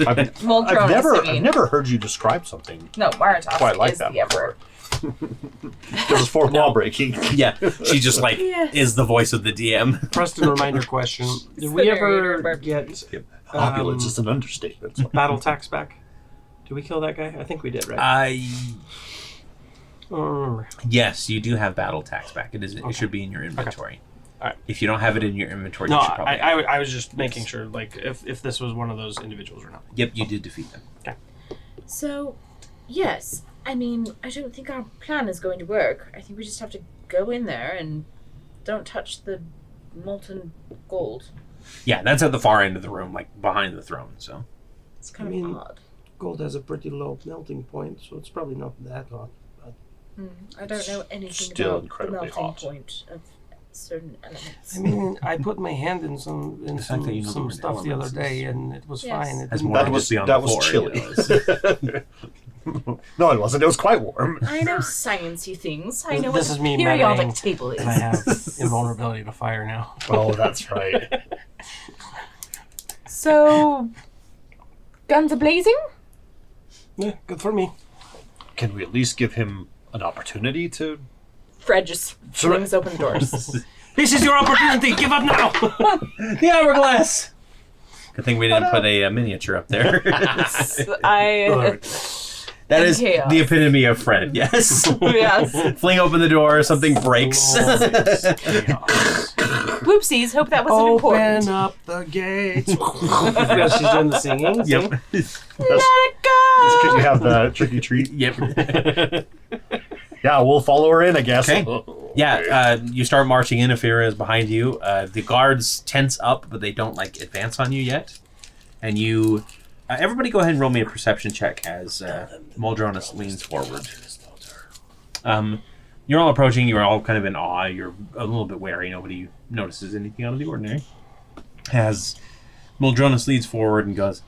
I've Muldronis, I mean. never heard you describe something No, Marta quite like is that the Emperor. It was for wall breaking. Yeah, she just like Yes. is the voice of the DM. Preston, reminder question. Did we ever get Opulence is an understatement. So. battle tax back? Did we kill that guy? I think we did, right? I don't remember. Yes, you do have battle tax back. It should be in your inventory. Alright. If you don't have it in your inventory, No, you should probably. I was just making sure, like, if this was one of those individuals or not. Yep, you did defeat them. Okay. So, yes. I mean, I don't think our plan is going to work. I think we just have to go in there and don't touch the molten gold. Yeah, That's at the far end of the room, like behind the throne. So It's kind I mean- of odd. gold has a pretty low melting point, so it's probably not that hot. But I don't know anything Still about the incredibly melting hot. point of certain elements. I mean, I put my hand in some fact that you know the word stuff the other elements day, is- and it was Yes. fine. It as didn't more That of was- us be on that the was floor, chilly. you know, No, it wasn't. It was quite warm. I know sciencey things. I know This what is me the periodic meddling, table is. and I have invulnerability to fire now. Oh, that's right. So, guns a blazing? Yeah, good for me. Can we at least give him an opportunity to? Fred just flings open the doors. This is your opportunity. Give up now. the hourglass. Good thing we didn't put a miniature up there. That is Chaos. the epitome of Fred. Yes. Yes. Fling open the door, something breaks. Whoopsies, hope that wasn't important. Open up the gates. Yeah, she's doing the singing. Yep. Let it go! Because you have the tricky treat. Yep. Yeah, we'll follow her in, I guess. Okay. Yeah, you start marching in. Ephyrra is behind you. The guards tense up, but they don't like advance on you yet. And you, everybody, go ahead and roll me a perception check as Muldronis leans forward. You're all approaching. You're all kind of in awe. You're a little bit wary. Nobody notices anything out of the ordinary. As Muldronis leads forward and goes,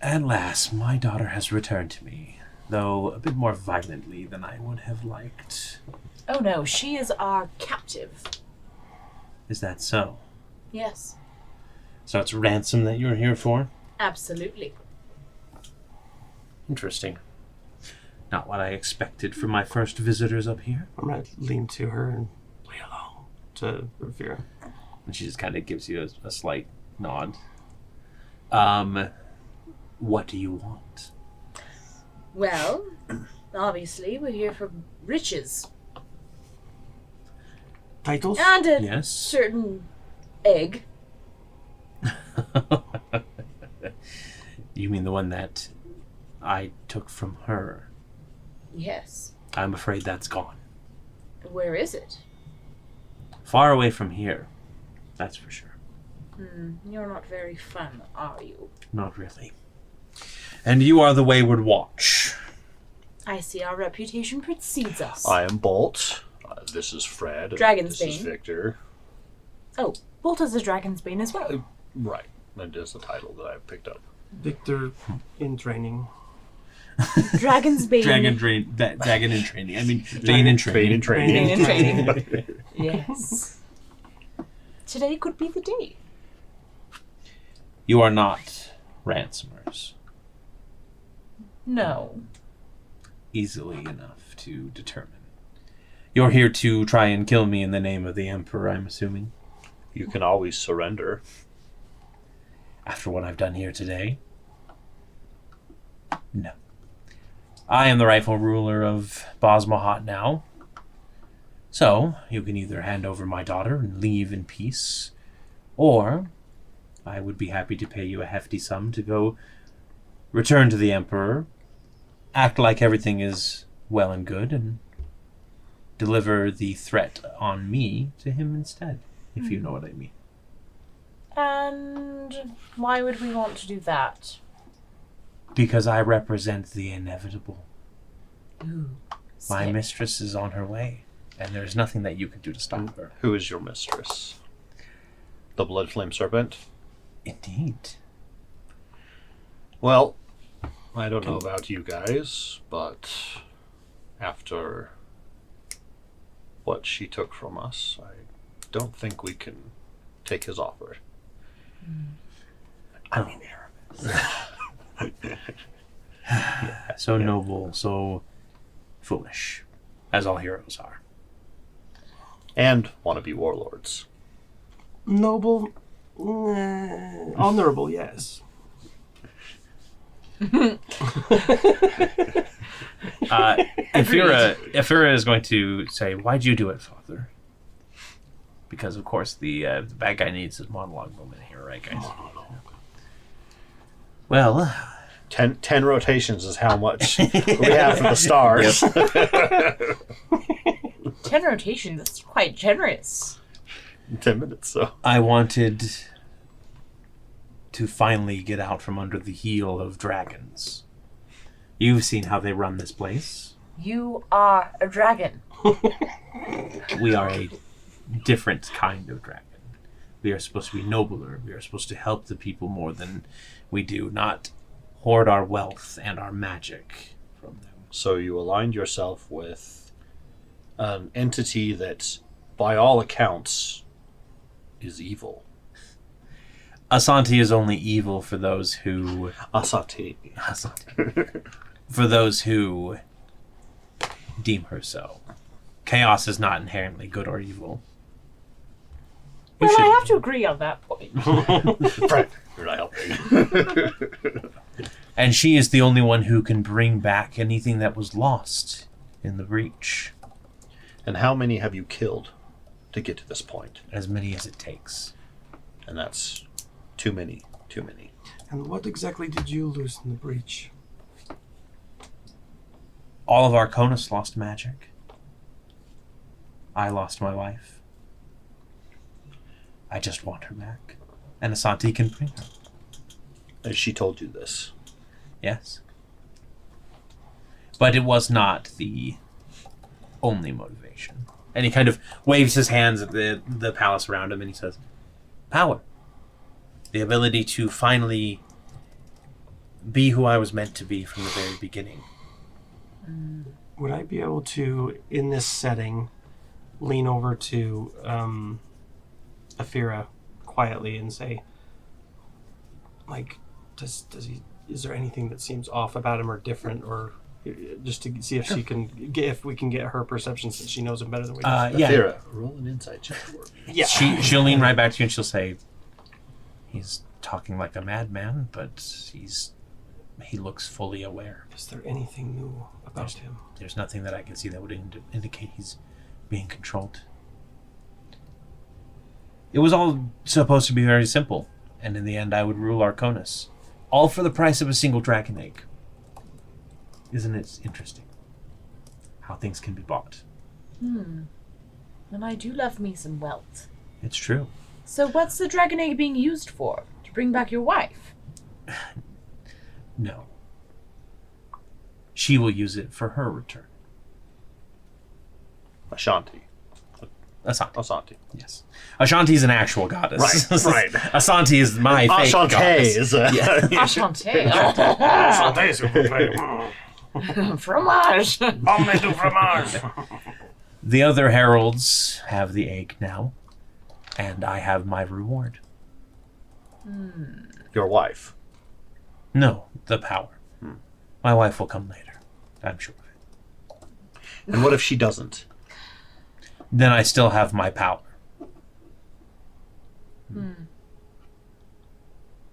"At last, my daughter has returned to me, though a bit more violently than I would have liked." Oh no, she is our captive. Is that so? Yes. So it's ransom that you're here for? Absolutely. Interesting. Not what I expected from my first visitors up here. I'm going to lean to her and play along to Ephyrra. And she just kind of gives you a slight nod. What do you want? Well, obviously, we're here for riches. Titles? And a Yes? certain egg. You mean the one that I took from her? Yes. I'm afraid that's gone. Where is it? Far away from here. That's for sure. You're not very fun, are you? Not really. And you are the Wayward Watch. I see our reputation precedes us. I am Bolt. This is Fred. Dragon's This is Bane. Victor. Oh, Bolt is a Dragon's Bane as well. Right. That is the title that I picked up. Victor in training. Dragon's Bane. Dragon in training. I mean, Bane in training. Bane in training. Bane in training. Yes. Today could be the day. You are not ransomers. No. Easily enough to determine. You're here to try and kill me in the name of the Emperor, I'm assuming. You can always surrender. After what I've done here today? No. I am the rightful ruler of Bosmahat now. So, you can either hand over my daughter and leave in peace, or I would be happy to pay you a hefty sum to go return to the Emperor, act like everything is well and good, and deliver the threat on me to him instead, if you know what I mean. And why would we want to do that? Because I represent the inevitable. Ooh. My Sick. mistress is on her way, and there's nothing that you can do to stop her. Who is your mistress? The Blood Flame Serpent? Indeed. Well, I don't know about you guys, but after what she took from us, I don't think we can take his offer. I mean, so noble, so foolish, as all heroes are. And wannabe warlords. Noble. Honorable, yes. Ephyrra is going to say, "Why'd you do it, Father?" Because, of course, the bad guy needs his monologue moment here, right, guys? Well, 10 rotations is how much we have for the stars. 10 rotations, that's quite generous. 10 minutes, so. I wanted to finally get out from under the heel of dragons. You've seen how they run this place. You are a dragon. We are a different kind of dragon. We are supposed to be nobler. We are supposed to help the people more than we do, not hoard our wealth and our magic from them. So you aligned yourself with an entity that, by all accounts, is evil. Asanti is only evil for those who... Asati. For those who deem her so. Chaos is not inherently good or evil. You Well, I should- have to agree on that point. Right. You're not helping. And she is the only one who can bring back anything that was lost in the breach. And how many have you killed to get to this point? As many as it takes. And that's too many. Too many. And what exactly did you lose in the breach? All of Arconis lost magic. I lost my wife. I just want her back. And Asanti can bring her. As she told you this. Yes. But it was not the only motivation. And he kind of waves his hands at the palace around him and he says, power. The ability to finally be who I was meant to be from the very beginning. Would I be able to, in this setting, lean over to Ephyrra quietly and say, like, does he? Is there anything that seems off about him or different, or just to see if she can get, if we can get her perception since she knows him better than we do? Yeah. Ephyrra, roll an insight check for me. Yeah. She'll lean right back to you and she'll say, he's talking like a madman, but he looks fully aware. Is there anything new about him? There's nothing that I can see that would indicate he's being controlled. It was all supposed to be very simple, and in the end I would rule Arconis. All for the price of a single dragon egg. Isn't it interesting how things can be bought? And I do love me some wealth. It's true. So what's the dragon egg being used for? To bring back your wife? No. She will use it for her return. Ashanti. Asante. Yes. Ashanti's an actual goddess. Right. Asante is my fake Ashanti goddess. is Enchanté. Fromage. Omelette du fromage. The other heralds have the egg now, and I have my reward. your wife. No, the power. My wife will come later. I'm sure of it. And what if she doesn't? Then I still have my power.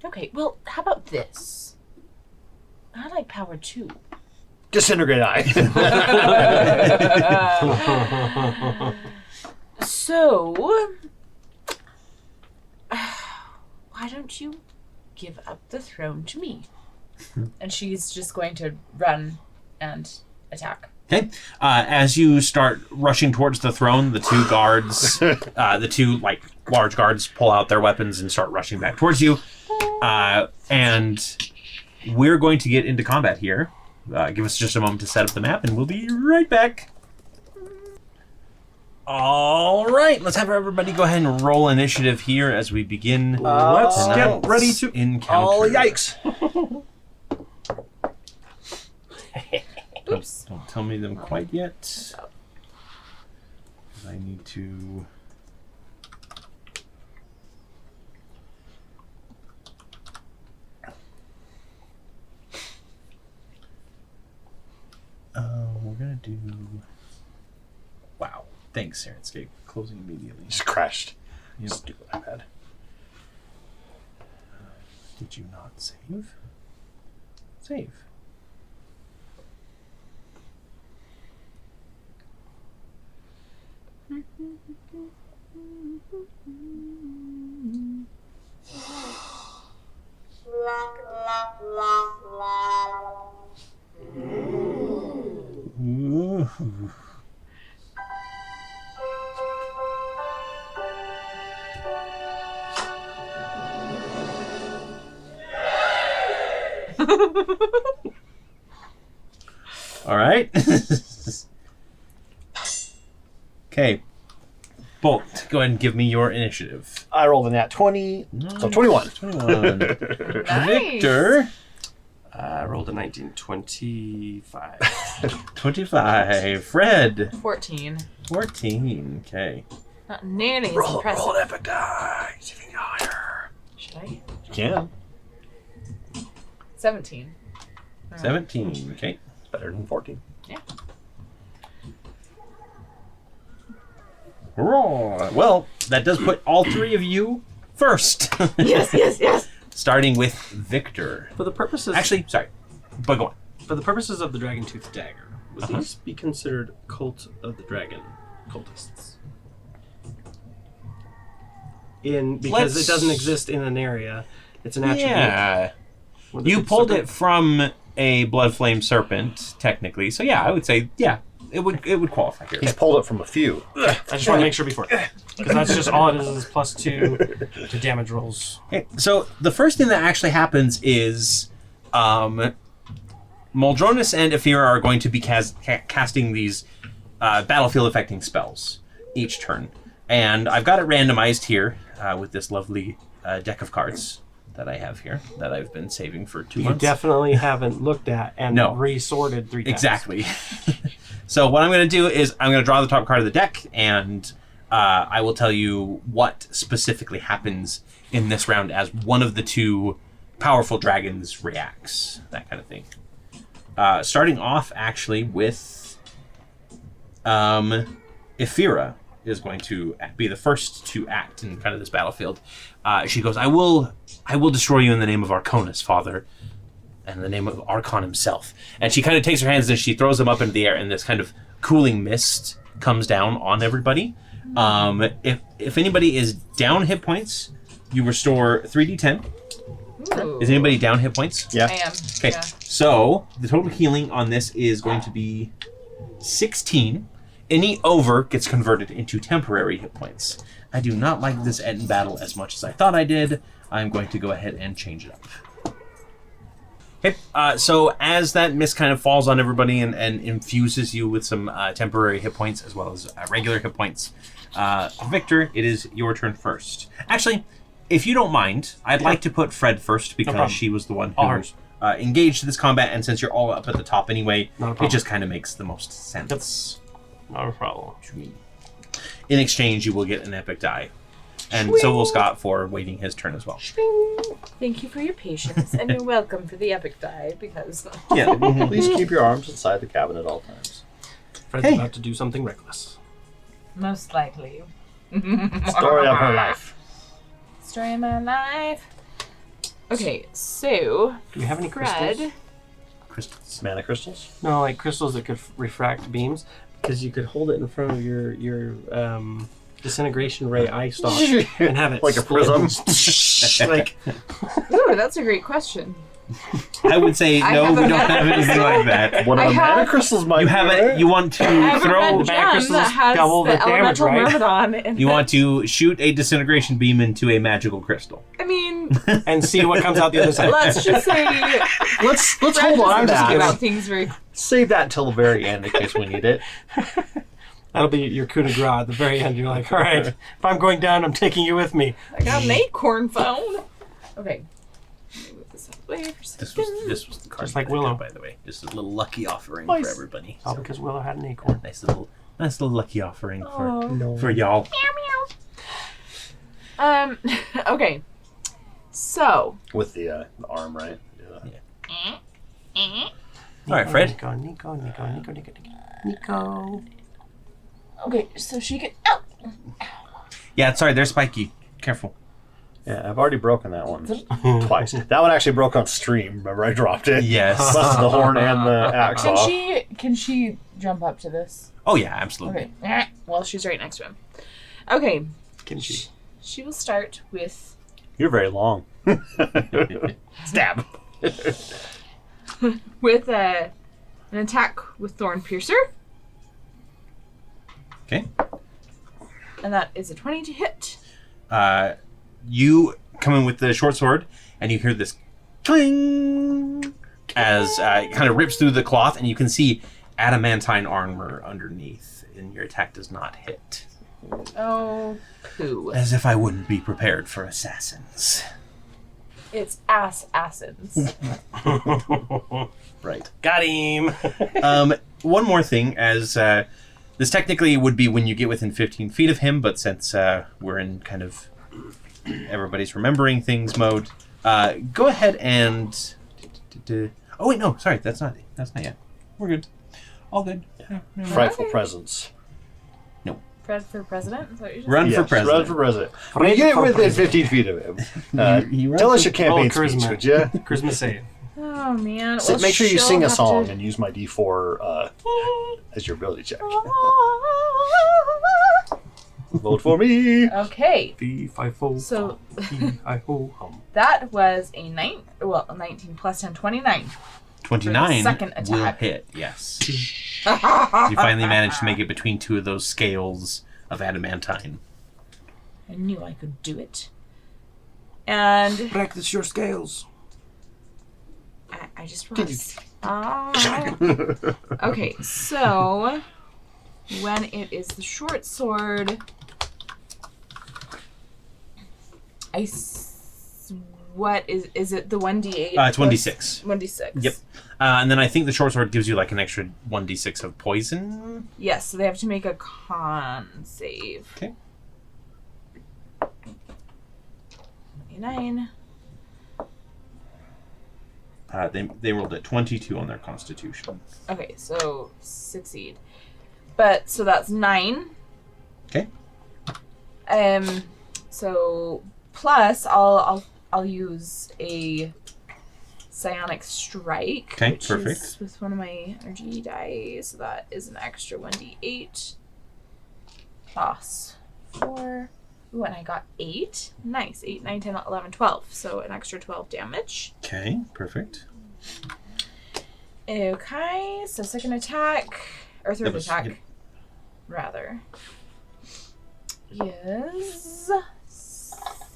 Okay, well, how about this? I like power too. Disintegrate eye. So, why don't you give up the throne to me? And she's just going to run and attack. Okay. As you start rushing towards the throne, the two guards, the two large guards, pull out their weapons and start rushing back towards you. And we're going to get into combat here. Give us just a moment to set up the map, and we'll be right back. All right, let's have everybody go ahead and roll initiative here as we begin. Let's get tonight's ready to... encounter. Oh, yikes. Oops. Don't tell me them quite yet. I need to... we're gonna do... Wow. Thanks, Syrinscape. Closing immediately. Just crashed. Yep. Stupid iPad. Did you not save? Save. Ooh. All right. Okay. Bolt, go ahead and give me your initiative. I rolled a nat 20, so 21. 21. Nice. Victor. I rolled a 19, 25. 25. Fred. 14. 14. Okay. Not nearly as Roll impressive. an epic die. See if you can get higher. Should I? You can. 17. 17. Okay. It's better than 14. Yeah. Roar. Well, that does put all three of you first. Yes. Starting with Victor. For the purposes... Actually, sorry. But go on. For the purposes of the Dragon Tooth Dagger, would these be considered Cult of the Dragon cultists? Because it doesn't exist in an area. It's an attribute. Yeah. Would it You be pulled separate? it from a blood flame serpent, technically. So yeah, I would say, yeah, it would qualify here. He's pulled it from a few. I just want to make sure before. Because that's just all it is +2 to damage rolls. Okay, so the first thing that actually happens is Muldronis and Ephyrra are going to be casting these battlefield affecting spells each turn. And I've got it randomized here with this lovely deck of cards that I have here that I've been saving for 2 You months. definitely haven't looked at and No. resorted 3 times. Exactly. So what I'm going to do is I'm going to draw the top card of the deck, and I will tell you what specifically happens in this round as one of the two powerful dragons reacts, that kind of thing. Starting off actually with Ephyrra is going to be the first to act in kind of this battlefield. She goes, I will destroy you in the name of Arconus, Father, and in the name of Archon himself. And she kind of takes her hands and she throws them up into the air, and this kind of cooling mist comes down on everybody. If anybody is down hit points, you restore 3d10. Ooh. Is anybody down hit points? Yeah. I am. Okay, Yeah. so the total healing on this is going to be 16. Any over gets converted into temporary hit points. I do not like this end battle as much as I thought I did. I'm going to go ahead and change it up. Okay, so as that mist kind of falls on everybody and infuses you with some temporary hit points as well as regular hit points, Victor, it is your turn first. Actually, if you don't mind, I'd like to put Fred first because she was the one who engaged this combat, and since you're all up at the top anyway, it just kind of makes the most sense. That's not a problem. To me. In exchange, you will get an epic die. And so will Scott for waiting his turn as well. Thank you for your patience, and you're welcome for the epic die, because... Yeah. Please keep your arms inside the cabin at all times. Fred's about to do something reckless. Most likely. Story of her life. Story of my life. Okay, so... Do we have any crystals? Crystals. Mana crystals? No, like crystals that could refract beams, because you could hold it in front of your disintegration ray eye stalk and have it Like a split. prism? Like, Ooh, that's a great question. I would say I no, have we a don't have mana anything crystal. like that. One of I the have- mana crystals might You be have rare. it. You want to I have a throw. red Mana gem crystals that has double the the damage, elemental right? myrmidon in You it. want to shoot a disintegration beam into a magical crystal. I mean, and see what comes out the other side. let's just say... Let's Fred hold on to doesn't think about that. things very... Save that until the very end in case we need it. That'll be your coup de grace at the very end. You're like, all right, if I'm going down, I'm taking you with me. I got an acorn phone. Okay. Let me move this out of the way for a second. This was the card. Just like that I did, Willow. by the way. Just a little lucky offering Nice. for everybody. All So, because Willow had an acorn. nice little lucky offering Oh. for y'all. Okay. So, With the arm, right? Yeah. All right, Fred. Nico. okay, so she can... Oh! Yeah, sorry, they're spiky. Careful. Yeah, I've already broken that one twice. That one actually broke on stream. Remember, I dropped it. Yes. Busted the horn and the axe off. Can she jump up to this? Oh yeah, absolutely. Okay. Well, she's right next to him. Okay. Can she? She will start with... You're very long. Stab. with an attack with Thorn Piercer. Okay. And that is a 20 to hit. You come in with the short sword, and you hear this cling as it kind of rips through the cloth, and you can see adamantine armor underneath, and your attack does not hit. Oh, poo. As if I wouldn't be prepared for assassins. It's assassins. Right. Got him. One more thing, as this technically would be when you get within 15 feet of him, but since we're in kind of everybody's remembering things mode, go ahead and... Oh wait, no, sorry, that's not yet. We're good. All good. Frightful presence. Fred for president? Is that what you just Run Yes, for president. Run for president. When you get within 15 feet of him, You run tell us for- your campaign charisma. speech, would you? Charisma save. Oh, man. So Well, make sure you she'll sing a have song to- and use my D4 as your ability check. Vote for me. Okay. Fee, fi, fo, So fee, hi, ho, hum. that was a 19 plus 10, 29. 29 second will attack. hit, yes. You finally managed to make it between two of those scales of adamantine. I knew I could do it. And Practice your scales. I just realized. Okay, so when it is the short sword, what is it the 1d8? It's 1d6. 1d6. Yep. And then I think the short sword gives you like an extra 1d6 of poison. Yes, so they have to make a con save. Okay. 29. They rolled a 22 on their Constitution. Okay, so succeed. But so that's 9. Okay. So plus I'll use a psionic strike. Okay, which perfect. Is with one of my energy die, so that is an extra 1d8 plus 4. Ooh, and I got 8. Nice. 8, 9, 10, 11, 12. So an extra 12 damage. Okay, perfect. Okay, so second attack, or third attack, yep. rather, is,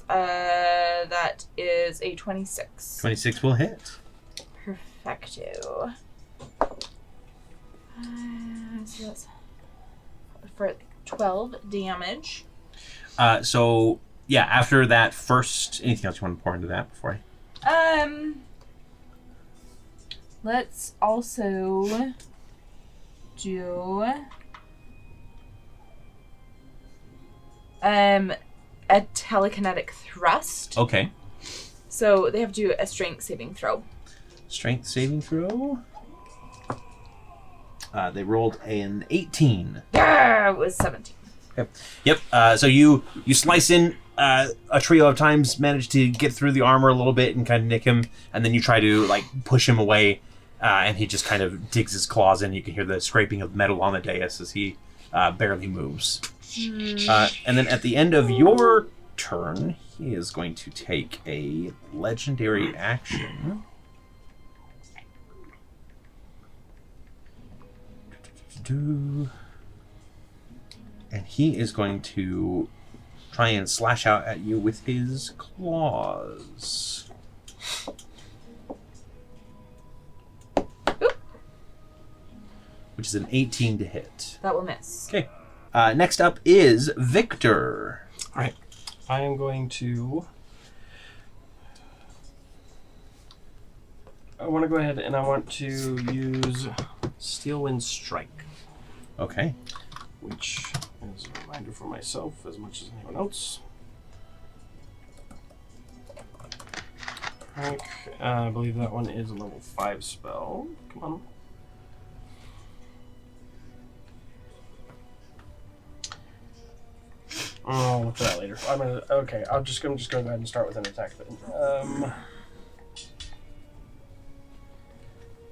that is a 26. 26 will hit. Perfecto. So that's for 12 damage. So, yeah, after that first... Anything else you want to pour into that before I... Let's also do a telekinetic thrust. Okay. So they have to do a strength saving throw. Strength saving throw. They rolled an 18. Yeah, it was 17. Okay. Yep. So you slice in a trio of times, manage to get through the armor a little bit and kind of nick him, and then you try to like push him away, and he just kind of digs his claws in. You can hear the scraping of metal on the dais as he barely moves. And then at the end of your turn, he is going to take a legendary action. And he is going to try and slash out at you with his claws. Which is an 18 to hit. That will miss. Okay. Next up is Victor. All right. I am going to... I want to go ahead and I want to use Steel Wind Strike. Okay. Which is a reminder for myself as much as anyone else. Alright, I believe that one is a level 5 spell. Come on. I'll look for that later. I'm just gonna go ahead and start with an attack then.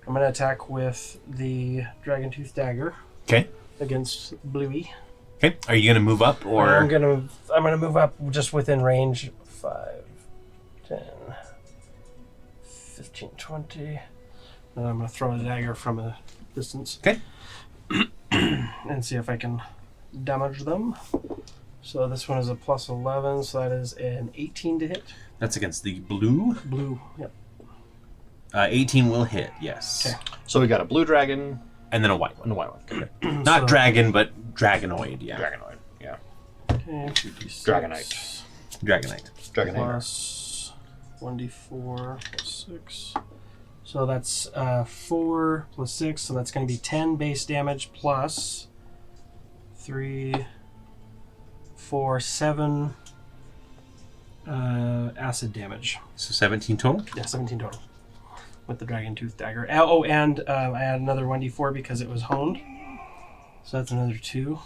I'm gonna attack with the Dragon Tooth Dagger. Okay. Against Bluey. Okay. Are you going to move up or? I'm gonna move up just within range. 5, 10, 15, 20. And I'm gonna throw the dagger from a distance. Okay. And see if I can damage them. So this one is a plus 11, so that is an 18 to hit. That's against the blue. Blue, yep. 18 will hit, yes. Okay. So we got a blue dragon And then a white one. and a white one. Okay. Not dragon, but dragonoid, yeah. Dragonoid. Yeah. Okay, 2d6. Dragonite. Dragonite. Dragon hammer. Plus 1d4 plus 6. So that's 4 plus 6, so that's going to be 10 base damage plus 3, 4, 7 acid damage. So 17 total? Yeah, 17 total with the Dragon Tooth Dagger. Oh, and I add another 1d4 because it was honed. So that's another 2.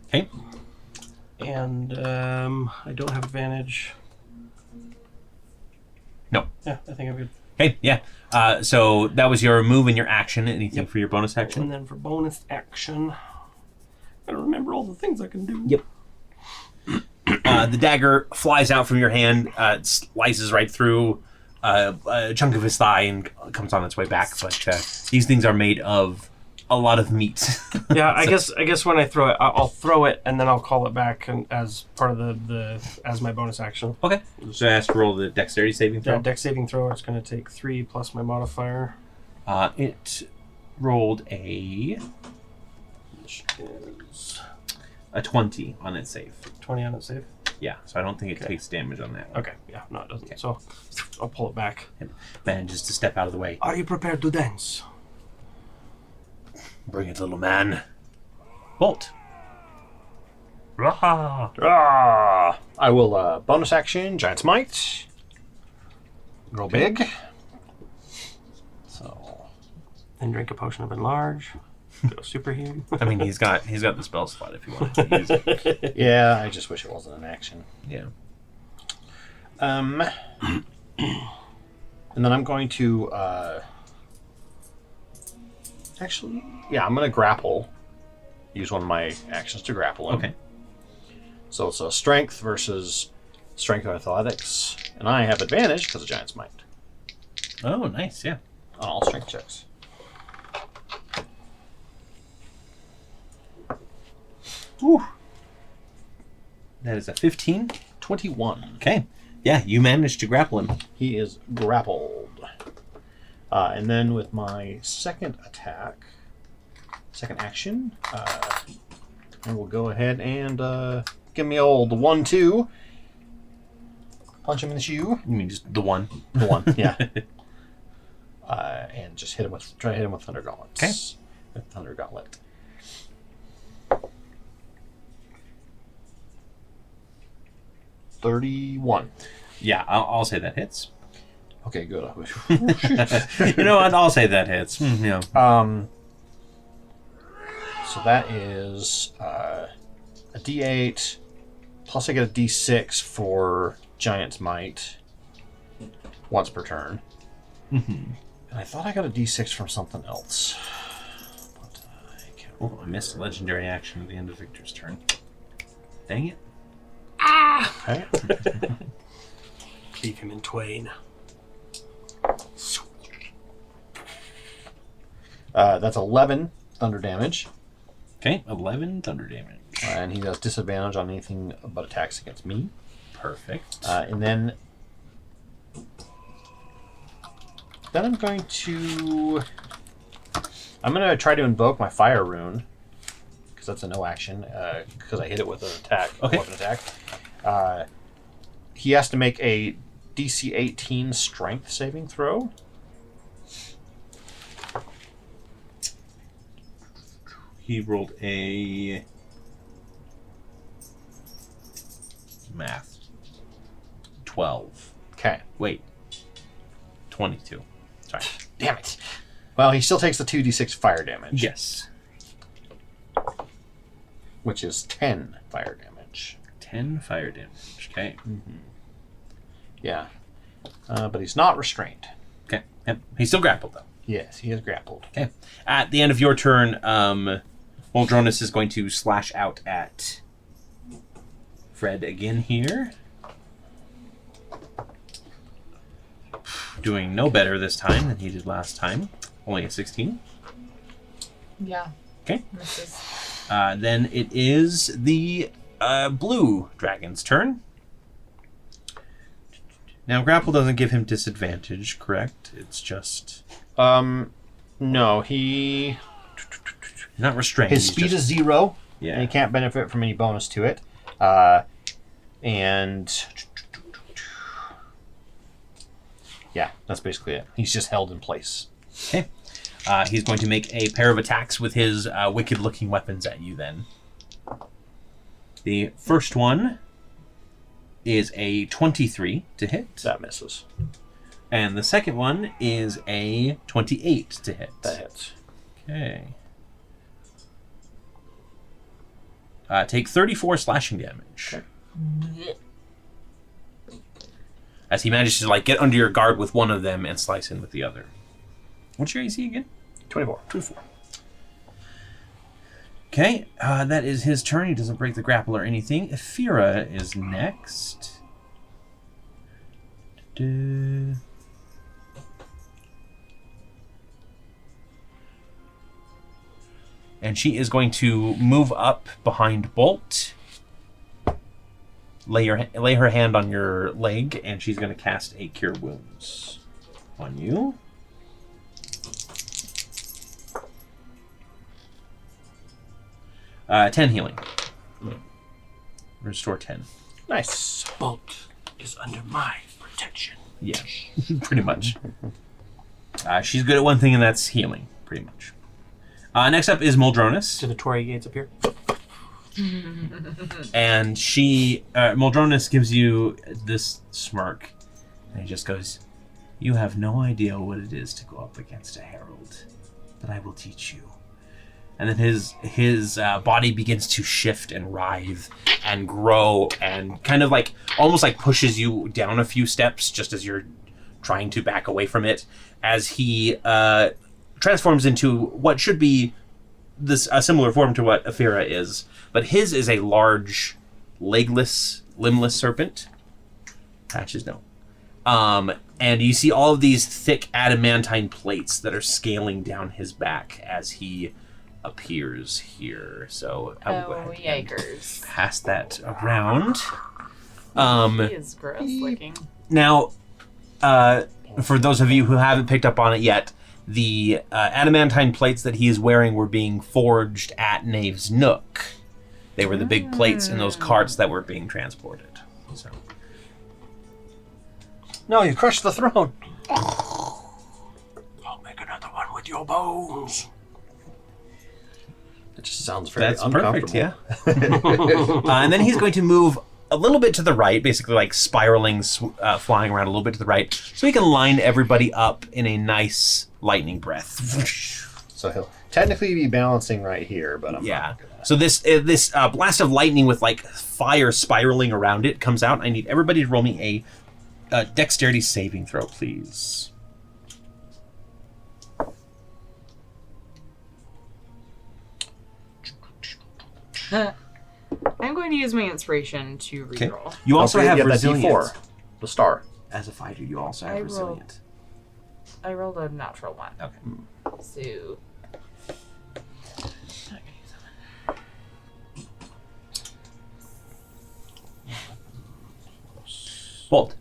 Okay. And I don't have advantage. No. Yeah, I think I'm good. Okay, yeah. So that was your move and your action. Anything Yep. for your bonus action? And then for bonus action, I don't remember all the things I can do. Yep. The dagger flies out from your hand, slices right through a chunk of his thigh and comes on its way back. But these things are made of a lot of meat. Yeah, I guess when I throw it, I'll throw it and then I'll call it back as part of the as my bonus action. Okay. So I asked to roll the dexterity saving throw. Yeah, dex saving throw. It's going to take 3 plus my modifier, It rolled a which is 20 on its save. 20 on its save. Yeah, so I don't think it Okay. takes damage on that one. Okay, yeah, no, it doesn't. So I'll pull it back. It manages to step out of the way. Are you prepared to dance? Bring it, little man. Bolt. Rah! I will bonus action, Giant's Might. Roll big. Then drink a potion of enlarge. Go superhuman. I mean, he's got the spell slot if you want to use it. Yeah, I just wish it wasn't an action. Yeah. And then I'm going to actually, yeah, I'm going to grapple. Use one of my actions to grapple him. Okay. So it's a strength versus strength or athletics, and I have advantage because of Giant's Might Oh, nice. Yeah. on all strength checks. Whew. That is a 15. 21. Okay. Yeah, you managed to grapple him. He is grappled. And then with my second attack, second action, I will go ahead and give me old 1-2. Punch him in the shoe. You mean just the one? The one, yeah. And just try to hit him with Thunder Gauntlets. Okay. With Thunder Gauntlet. $31. Yeah, I'll say that hits. Okay, good. You know what? I'll say that hits. Yeah. So that is a D8 plus I get a D6 for Giant's Might once per turn. Mm-hmm. And I thought I got a D6 from something else. But I can't Oh, I missed a legendary action at the end of Victor's turn. Dang it. Okay. Cleave him in twain. That's 11 thunder damage. Okay, 11 thunder damage. And he has disadvantage on anything but attacks against me. Perfect. And then I'm going to try to invoke my fire rune because that's a no action because I hit it with an attack, Okay. a weapon attack. He has to make a DC 18 strength saving throw. He rolled a math 12. Okay. Wait. 22. Sorry. Damn it. Well, he still takes the 2d6 fire damage. Yes. Which is 10 fire damage. 10 fire damage. Okay. Yeah. But he's not restrained. Okay. Yep. He's still grappled though. Yes, he is grappled. Okay. At the end of your turn, Muldronus is going to slash out at Fred again here. Doing no better this time than he did last time. Only a 16. Yeah. Okay. Misses. Then it is the blue dragon's turn. Now, grapple doesn't give him disadvantage, correct? It's just... No, he... not restrained. His he's speed just- is 0, Yeah. and he can't benefit from any bonus to it. And... yeah, that's basically it. He's just held in place. Okay. He's going to make a pair of attacks with his wicked-looking weapons at you then. The first one is a 23 to hit. That misses. And the second one is a 28 to hit. That hits. Okay. Take 34 slashing damage. Okay. As he manages to get under your guard with one of them and slice in with the other. What's your AC again? 24. 24. Okay, that is his turn. He doesn't break the grapple or anything. Ephyrra is next. And she is going to move up behind Bolt. Lay her hand on your leg, and she's going to cast a Cure Wounds on you. Uh, 10 healing. Restore 10. Nice. Bolt is under my protection. Yeah, pretty much. She's good at one thing, and that's healing, pretty much. Next up is Muldronus. Do the Torrey gates appear? And Muldronus gives you this smirk. And he just goes, "You have no idea what it is to go up against a herald. that I will teach you. And then his body begins to shift and writhe and grow and kind of like almost like pushes you down a few steps just as you're trying to back away from it, as he transforms into what should be a similar form to what Ephyrra is, but his is a large, legless, limbless serpent. Patches, no. And you see all of these thick adamantine plates that are scaling down his back as he appears here. So I'll go ahead and yikers. pass that around. He is gross looking. Now, for those of you who haven't picked up on it yet, the adamantine plates that he is wearing were being forged at Knave's Nook. They were the big plates in those carts that were being transported. So. No, you crushed the throne. I'll make another one with your bones. It just sounds very That's uncomfortable. perfect, yeah. And then he's going to move a little bit to the right, basically like spiraling, flying around a little bit to the right, so he can line everybody up in a nice lightning breath. So he'll technically be balancing right here, but I'm Yeah. not gonna. So this blast of lightning with like fire spiraling around it comes out. I need everybody to roll me a dexterity saving throw, please. I'm going to use my inspiration to Okay. reroll. You also Don't have forget that resilience. D4, the star. As a fighter, you also have I rolled- resilience. I rolled a natural one. Okay. So. Bolt.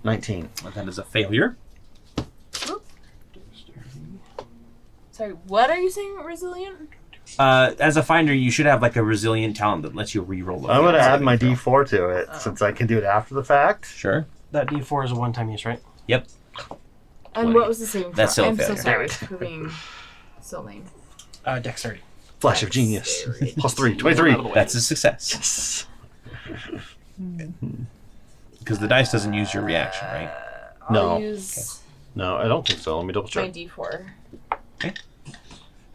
19. That is a failure. Sorry, what are you saying? Resilient? As a finder, you should have like a resilient talent that lets you reroll. I'm going to add my D4. D4 to it since I can do it after the fact. Sure. That D4 is a one-time use, right? Yep. And what was the saving That's throw? still a I'm so failure. sorry for being so lame. Dexterity. Flash of genius. Dexterity. Plus 3. 23. Out of the way. That's a success. Because the dice doesn't use your reaction, right? No. I'll use No, I don't think so. Let me double my check. D4.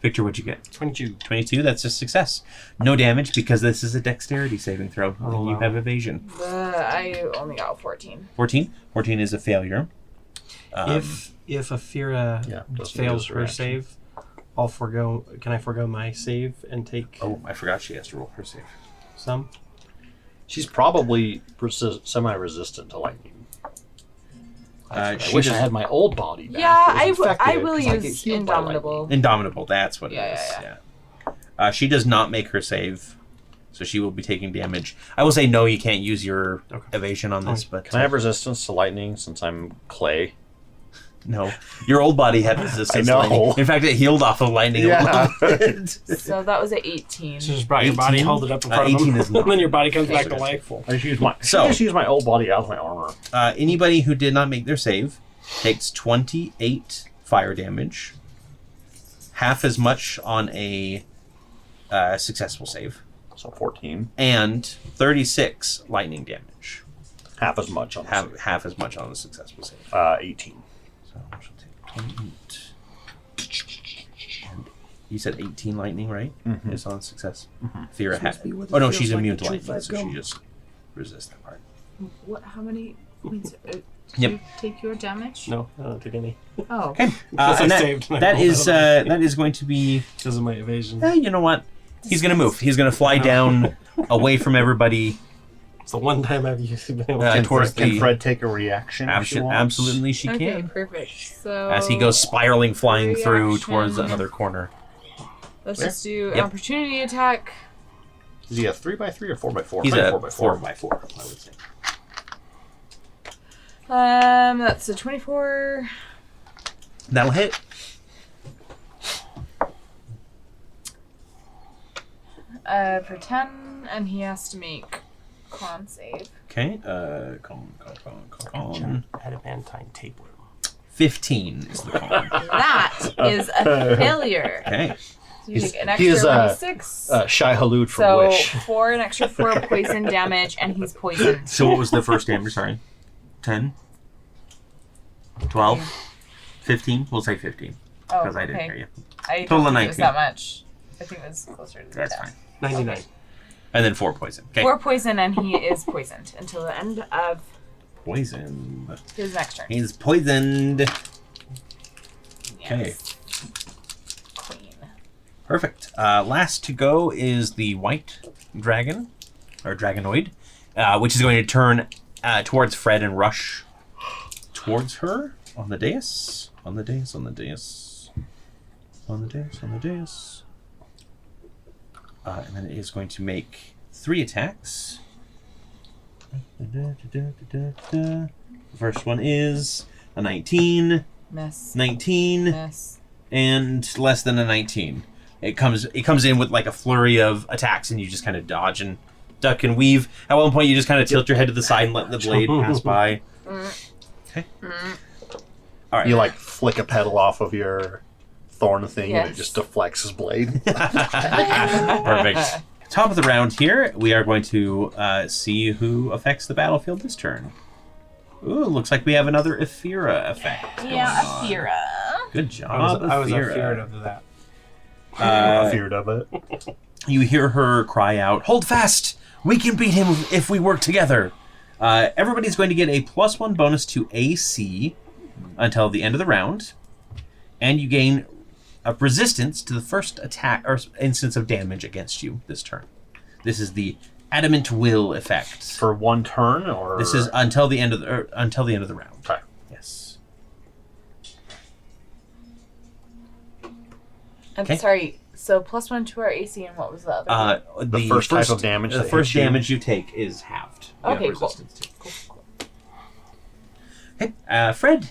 Victor, what'd you get? 22. 22. That's a success. No damage because this is a dexterity saving throw. Oh, and you wow. have evasion. I only got 14. 14. 14 is a failure. If Ephyrra Yeah, doesn't fails use her reaction. save, I'll forego. Can I forego my save and take Oh, I forgot she has to roll her save. some? She's probably semi-resistant to lightning. I She wish I does- had my old body back. Yeah, It was I infected, will 'cause I get use healed by lightning. Indomitable. Indomitable, that's what it Yeah, is. yeah, Yeah. She does not make her save, so she will be taking damage. I will say no, you can't use your evasion on this, but Can I have resistance to lightning since I'm clay? no. Your old body had resistance I to lightning. know. In fact, it healed off of lightning Yeah. a little bit. So that was at 18. So just brought your body, 18? hold it up in front of 18 them, is not. and then your body comes back to Okay. life. I just use my So- I just use my old body as my armor. Anybody who did not make their save takes 28 fire damage, half as much on a successful save, So 14. and 36 lightning damage. Half as much on the save. Half as much on a successful save. 18. So she'll take 28. And you said 18 lightning, right? Mhm. It's on success. Ephyrra Must had. be what it Oh no, feels she's like immune to to chew lightning, five so she gum. just resists that part. What? How many points? Did Yep. you take your damage? No, I don't take any. Oh. Okay. Because I And saved and I that rolled is out of it. that is going to be. Because of my evasion. You know what? He's gonna move. He's gonna fly down away from everybody. It's the one time I've used been able Uh, to towards Can the- Fred take a reaction? if she wants? Absolutely, she Okay, can. perfect. So As he goes spiraling, flying through reaction. towards another corner. let's Where? just do an Yep. opportunity attack. Is he a 3x3 or 4x4? He's Probably a 4x4. 4x4, I would say. That's a 24. That'll hit. For 10, and he has to make con save. Okay. Con. adamantine tapeworm. 15 is the con. That is a failure. Okay. So you take an he is, extra 6. Shai Halud from So Wish. 4, an extra 4 poison damage, and he's poisoned. So what was the first damage? Sorry. 10? 12? 15? We'll say 15. Oh, because I didn't okay. hear you. I Total don't of think it was 19. that much. I think it was closer to the That's 10. fine. 99. Okay. And then 4 poison. Okay. 4 poison, and he is poisoned until the end of Poison. his next turn. He's poisoned. Okay. Yes. Queen. Perfect. Last to go is the white dragon, or dragonoid, which is going to turn towards Fred and rush towards her on the dais. On the dais, on the dais. On the dais, on the dais. And then it is going to make 3 attacks. The first one is a 19, Miss. 19, Miss. and less than a 19. It comes in with like a flurry of attacks, and you just kind of dodge and duck and weave. At one point, you just kind of tilt your head to the side and let the blade pass by. Okay. All right. You like flick a petal off of your thorn thing and it Yes. just deflects his blade. Perfect. Top of the round here, we are going to see who affects the battlefield this turn. Ooh, looks like we have another Ephyrra effect. going on. Ephyrra. Good job, I was Ephyrra. afraid of that. Feared of it. You hear her cry out, "Hold fast! We can beat him if we work together!" Everybody's going to get a +1 bonus to AC until the end of the round, and you gain a resistance to the first attack or instance of damage against you this turn. This is the Adamant Will effect. For 1 turn, or This is until the end of the round. Okay. Yes. I'm Okay. sorry. So +1 to our AC, and what was the other? one? The first type of damage The that first hits you. damage you take is halved. You have Okay, cool. resistance to. Cool. Okay, Fred.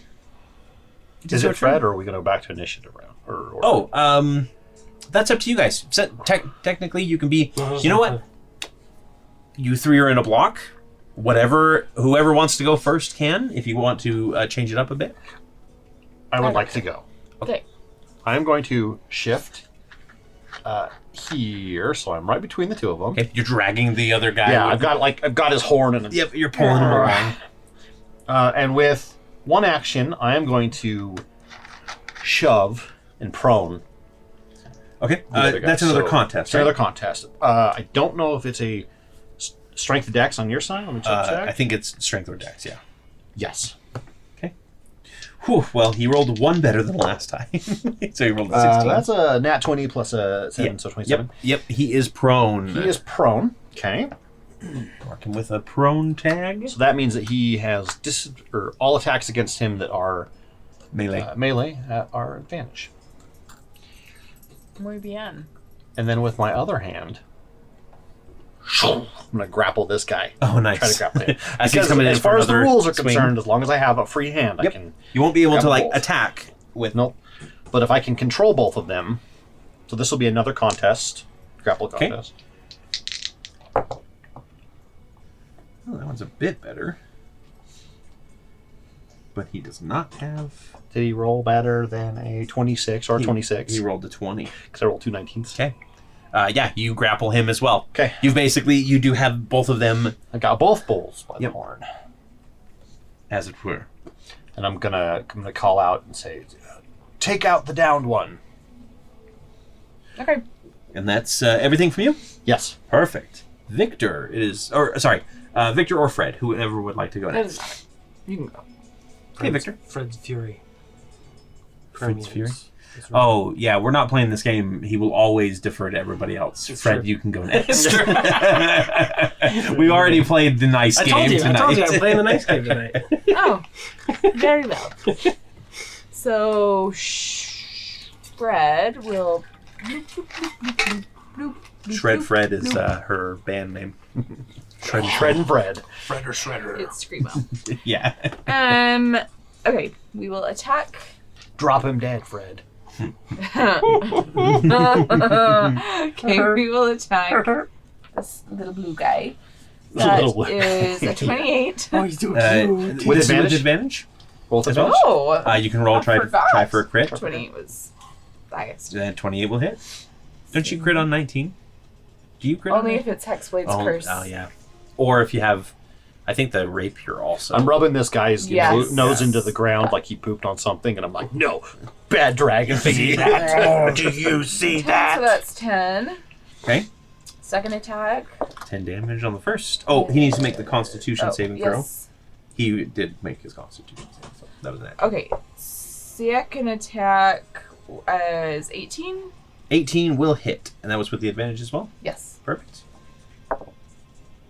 Is your it Fred, turn. or are we going to go back to initiative round? Or Oh, that's up to you guys. So, technically, you can be. You know what? You 3 are in a block. Whoever wants to go first can. If you want to change it up a bit. I would like to go. Okay. I am going to shift here, so I'm right between the two of them. Okay, you're dragging the other guy. Yeah, with- I've got his horn and Yep, you're pulling him along. and with 1 action, I am going to shove and prone. Okay, the other guy. that's another So, contest. It's another Right? contest. I don't know if it's a strength dex on your side. Let me check. I think it's strength or dex. Yeah. Yes. Whew, well, he rolled 1 better than last time, so he rolled a 16. That's a nat 20 plus a 7, Yep. so 27. Yep. He is prone. He is prone. Okay. Marking with a prone tag. So that means that he has all attacks against him that are Melee. melee are advantage. Muy bien. And then with my other hand, I'm going to grapple this guy. Oh, nice. Try to grapple him. As he's Because coming in as for far as the another rules are swing. concerned, as long as I have a free hand, Yep. I can... You won't be able to grab both. attack with. Nope. But if I can control both of them, so this will be another contest, grapple Okay. contest. Oh, that one's a bit better. But he does not have. Did he roll better than a 26 or 26? He rolled a 20. Because I rolled 2 19s. Okay. Yeah, you grapple him as well. Okay. You do have both of them, I got both bulls by Yep. the horn. as it were. And I'm gonna call out and say, take out the downed one. Okay. And that's everything from you? Yes. Perfect. Victor Victor or Fred, whoever would like to go That next. doesn't matter. You can go. Hey, Victor. Fred's Fury. Fred's Fury? Premiums. That's right. Oh, yeah, we're not playing this game. He will always defer to everybody else. It's Fred, true. you can go next. We already played the nice I game told you, tonight. I'm playing the nice game tonight. Oh, very well. So, Fred will. Shred Fred is her band name. Shred and bread. Fred or Shredder. It's Screamo. Yeah. Okay, we will attack. Drop him dead, Fred. Okay, we will attack this little blue guy. That Little blue. is a 28. Oh, he's doing cute. With This is advantage? advantage? Roll As well? Oh! You can roll I try forgot. for a crit. 28 was the highest. 28 will hit. Don't you crit on 19? Do you crit on Only 19? if it's Hexblade's Oh, curse. oh, yeah. Or if you have I think the rapier also. I'm rubbing this guy's Yes. nose into the ground like he pooped on something, and I'm like, no, bad dragon see that? Do you see 10, that? so that's 10. Okay. Second attack. 10 damage on the first. Oh, he needs to make the Constitution saving throw. yes. He did make his Constitution saving throw. That was an action. Okay. Second attack is 18. 18 will hit, and that was with the advantage as well. Yes. Perfect.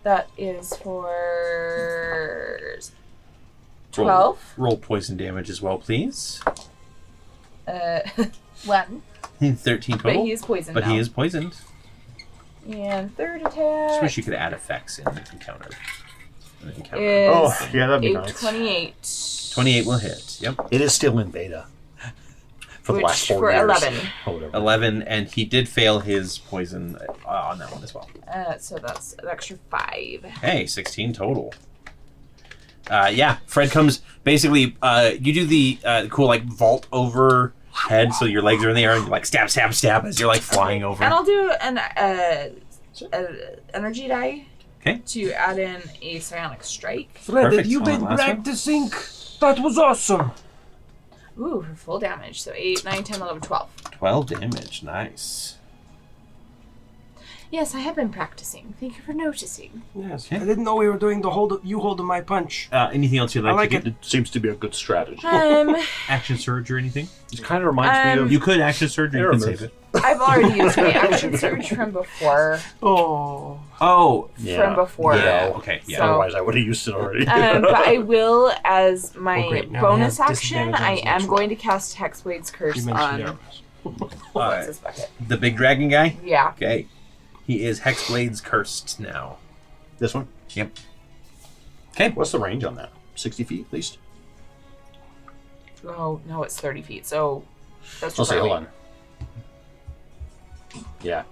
That is for 12. Roll poison damage as well, please. 1. 13 total. But he is poisoned But now. he is poisoned. And third Just attack wish you could add effects in the encounter. is Oh, yeah, that'd be a nice. 28. 28 will hit. Yep. It is still in beta. For the Which last 4 for years. 11. Or whatever. 11, and he did fail his poison on that one as well. So that's an extra 5. Hey, 16 total. Yeah, Fred comes, basically, you do the cool, like, vault overhead, so your legs are in the air, and you're like, stab, stab, stab, as you're, like, flying over. And I'll do an energy die. Okay. To add in a psionic strike. Fred, Perfect. have you On been the last one? practicing? That was awesome. Ooh, for full damage. So 8, 9, 10, 11, 12. 12 damage, nice. Yes, I have been practicing. Thank you for noticing. Yes. Okay. I didn't know we were doing the you holding my punch. Anything else you'd like I like to it. do? It seems to be a good strategy. Action surge or anything? It kind of reminds me of... You could action surge or you can Pyramid. save it. I've already used my action surge from before. Oh. Oh, From before. yeah, okay, yeah. So- Otherwise, I would have used it already. But I will, as my Well, great, now he bonus has action, disadvantage on I his am next going to cast Hexblade's Curse You mentioned on. it. What's this bucket? The big dragon guy? Yeah. Okay. He is Hexblade's cursed now. This one? Yep. Okay. What's the range on that? 60 feet at least? Oh, no, it's 30 feet, so that's I'll just say, hold on. Yeah,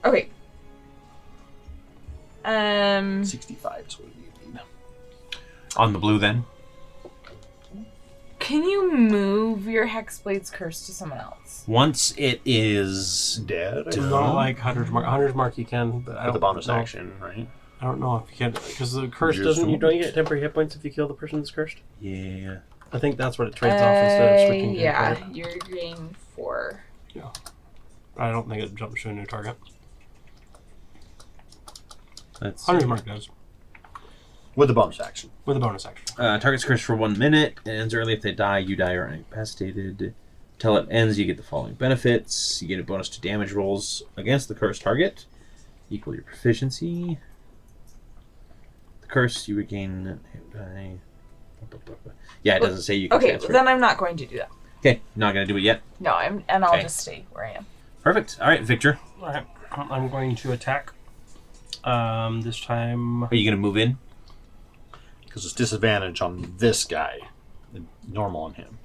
Okay. 65 is what you need. On the blue then? Can you move your Hexblade's Curse to someone else? Once it is... Dead? It's not like Hunter's Mark. Hunter's Mark you can, but I With don't the bonus know. action, right? I don't know if you can, because the curse Yours doesn't. You don't. don't get temporary hit points if you kill the person that's cursed. Yeah. I think that's what it trades off instead of switching to your Yeah, target. you're getting 4. I don't think it jumps to a new target. Let's see. Hunter's Mark does With the bonus action. with a bonus action. Target's cursed for 1 minute. It ends early. If they die, you die or are incapacitated. Till it ends, you get the following benefits. You get a bonus to damage rolls against the cursed target. Equal your proficiency. The curse, you regain... Yeah, it doesn't say you can Okay, transfer. then I'm not going to do that. Okay, not going to do it yet. No, I'll Okay. just stay where I am. Perfect. All right, Victor. All right, I'm going to attack. This time. Are you going to move in? Because it's disadvantage on this guy. Normal on him.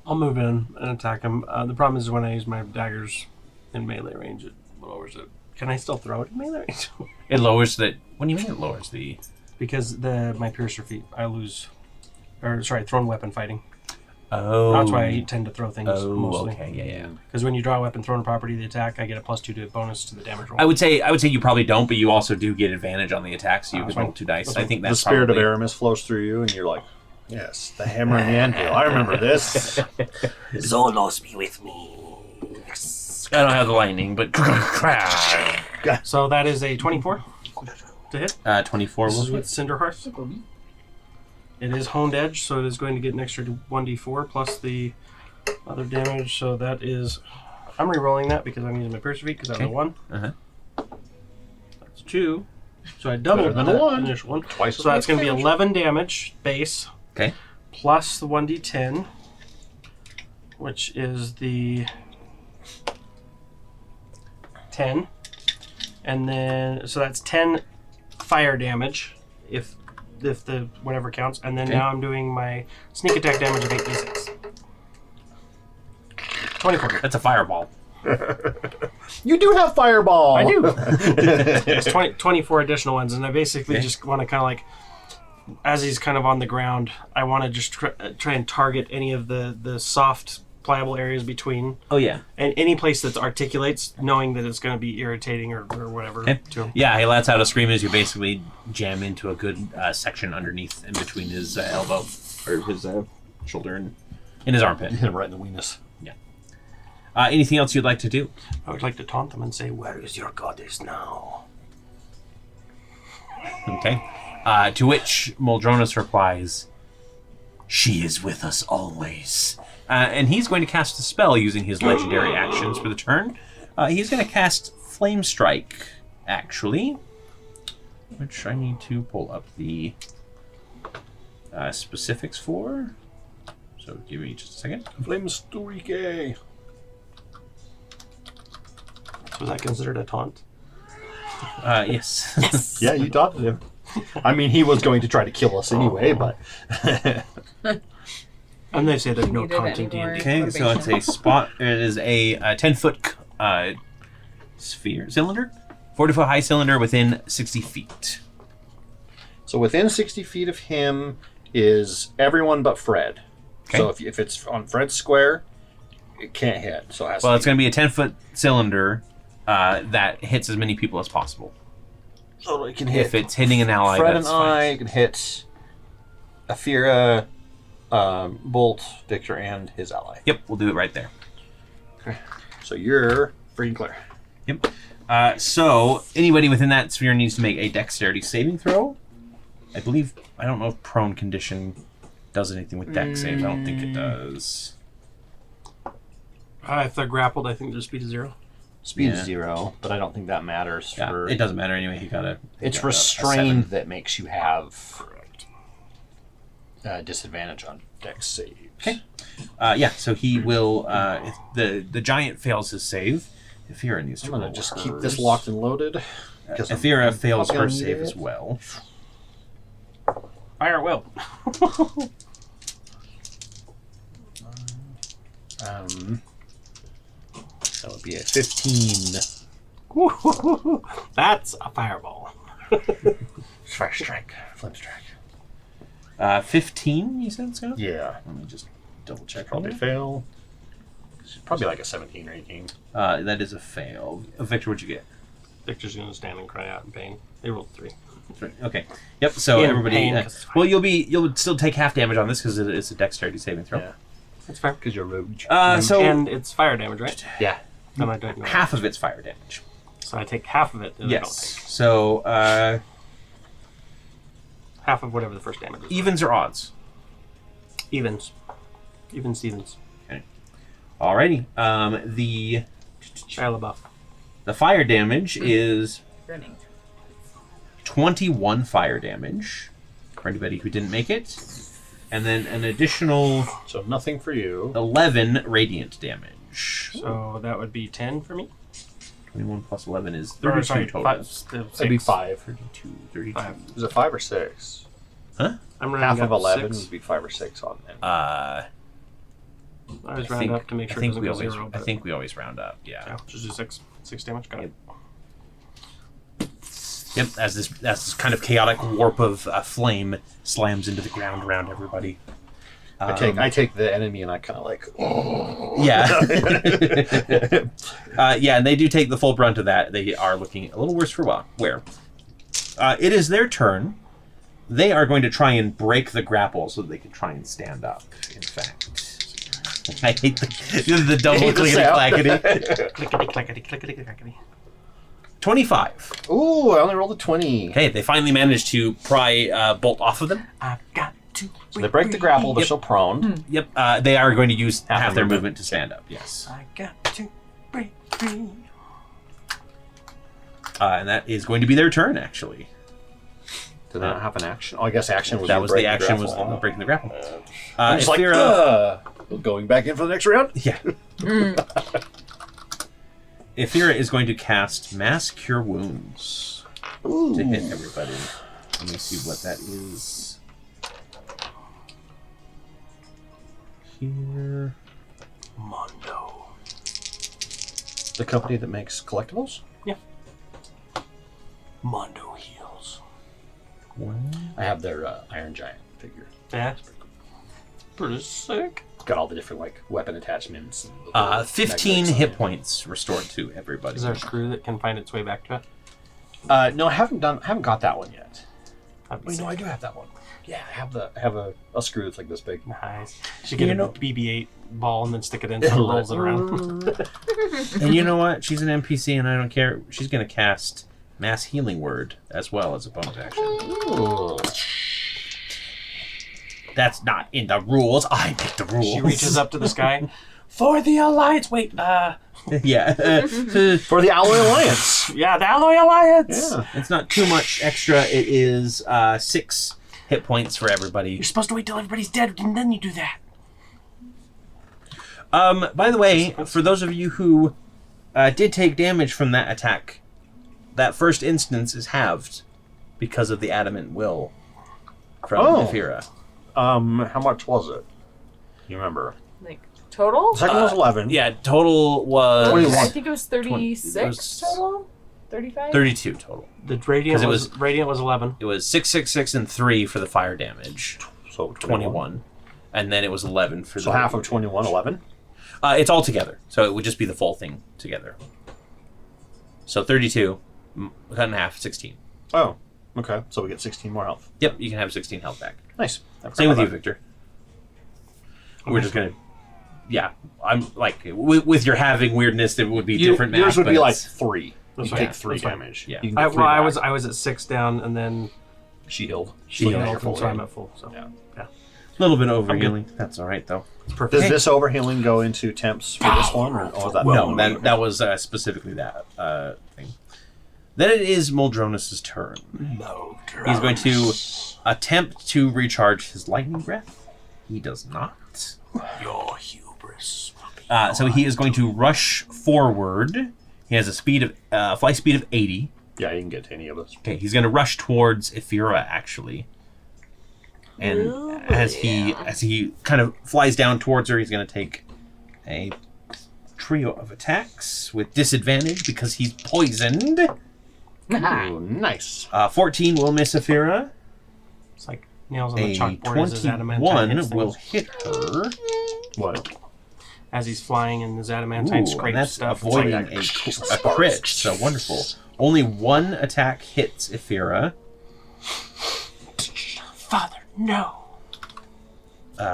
I'll move in and attack him. The problem is when I use my daggers in melee range, it lowers it. Can I still throw it in melee range? It lowers the... What do you mean it lowers the... Because my piercer feat, I lose. Or sorry, thrown weapon fighting. Oh. That's why I tend to throw things Oh, mostly. okay, yeah. Because when you draw a weapon, thrown a property, the attack, I get a +2 to bonus to the damage roll. I would say you probably don't, but you also do get advantage on the attack, so you can roll 2 dice. I think that's the spirit probably... of Aramis flows through you, and you're like, yes, the hammer and the anvil. I remember this. Zolos be with me. I don't have the lightning, but... So that is a 24 to hit. 24 This will is with hit. Cinderhearth. It is honed edge, so it is going to get an extra 1d4 plus the other damage. So that is, I'm re-rolling that because I'm using my piercer feat because that was a 1. Uh-huh. That's 2. So I doubled Better than that a 1. initial one. Twice as So that's much going to be damage. 11 damage base Okay. plus the 1d10, which is the 10. And then, so that's 10 fire damage if the whatever counts. And then Okay. now I'm doing my sneak attack damage of 8d6. 24. That's a fireball. You do have fireball. I do. It's 24 additional ones, and I basically Okay. just want to kind of like, as he's kind of on the ground, I want to just try and target any of the soft pliable areas between. Oh yeah. And any place that articulates, knowing that it's going to be irritating or whatever. Okay. To him. Yeah, he lets out a scream as you basically jam into a good section underneath, in between his elbow or his shoulder and in his armpit. Hit him right in the weenus. Anything else you'd like to do? I would like to taunt them and say, "Where is your goddess now?" Okay. To which Muldronis replies, "She is with us always." And he's going to cast a spell using his legendary actions for the turn. He's going to cast Flame Strike, actually, which I need to pull up the specifics for. So give me just a second. Flame Strike. So is that considered a taunt? Yes. Yes. Yeah, you taunted him. I mean, he was going to try to kill us anyway, but... And they say there's no Needed taunt in anymore. D&D. Okay, so it's a spot. It is a 10-foot cylinder, 40-foot high cylinder within 60 feet. So within 60 feet of him is everyone but Fred. Okay. So if it's on Fred's square, it can't hit. So it has Well, to it's going to be a 10-foot cylinder that hits as many people as possible. So it can hit If it's hitting an ally, Fred that's and fine. I can hit Ephyrra, Bolt, Victor, and his ally. Yep, we'll do it right there. So you're free and clear. Yep. So anybody within that sphere needs to make a dexterity saving throw. I believe, I don't know if prone condition does anything with dex saves. I don't think it does. If they're grappled, I think their speed is 0. Speed Yeah. is 0, but I don't think that matters. Yeah, for it doesn't matter anyway. He got a. It's he got a restrained 7. that makes you have disadvantage on dex saves. Okay. Yeah, so he will. If the giant fails his save. Ephyrra needs to I'm going roll to just hers. keep this locked and loaded. because I'm Ephyrra fails probably her gonna need save it. as well. Fire at will. That would be a 15. That's a fireball. Fire strike. Flame strike. 15, you said, Scott? Yeah. Let me just double check. Probably here. fail. Probably like a 17 or 18. That is a fail. Victor, what'd you get? Victor's going to stand and cry out in pain. They rolled 3. 3. Okay. Yep. So In everybody. pain, 'cause it's fire. Well, you'll still take half damage on this because it's a dexterity saving throw. Yeah. That's fair. Because you're rogue. So And it's fire damage, right? Yeah. Then I don't know. half of it's fire damage. So I take half of it. And Yes. So I don't take half of whatever the first damage is. evens or odds? Evens. Even Stevens. Alrighty. The Shia LaBeouf. fire damage is Running. 21 fire damage for anybody who didn't make it, and then an additional So nothing for you. 11 radiant damage. So that would be 10 for me. 21 plus 11 is Or, 32 sorry, total. That'd be 5. 32. 32. 5. Is it 5 or 6? Huh? I'm rounding Half up of 11 6. would be 5 or 6 on them. I I was round up to make sure it think doesn't we go always. 0. I But think we always round up. Yeah. yeah, just do 6. 6 damage. Got it. Yep. As this kind of chaotic warp of flame slams into the ground around everybody. I take the enemy and I kind of like. Yeah. Yeah, and they do take the full brunt of that. They are looking a little worse for wear. It is their turn. They are going to try and break the grapple so that they can try and stand up. In fact, I hate the double Hate the clickety sound. clackety. Clickety, clackety, clickety, clackety. 25. Ooh, I only rolled a 20. Okay, they finally managed to pry Bolt off of them. I've got to. So they break the grapple, they're Yep. still prone. Yep, they are going to use Half half their their movement to stand up. Yes, I got to break free. and that is going to be their turn. Actually, Did they not have an action? Oh, I guess action was that your was break the action. Was grapple. breaking the grapple. I'm just like, Ephyrra, going back in for the next round? yeah. Ephyrra is going to cast Mass Cure Wounds to hit everybody. Let me see what that is. Here. Mondo. The company that makes collectibles? Mondo heals. One. I have their Iron Giant figure. Yeah. Pretty sick. got all the different like weapon attachments. 15 hit points restored to everybody. Is there a screw that can find its way back to it? No, I haven't got that one yet. That'd be Wait, no, sick. I do have that one. Yeah, I have a screw that's like this big. Nice. Should get a BB-8 ball and then stick it in so it rolls it around. And you know what? She's an NPC and I don't care. She's going to cast Mass Healing Word as well as a bonus action. Ooh. That's not in the rules. I make the rules. She reaches up to the sky. For the Alliance! Wait, Yeah. For the Alloy Alliance. yeah, the Alloy Alliance! Yeah. It's not too much extra. It is 6 hit points for everybody. You're supposed to wait till everybody's dead and then you do that. By the way, for those of you who did take damage from that attack, that first instance is halved because of the Adamant Will from Ephyrra. How much was it? You remember? Like total? The second one was 11. Yeah, total was 21. I think it was 36 it was total. 35. 32 total. The Radiant 'Cause it was 11. It was 6, 6, 6, and 3 for the fire damage. So 21. And then it was 11 for So the... half of 21, 11? It's all together. So it would just be the full thing together. So 32, cut in half, 16. Oh, okay. So we get 16 more health. Yep, you can have 16 health back. Nice. Same with you, Victor. We're just going to... Yeah, I'm like, with your having weirdness, it would be different math. Yours would but be like it's- 3. That's You fine. take 3 That's fine. damage. Yeah. You can get 3 I back. was at 6 down and then She healed. she So now you're healed, full so I'm healed. at full. So Yeah. A little bit over healing. That's all right, though. it's perfect. Does this overhealing go into temps for this one? Or is that No, that was specifically that thing. Then it is Muldronus's turn. He's going to attempt to recharge his lightning breath. He does not. Your hubris. So he is going to rush forward. He has a speed of flight speed of 80. Yeah, you can get to any of this. Okay, he's going to rush towards Ephyrra, actually. And as he kind of flies down towards her, he's going to take a trio of attacks with disadvantage because he's poisoned. Ooh, nice. 14 will miss Ephyrra. It's like nails on the A chalkboard as his adamantine 21 hits will things. hit her. What? As he's flying and his adamantine Ooh, scrapes and that's stuff. avoiding It's like, a crit, so wonderful. Only one attack hits Ephyrra. Father, no.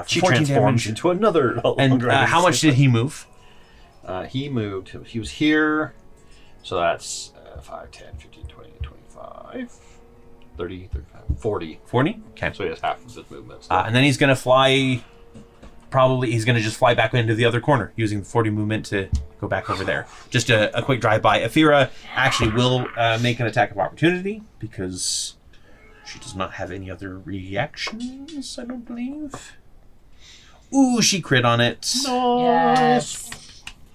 She 14 transforms damage. into another. And how much did he move? He moved. He was here. So that's 5, 10, 15, 20, 25, 30, 35, 40. 40? Okay. So he has half of his movement. And then he's going to fly... Probably he's going to just fly back into the other corner using the 40 movement to go back over there. Just a quick drive-by. Ephyrra actually will make an attack of opportunity because she does not have any other reactions, I don't believe. Ooh, she crit on it. Yes.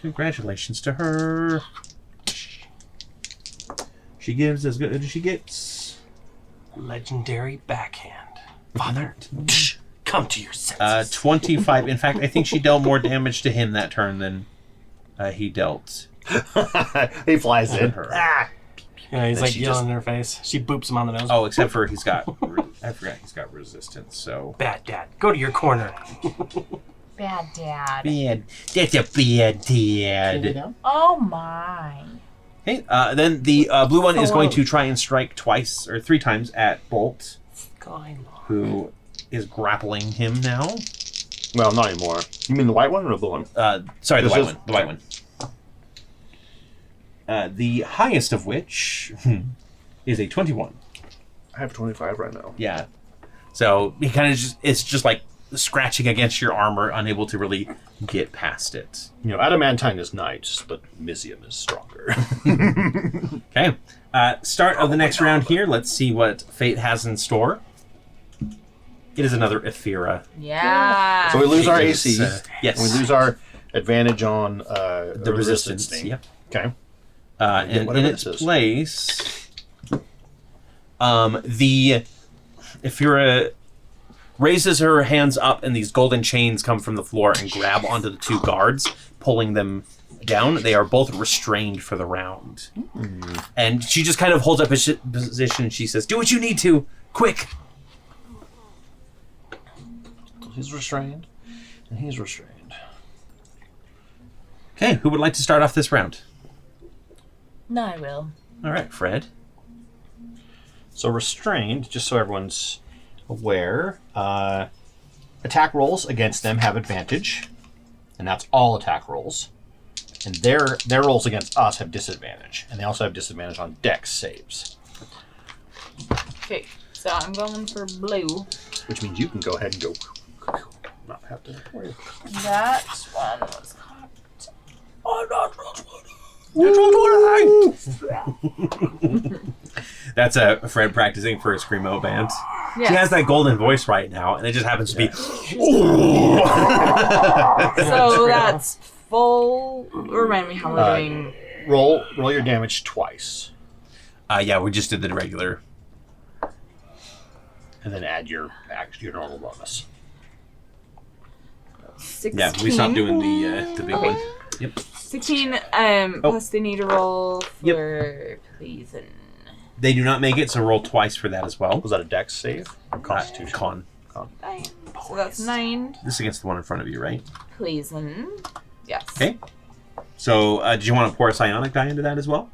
Congratulations to her. She gives as good as she gets. Legendary backhand. Father, come to your senses. 25. In fact, I think she dealt more damage to him that turn than he dealt He flies to in. her. Yeah, he's And like she yelling in her face. She boops him on the nose. Oh, except for he's got... I forgot he's got resistance, so... Bad dad, go to your corner. Bad dad. Bad. That's a bad dad. Oh my. Okay, then the blue one is going to try and strike twice, or 3 times at Bolt, Skylord. who is grappling him now. Well, not anymore. You mean the white one or the blue one? Sorry, the This white is- one. The white one. The highest of which is a 21. I have 25 right now. Yeah. So he kind of it's just like scratching against your armor, unable to really get past it. You know, adamantine is nice, but Mysium is stronger. Okay. Start of the next round here. Let's see what fate has in store. It is another Ephyrra. Yeah. So we lose our It AC. is, yes. And we lose our advantage on the resistance. thing. Yep. Okay. And in whatever its this is. place, the Ephyrra raises her hands up, and these golden chains come from the floor and grab onto the 2 guards, pulling them down. They are both restrained for the round. And she just kind of holds up a position. She says, "Do what you need to, quick." He's restrained. And he's restrained. Okay, who would like to start off this round? No, I will. All right, Fred. So restrained, just so everyone's aware, attack rolls against them have advantage, and that's all attack rolls. And their rolls against us have disadvantage, and they also have disadvantage on dex saves. Okay, so I'm going for blue. Which means you can go ahead and go. Not have to worry. That one was cocked. That's a Fred practicing for a screamo band. Yes. She has that golden voice right now, and it just happens to be. So that's full. Remind me how we're doing. Roll your damage twice, Yeah, we just did the regular. and then add your normal bonus. 16. Yeah, we stopped doing the big Okay. one. Yep. 16. Plus they need to roll for poison. They do not make it, so roll twice for that as well. Was that a dex save? Constitution. Con. 9. So that's 9 This is against the one in front of you, right? poison. Yes. Okay. So, did you want to pour a psionic die into that as well?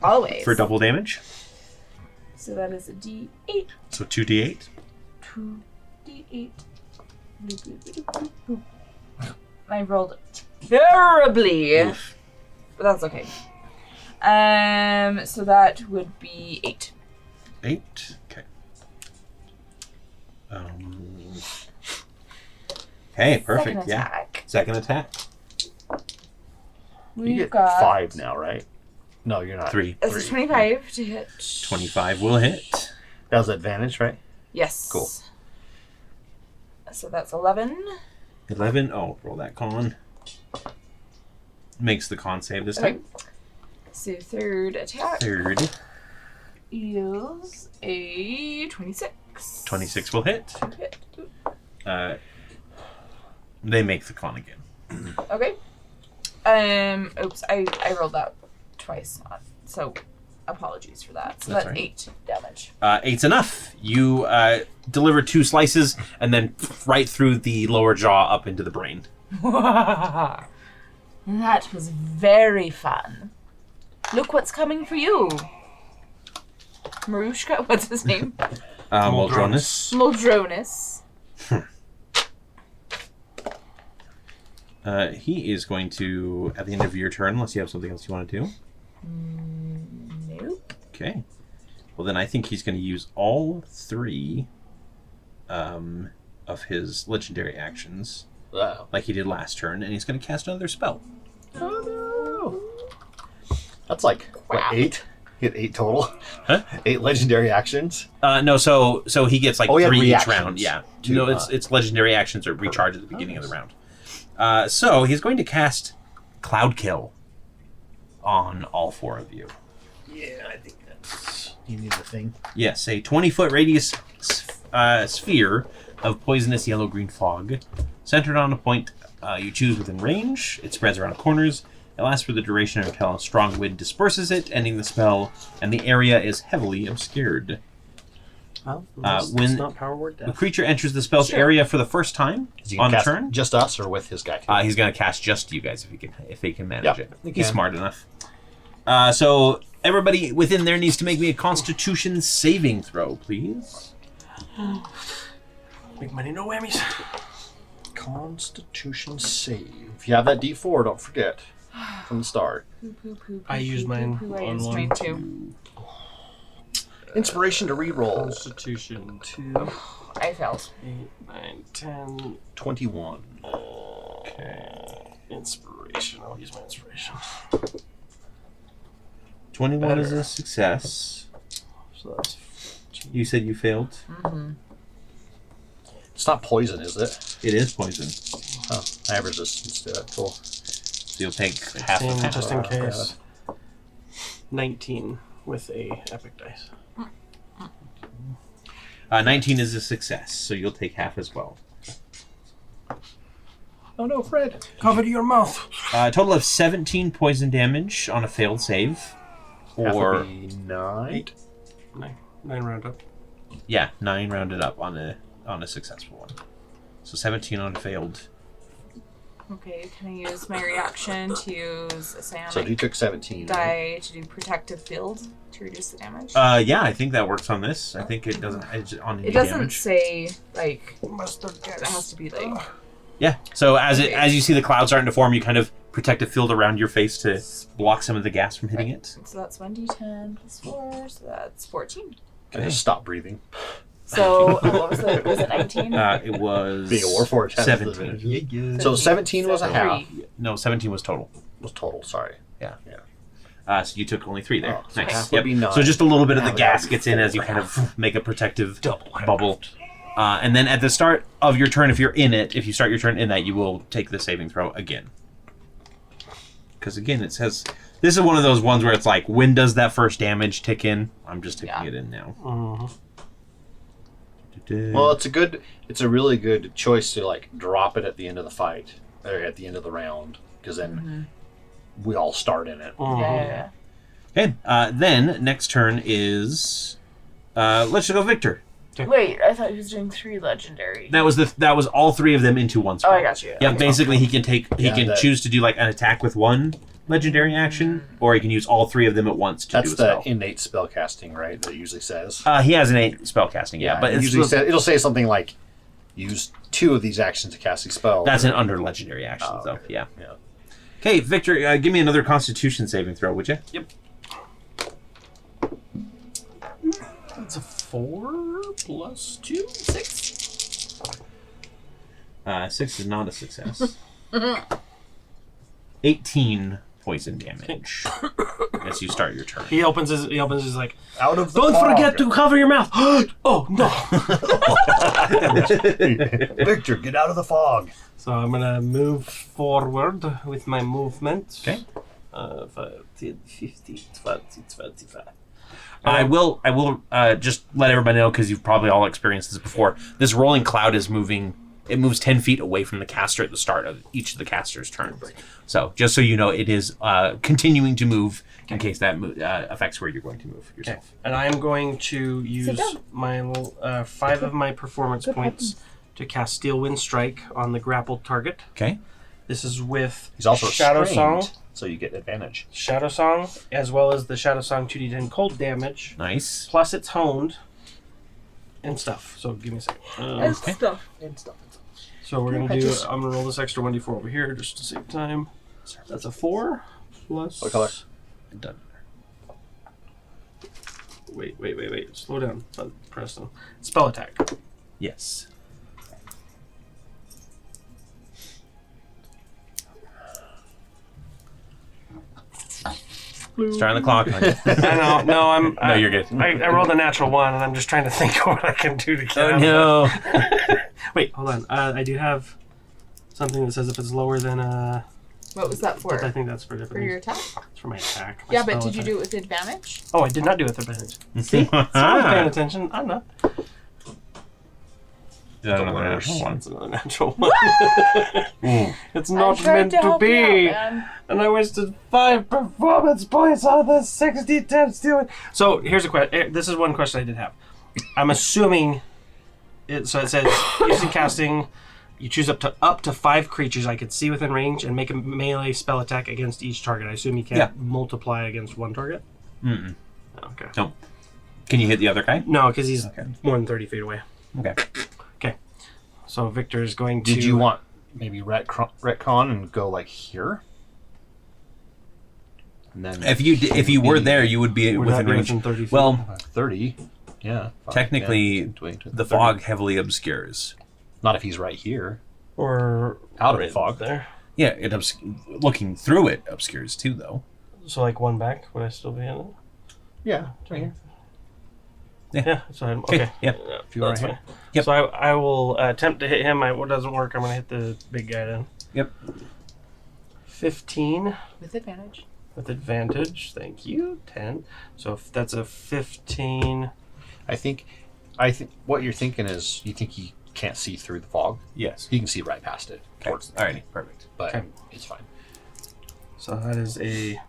Always. For double damage? So that is a D8. So 2d8. 2d8. I rolled terribly. Oof. But that's okay. So that would be 8. 8. Okay. Okay, perfect. Second Yeah. attack. Second attack. You We've get got 5 now, right? No, you're not. 3. This is 25 to hit. 25 will hit. That was advantage, right? Yes. Cool. So that's 11. 11. Oh, roll that con. Makes the con save this time. So third attack Third. is a 26. 26 will hit. Hit. They make the con again. Okay. Oops, I rolled that twice. So apologies for that. So That's that's right. 8 damage. 8's enough. You deliver 2 slices and then right through the lower jaw up into the brain. That was very fun. Look what's coming for you. Marushka, what's his name? Muldronus. Muldronus. He is going to, at the end of your turn, unless you have something else you want to do. Nope. Okay. Well, then I think he's going to use all 3 of his legendary actions, Wow. like he did last turn, and he's going to cast another spell. Oh no. That's like, what, Wow. 8? He had 8 total? Huh? 8 legendary actions? No, so he gets like Oh, he had 3 each reactions round. Yeah. too, No, it's legendary actions or recharge at the beginning of the round. So he's going to cast Cloud Kill on all 4 of you. Yeah, I think that's... You need the thing. Yes, a 20-foot radius sphere of poisonous yellow-green fog, centered on a point you choose within range. It spreads around corners. It lasts for the duration until a strong wind disperses it, ending the spell, and the area is heavily obscured. Well, when it's not power word The death. creature enters the spell's area for the first time Is he on gonna the cast turn. just us or with his guy too? He's going to cast just you guys if he can manage Yeah, it. he He's can. smart enough. So everybody within there needs to make me a Constitution saving throw, please. Big money, no whammies. Constitution save. If you have that D4, don't forget. From the start. I used mine I on used one. mine too. Inspiration to reroll. Constitution 2, I failed. 8, 9, 10. 21. Okay. Inspiration. I'll use my inspiration. 21 is a success. So that's You said you failed. It's not poison, is it? It is poison. Oh, I have resistance to it. Cool. So you'll take half of 16, half. just in case. 19 with a epic dice. 19 is a success, so you'll take half as well. Oh no, Fred. Cover your mouth. A total of 17 poison damage on a failed save. Half Or, would be 9. 8. 9 round up. yeah, 9 rounded up on a successful one. So 17 on failed. Okay, can I use my reaction to use a psionic So you took 17. Right? die to do protective field to reduce the damage? Yeah, I think that works on this. I think it doesn't. It's on any it doesn't damage. say like Must have it has to be like. Yeah. So as you see the cloud starting to form, you kind of protect a field around your face to block some of the gas from hitting it. So that's 1d10 plus 4, so that's 14. I just stop breathing. So what was it? Was it 19? It was Being a Warforged has 17. So 17 was a half. No, 17 was total. Was total, sorry. So you took only 3 there. Oh, so Nice. half would be 9. So just a little bit of the That would gas be gets in as you 4. kind of make a protective double bubble. And then at the start of your turn, if you're in it, if you start your turn in that, you will take the saving throw again. Because again, it says this is one of those ones where it's like, when does that first damage tick in? I'm just ticking it in now. Well, it's a really good choice to like drop it at the end of the fight or at the end of the round because then we all start in it. Yeah. Okay. Then next turn is let's just go Victor. Wait, I thought he was doing 3 legendary. That was all 3 of them into one spell. Oh, I got you. Yeah, basically he can choose to do like an attack with 1 legendary action, or he can use all 3 of them at once to do a That's spell. the innate spell casting, right? That it usually says. He has innate spell casting, but it it's usually it'll say something like use 2 of these actions to cast these spells. that's an under legendary action, though. okay. Yeah. Yeah. Okay, Victor, give me another Constitution saving throw, would you? Yep. That's a 4 plus 2, 6. 6 is not a success. 18 poison damage as you start your turn. He opens his like. Out of the Don't fog. forget to cover your mouth. Oh no! Victor, get out of the fog. So I'm gonna move forward with my movement. Okay. 10, 15, 20, 25. I will just let everybody know, because you've probably all experienced this before. This rolling cloud is moving. It moves 10 feet away from the caster at the start of each of the caster's turns. So just so you know, it is continuing to move in case that affects where you're going to move yourself. And I'm going to use my 5 of my performance points to cast Steel Wind Strike on the grappled target. Okay. This is with He's also Shadow strained, Song. so you get advantage. Shadow Song, as well as the Shadow Song 2d10 cold damage. Nice. Plus it's honed and stuff. So give me a second. Okay. Stuff. So we're gonna do. I'm gonna roll this extra 1d4 over here just to save time. That's a 4 plus. What color? Done. Wait. Slow down, Preston. Spell attack. Yes. Starting the clock. I know. No, No, you're good. I rolled a natural 1, and I'm just trying to think of what I can do to get Oh out of no. it. Wait, hold on. I do have something that says if it's lower than What was that for? But I think that's for different. For your things. attack? It's for my attack. Yeah, but did you do it with advantage? Oh, I did not do it with advantage. See, someone's paying attention. I'm not. Is that another natural one? It's another natural one. Ooh. It's I not tried meant to help you be. out, man. And I wasted 5 performance points on the 60-10 stealing. So here's a question. This is one question I did have. I'm assuming. So it says using casting, you choose up to 5 creatures I could see within range and make a melee spell attack against each target. I assume you can't multiply against one target. Mm-mm. Okay. No. Can you hit the other guy? No, because he's more than 30 feet away. Okay. So Victor is going to. Did you want maybe retcon and go like here? And then If you were there, you would be Would within that be range. within 30 feet? Well, 30. Yeah. fine, technically, yeah, 20 to the 30. fog heavily obscures. Not if he's right here. or Out of right the fog. there. Yeah, looking through it obscures too, though. So like one back, would I still be in it? Yeah. Right here. Yeah. So okay. Yeah. If you are That's right fine. here. Yep. So I will attempt to hit him. What doesn't work, I'm going to hit the big guy then. Yep. 15 With advantage. with advantage. Thank you. 10. So if that's a 15. I think what you're thinking is you think he can't see through the fog. Yes. He can see right past it. Okay. Towards the Alrighty. Perfect. but Okay. it's fine. So that is a.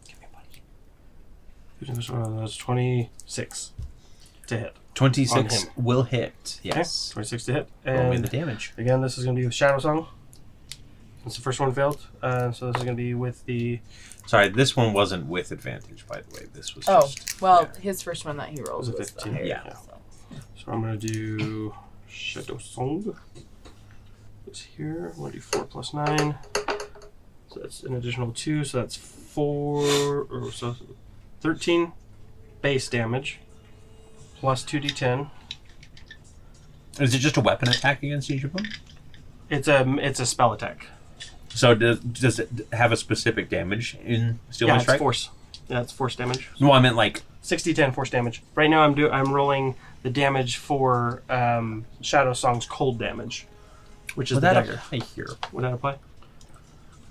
Give me a buddy. That's 26. to hit. 26 On will hit. Yes. Okay, 26 to hit. Roll me the And damage. again, this is going to be with Shadow Song. Since the first one failed. So this is going to be with the... Sorry, this one wasn't with advantage, by the way. This was Oh, just... well, his first one that he rolled Was was, a the 15, higher, yeah. so. So I'm going to do Shadow Song. It's here. I'm going to do 4 plus 9. So that's an additional 2. So that's 13 base damage. Plus 2d10. Is it just a weapon attack against each of them? It's a spell attack. So does it have a specific damage in Steel Yeah, Blade it's Strike? force. Yeah, it's force damage. No, I meant like... 60-10 force damage. Right now I'm rolling the damage for Shadow Song's cold damage, which is Would the that dagger. apply here? Would that apply?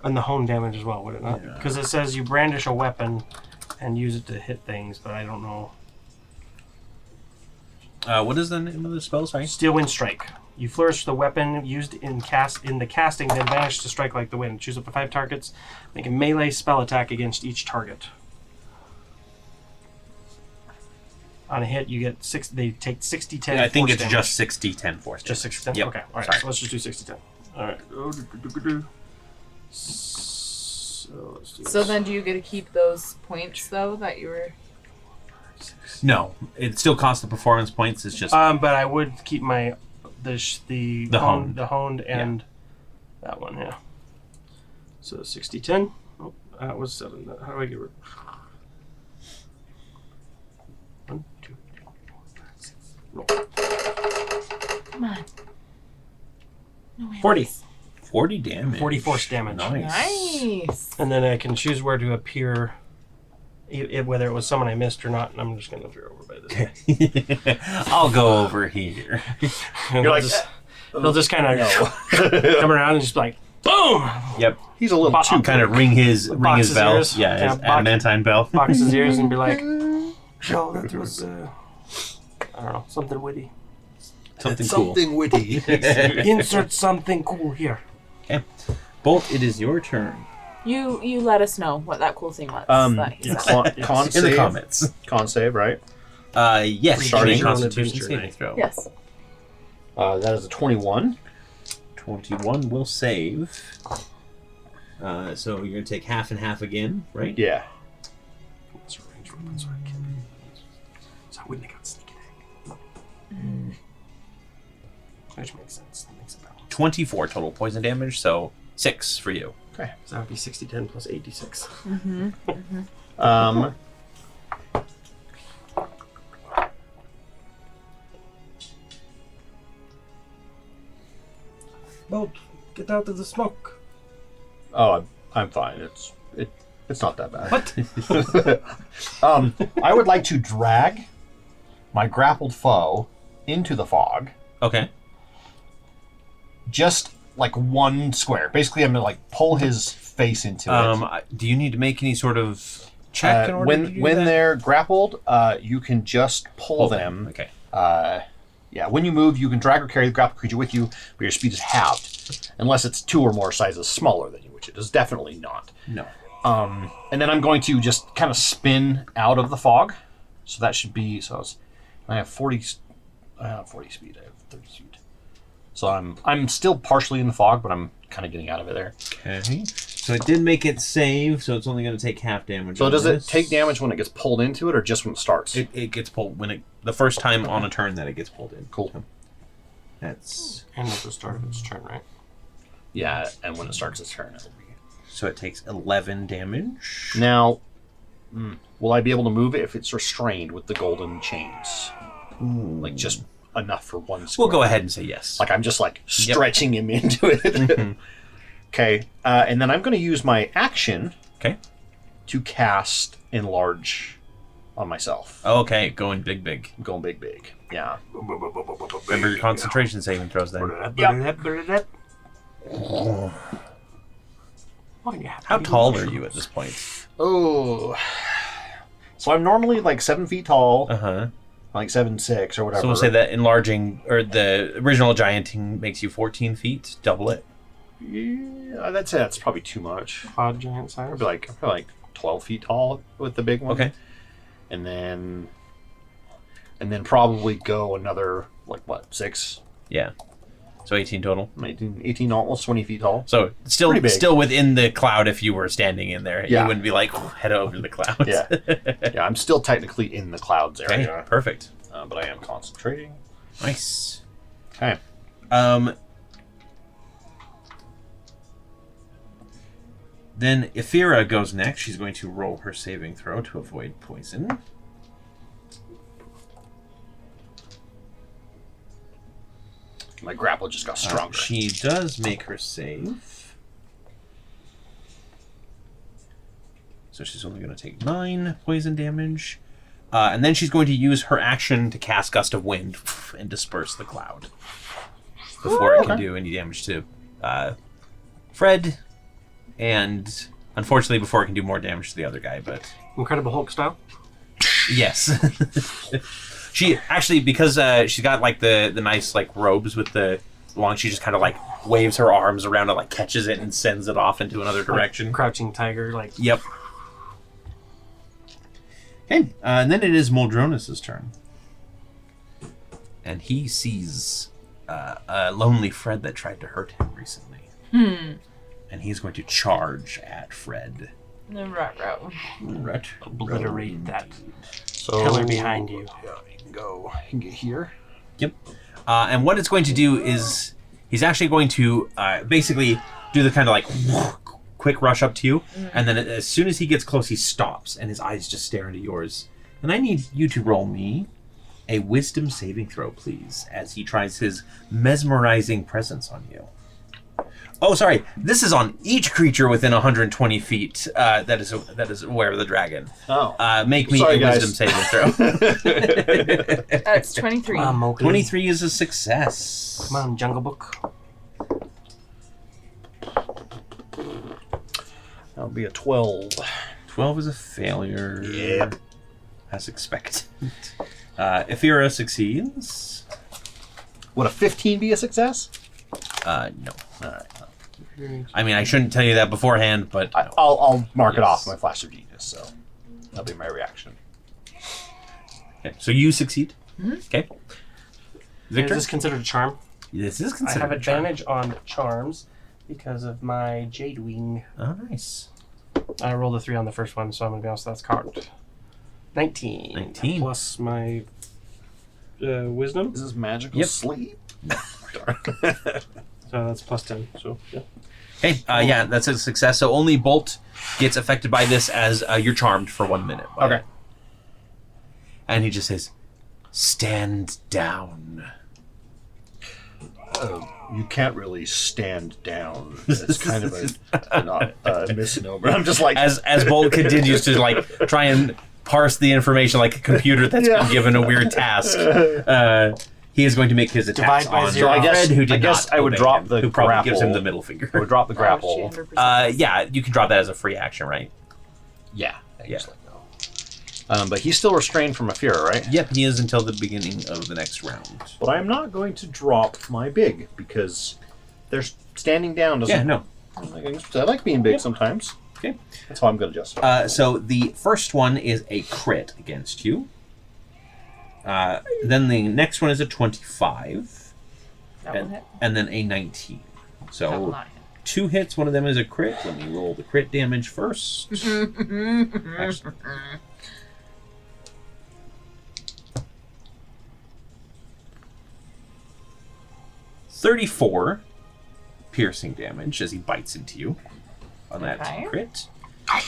And the hone damage as well, would it not? Yeah. Because it says you brandish a weapon and use it to hit things, but I don't know. What is the name of the spell? Sorry. Steel Wind Strike. You flourish the weapon used in the casting, then vanish to strike like the wind. Choose up to 5 targets. Make a melee spell attack against each target. On a hit, you get 6. They take 60-10. Yeah, I think force it's damage. just 60-10 force Just damage. 60-10? Yep. Okay, alright, Sorry. so let's just do 60-10. Alright. So let's do So this. then do you get to keep those points, though, that you were... No, it still costs the performance points. It's just... But I would keep my the honed. the honed and that one, yeah. So 60-10. Oh, that was 7. How do I get rid? 1, 2, 3, 4, 5, 6. Roll. Come on. No way. 40. 40 damage. 40 force damage. Nice. Nice. And then I can choose where to appear, whether it was someone I missed or not. And I'm just gonna throw over by this. I'll go over here. You're like, they'll just kind of come around and just be like, boom! Yep. He's a little too Kind of ring his Box his bell. ears. Yeah, Yeah, his box- adamantine bell. Box his ears and be like, yo, that was, I don't know, something witty. Something cool. Something witty. Insert something cool here. Okay. Bolt, it is your turn. You let us know what that cool thing was. that he said. Con In save. the comments. Con save, right? Yes. Starting make a your own Constitution adventure, saving throw. Yes. That is a 21. 21 will save. So you're going to take half and half again, right? Yeah. That's a range weapon, so I can. So I wouldn't have got sneak attack. Which makes sense. That makes it balance. 24 total poison damage, so 6 for you. Okay. So that would be 60-10 plus 86. Boat, get out of the smoke. Oh, I'm fine. It's not that bad. What? I would like to drag my grappled foe into the fog, Okay. just like one square. Basically, I'm gonna like pull his face into it. Do you need to make any sort of check in order to do when that? they're grappled, you can just pull them. Okay. Yeah, when you move, you can drag or carry the grappled creature with you, but your speed is halved, unless it's 2 or more sizes smaller than you, which it is definitely not. No. And then I'm going to just kind of spin out of the fog. So that should be, I have 40 speed, I have 30 speed. So I'm still partially in the fog, but I'm kind of getting out of it there. Okay. So it did make it save, so it's only going to take half damage. So on does it this. take damage when it gets pulled into it, or just when it starts? It gets pulled when the first time on a turn that it gets pulled in. Cool. So that's And at the start of its turn, right? Yeah, and when it starts its turn, it'll be. so it takes 11 damage. Now, will I be able to move it if it's restrained with the golden chains? Like just enough for one square? We'll go ahead and say yes. Like I'm just like stretching him into it. Okay, and then I'm going to use my action Okay. to cast Enlarge on myself. Okay, going big. I'm going big. Yeah. Remember your concentration saving throws then. How tall are you at this point? Oh. So I'm normally like 7 feet tall, Uh-huh. like 7'6" or whatever. So we'll say that enlarging, or the original gianting makes you 14 feet, double it. Yeah, I'd say that's probably too much. Pod giant size. I'd be like 12 feet tall with the big one. Okay. And then and then probably go another, 6? Yeah. So 18 total. 18, almost 20 feet tall. So still within the cloud if you were standing in there. Yeah. You wouldn't be like, head over to the clouds. Yeah. Yeah, I'm still technically in the clouds area. Okay, perfect. But I am concentrating. Nice. Okay. Then Ephyrra goes next. She's going to roll her saving throw to avoid poison. My grapple just got stronger. She does make her save. So she's only going to take 9 poison damage. And then she's going to use her action to cast Gust of Wind and disperse the cloud before it can do any damage to Fred. And unfortunately, before it can do more damage to the other guy. But Incredible Hulk style? yes. She actually, because she's got like the nice like robes with the long, she just kind of like waves her arms around it, like catches it and sends it off into another direction. Like crouching tiger, like. Yep. Okay, and then it is Muldronis's turn. And he sees a lonely Fred that tried to hurt him recently. And he's going to charge at Fred. Obliterate that So, pillar behind you. Yeah, you can go. You can get here. Yep. And what it's going to do is he's actually going to basically do the kind of like quick rush up to you, and then as soon as he gets close, he stops, and his eyes just stare into yours. And I need you to roll me a wisdom saving throw, please, as he tries his mesmerizing presence on you. Oh, sorry. This is on each creature within 120 feet that is aware of the dragon. Oh. Make me Sorry, a guys. wisdom saving throw. That's 23. Come on, Mowgli. 23 is a success. Come on, Jungle Book. That'll be a 12. 12 is a failure. Yep. As expected. Ephyrra succeeds. Would a 15 be a success? No. All right. I mean, I shouldn't tell you that beforehand, but no. I'll mark it Yes. off my flash of genius, so that'll be my reaction. Okay, so you succeed. Okay. Is Victor? this considered a charm? This is I considered have a charm. advantage on charms because of my Jade Wing. Oh, nice. I rolled a 3 on the first one, so I'm going to be honest, that's cocked. 19. 19. Plus my wisdom. Is this magical Yep. sleep? So that's plus 10. So, yeah. Okay, yeah, that's a success. So only Bolt gets affected by this as you're charmed for 1 minute. by Okay. it. And he just says, "Stand down." You can't really stand down. It's kind of a misnomer. I'm just like... As Bolt continues to like try and parse the information like a computer that's been given a weird task, he is going to make his attacks Divide by on 0. I guess- Fred, who did I guess not I would obey drop him, the who probably gives him grapple. the middle finger. I would drop the grapple. Oh, she 100%. Yeah, you can drop that as a free action, right? Yeah. Yeah. But he's still restrained from Ephyrra, right? Yep, he is until the beginning of the next round. But I'm not going to drop my big, because they're standing down. Yeah, no. I like being big sometimes. Okay. That's how I'm going to justify. So the first one is a crit against you. Then the next one is a 25. That won't hit. And then a 19. That will So not hit. 2 hits, one of them is a crit. Let me roll the crit damage first. Actually, 34 piercing damage as he bites into you on that Okay. crit. I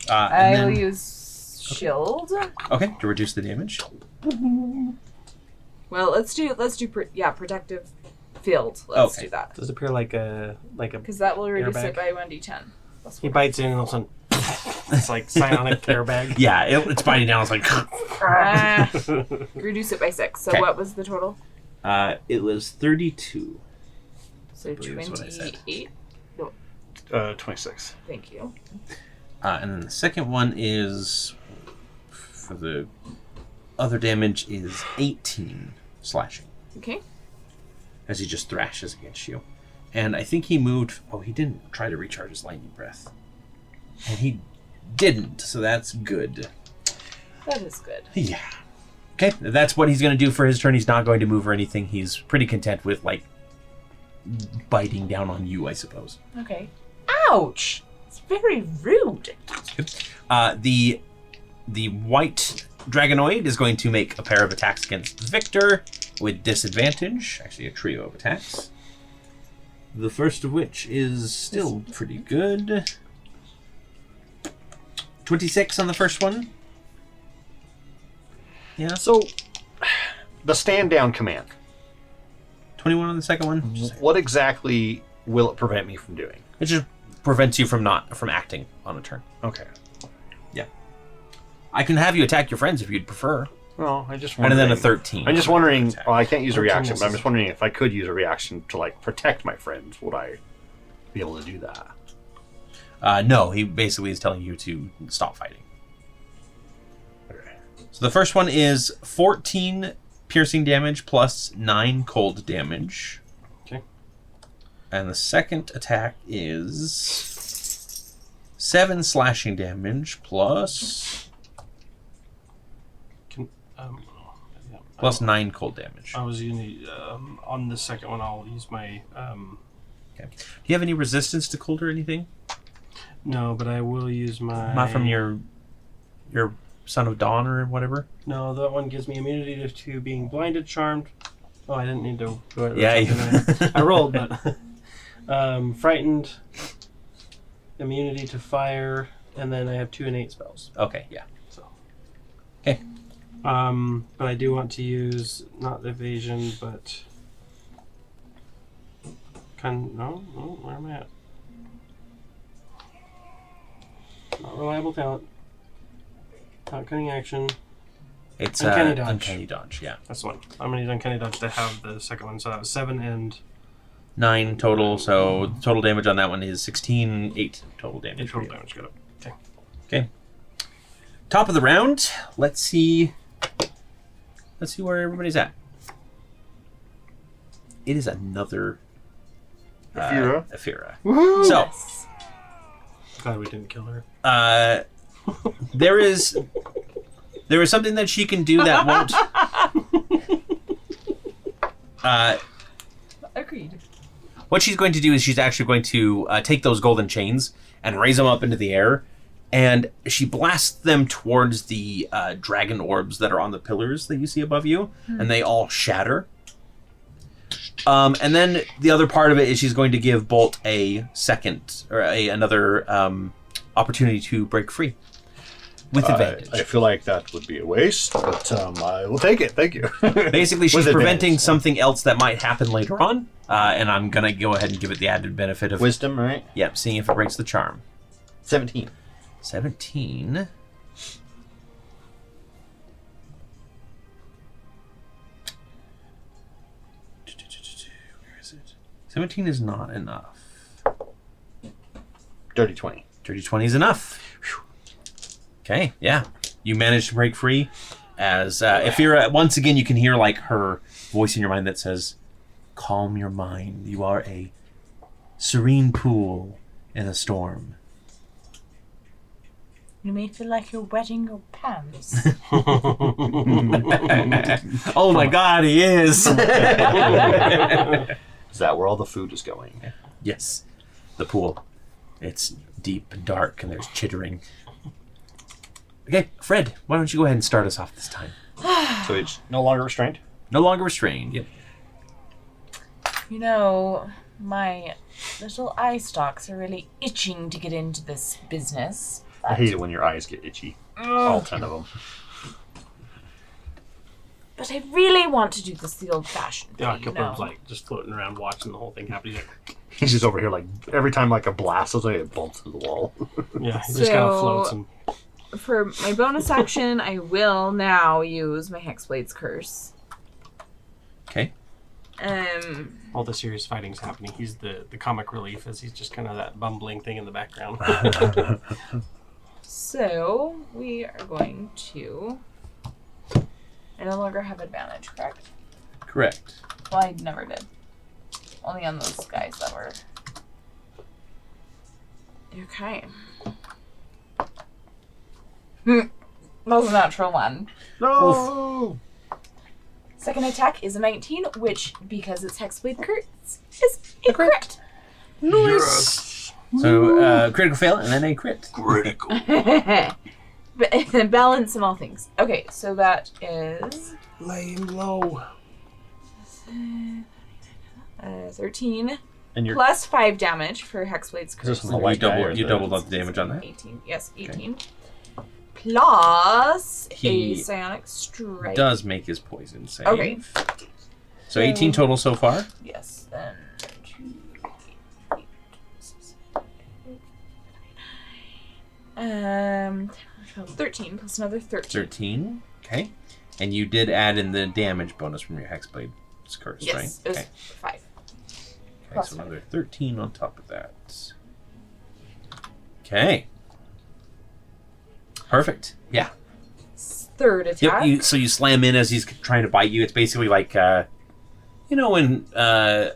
And will then, use shield. okay, to reduce the damage. Well, let's do protective field. Let's Okay. do that Does it appear like a because that will reduce Airbag. it by 1d10. Plus he 1. bites in and all of a sudden it's like psionic airbag. Yeah, it's biting down. It's like Reduce it by 6. So Okay. what was the total? it was 32. So believe is what I said. 28. 26. Thank you. And then the second one is for the other damage is 18 slashing Okay. as he just thrashes against you. And I think he moved. Oh, he didn't try to recharge his lightning breath, and he didn't. So that's good. That is good. Yeah. Okay, that's what he's going to do for his turn. He's not going to move or anything. He's pretty content with, like, biting down on you, I suppose. Okay. Ouch! It's very rude. The white dragonoid is going to make a pair of attacks against Victor with disadvantage. Actually, a trio of attacks. The first of which is still pretty good. 26 on the first one. Yeah. So, the stand down command. 21 on the second one. What exactly will it prevent me from doing? It just prevents you from acting on a turn. Okay. Yeah. I can have you attack your friends if you'd prefer. Well, I just And wondering. then a 13. I'm just wondering. Attack. Well, I can't use a 13 reaction, but I'm misses. just wondering if I could use a reaction to like protect my friends. Would I be able to do that? No, he basically is telling you to stop fighting. Okay. So the first one is 14 piercing damage plus 9 cold damage. Okay. And the second attack is 7 slashing damage plus Yeah, plus 9 cold damage. I was using on the second one. I'll use my Okay. Do you have any resistance to cold or anything? no, but I will use my. Not from your Son of Dawn or whatever? No, that one gives me immunity to being blinded, charmed. Oh, I didn't need to. Go ahead. Yeah, I rolled, but frightened, immunity to fire, and then I have 2 innate spells. Okay, yeah. So. Okay. But I do want to use not evasion, but no, where am I at? Not reliable talent. Not cunning action. It's Uncanny dodge. Uncanny Dodge, yeah. That's the one. I'm gonna use uncanny dodge to have the second one. So that was 7 and 9 total, so total damage on that one is 16, 8 total damage. 8 for total you. damage. Got it. Okay. Okay. Top of the round. Let's see where everybody's at. It is another Ephyrra. So, Glad we didn't kill her. there is something that she can do that won't. Agreed. What she's going to do is she's actually going to take those golden chains and raise them up into the air, and she blasts them towards the dragon orbs that are on the pillars that you see above you, and they all shatter. And then the other part of it is she's going to give Bolt a second or another opportunity to break free with advantage. I feel like that would be a waste, but I will take it. Thank you. Basically, she's With preventing advantage. something else that might happen later on, and I'm gonna go ahead and give it the added benefit of Wisdom, right? Yep, seeing if it breaks the charm. 17. 17. Where is it? 17 is not enough. Dirty 20. Dirty 20 is enough. Whew. Okay, yeah. You manage to break free. As Ephyrra, once again, you can hear like her voice in your mind that says, "Calm your mind. You are a serene pool in a storm." You may feel like you're wetting your pants. Oh my God, he is. Is that where all the food is going? Yes, the pool. It's deep and dark, and there's chittering. Okay, Fred, why don't you go ahead and start us off this time? So it's no longer restrained? No longer restrained. Yep. You know, my little eye stalks are really itching to get into this business. I hate it when your eyes get itchy. All 10 of them. But I really want to do this the old-fashioned Yeah, way, you Kilpur's know. like just floating around watching the whole thing happen. He's like, He's just over here like, every time like a blast goes away, it bumps to the wall. yeah, he just kind of So- floats and For my bonus action, I will now use my Hexblade's Curse. Okay. all the serious fighting's happening. He's the comic relief as he's just kind of that bumbling thing in the background. So, we are going to... I no longer have advantage, correct? Correct. Well, I never did. Only on those guys that were... Okay. That was a natural one. No! Second attack is a 19, which, because it's Hexblade crits, is a crit. Nice. So, critical fail and then a crit. Critical. Balance in all things. Okay, so that is Lay him low. 13 And you're plus 5 damage for Hexblade's Is this crit. the white guy or You the- doubled up the damage on that? 18. Yes, 18. Plus He a psionic strike. Does make his poison save. Okay. So 18 total so far. Yes, then 13 plus another 13. 13. Okay. And you did add in the damage bonus from your Hexblade's curse, Yes, right? it was Okay. 5. Okay, plus so five. another 13 on top of that. Okay. Perfect. Yeah. Third attack. Yep. So you slam in as he's trying to bite you. It's basically like, you know, when the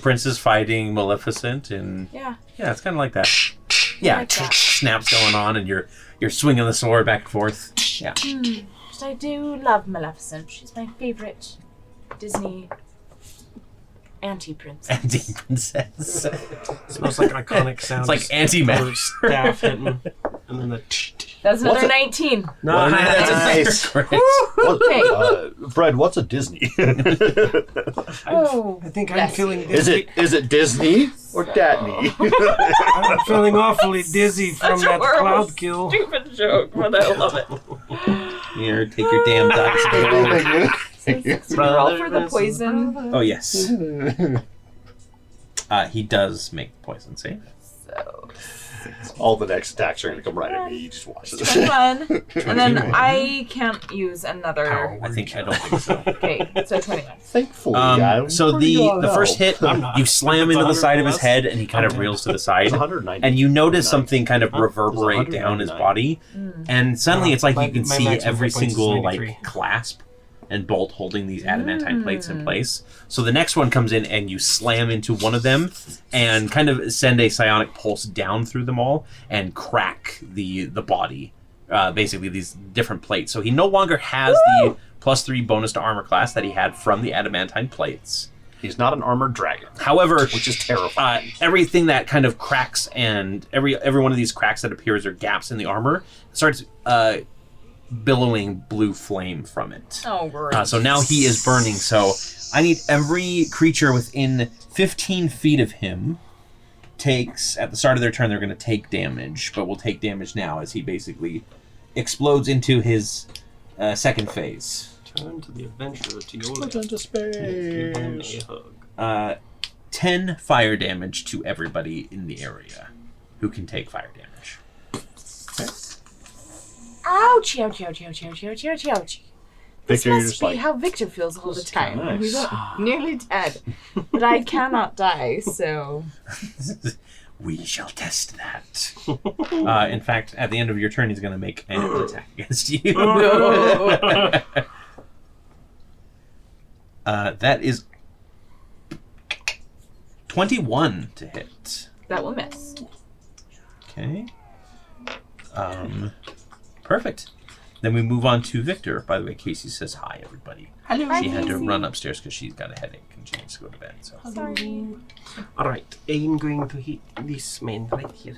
prince is fighting Maleficent, and Yeah. it's kind of like that. Yeah, like that. snaps going on, and you're swinging the sword back and forth. Yeah. I do love Maleficent. She's my favorite Disney anti-princess. Anti-princess. Smells like iconic sounds. It's like anti-matter. Staff hitting, and then the. That's another What's 19. No, That's a Nice. crit. Okay. Fred, what's a Disney? Oh, I think I'm bless feeling you. dizzy. is it Disney or Datney? I'm feeling awfully dizzy from Such a that horrible, cloud kill. Stupid joke, but I love it. Here, take your damn dice. Roll for the poison. Oh, yes. He does make poison save. So, All the next attacks are going to come right at me. You just watch this. 21. And then I can't use another. I don't think so. Okay, so 21. Thankfully, I'm So pretty the good first hit, I'm not. you slam It's into the 100 side of his plus. head, and he kind of Okay. reels to the It's side. 190. And you notice 190. something kind of Huh? reverberate It's down his 199. body, and suddenly it's like My- you can my see maximum every hit points is single 93. like clasp and bolt holding these adamantine plates in place. So the next one comes in, and you slam into one of them, and kind of send a psionic pulse down through them all, and crack the body. Basically, these different plates. So he no longer has the +3 bonus to armor class that he had from the adamantine plates. He's not an armored dragon, However, which is terrifying. everything that kind of cracks, and every one of these cracks that appears or gaps in the armor starts billowing blue flame from it. Oh, great. So now he is burning. So I need every creature within 15 feet of him takes, at the start of their turn, they're going to take damage, but will take damage now as he basically explodes into his second phase. Turn to the adventurer to your Look left. into Give him space. a hug. 10 fire damage to everybody in the area who can take fire damage. Ouch, ouch, ouch, ouch, ouch, ouch, ouch, ouch. This Victor, you're must just be like, how Victor feels all the time. nice. He's nearly dead. But I cannot die, so... We shall test that. In fact, at the end of your turn, he's going to make an attack against you. That is 21 to hit. That will miss. Okay. Perfect. Then we move on to Victor. By the way, Casey says hi, everybody. Hello. She had to run upstairs because she's got a headache and she needs to go to bed. So. Sorry. Alright, I'm going to hit this man right here.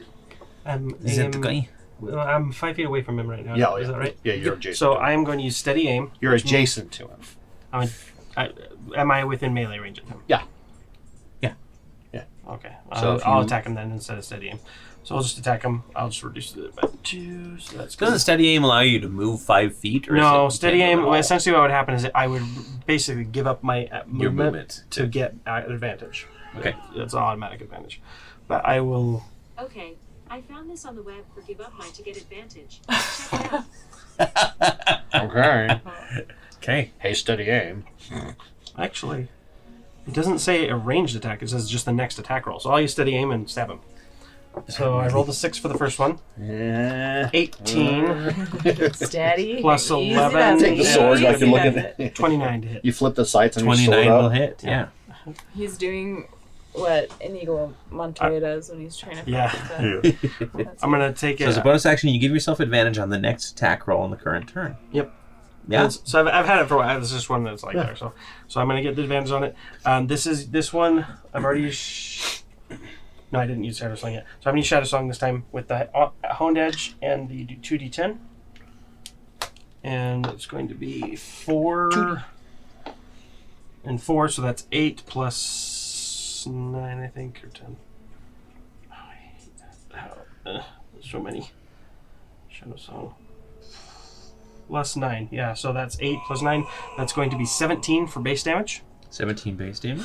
Is it the guy? Well, I'm 5 feet away from him right now. Yeah, Is that right? Yeah, you're adjacent. So to him. I'm going to use steady aim. You're adjacent to him. Am I within melee range of him? Yeah. Okay. So if I'll you- attack him then instead of steady aim. So I'll just attack him. I'll just reduce it by 2. So that's good. Doesn't steady aim allow you to move 5 feet? Or No, is it steady you can't aim. move at all? Essentially, what would happen is that I would basically give up my Your movement. to get advantage. Okay. That's an automatic advantage. But I will. Okay, I found this on the web for Give Up Mine to Get Advantage. Check it out. Okay. Okay. Hey, steady aim. Actually, it doesn't say a ranged attack. It says just the next attack roll. So I'll use steady aim and stab him. So I rolled a 6 for the first one. Yeah. 18, Steady. Plus Easy 11. does Take the it. sword. I Easy can look does at it. it. 29 to hit. You flip the sights and your 29 sword will up. hit. Yeah. He's doing what Inigo Montoya does when he's trying to Yeah. fight the- I'm gonna take So it. as a bonus action, you give yourself advantage on the next attack roll on the current turn. Yep. Yeah. So I've had it for a while. This is just one that's like there. So I'm going to get the advantage on it. This one, I've already used... No, I didn't use Shadow Song yet. So I'm going to use Shadow Song this time with the Honed Edge and the 2d10. And it's going to be 4 and 4, so that's 8 plus 9, I think, or 10. Oh, I hate that. There's so many. Shadow Song. Plus 9, yeah, so that's 8 plus 9. That's going to be 17 for base damage. 17 base damage.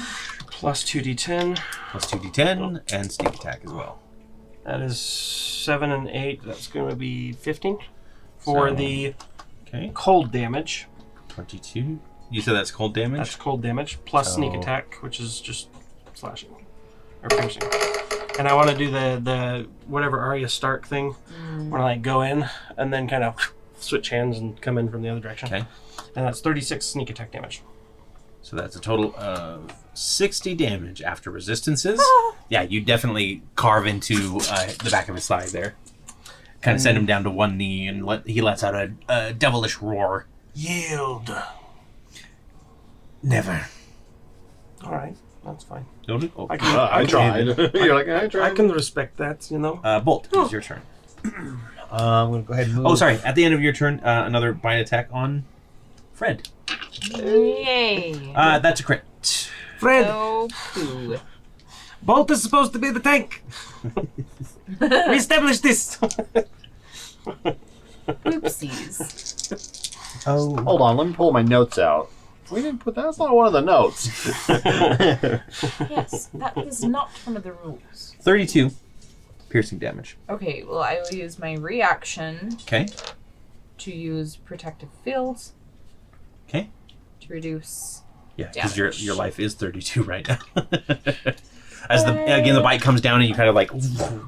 Plus 2d10. Plus 2d10 and sneak attack as well. That is 7 and 8. That's going to be 15 for So, the Okay. cold damage. 22. You said that's cold damage? That's cold damage plus So- sneak attack, which is just slashing or piercing. And I want to do the whatever Arya Stark thing, where I like go in and then kind of switch hands and come in from the other direction. Okay. And that's 36 sneak attack damage. So that's a total of 60 damage after resistances. Yeah, you definitely carve into the back of his thigh there. Kind of send him down to one knee, and he lets out a devilish roar. Yield. Never. All right, that's fine. Don't it? Oh. I can, I tried. You're like, I I tried. can respect that, you know. Bolt, it's your turn. I'm going to go ahead and move. Oh, sorry. At the end of your turn, another bite attack on Fred. Yay. That's a crit. Fred, Oh, poo. Bolt is supposed to be the tank. We established this. Oopsies. Oh. Hold on, let me pull my notes out. We didn't put that. That's not one of the notes. Yes, that is not one of the rules. 32 piercing damage. Okay, well, I will use my reaction Okay. to use Protective Fields Okay. to reduce. Yeah, because your Damage. life is 32 right now. As the bite comes down and you kind of like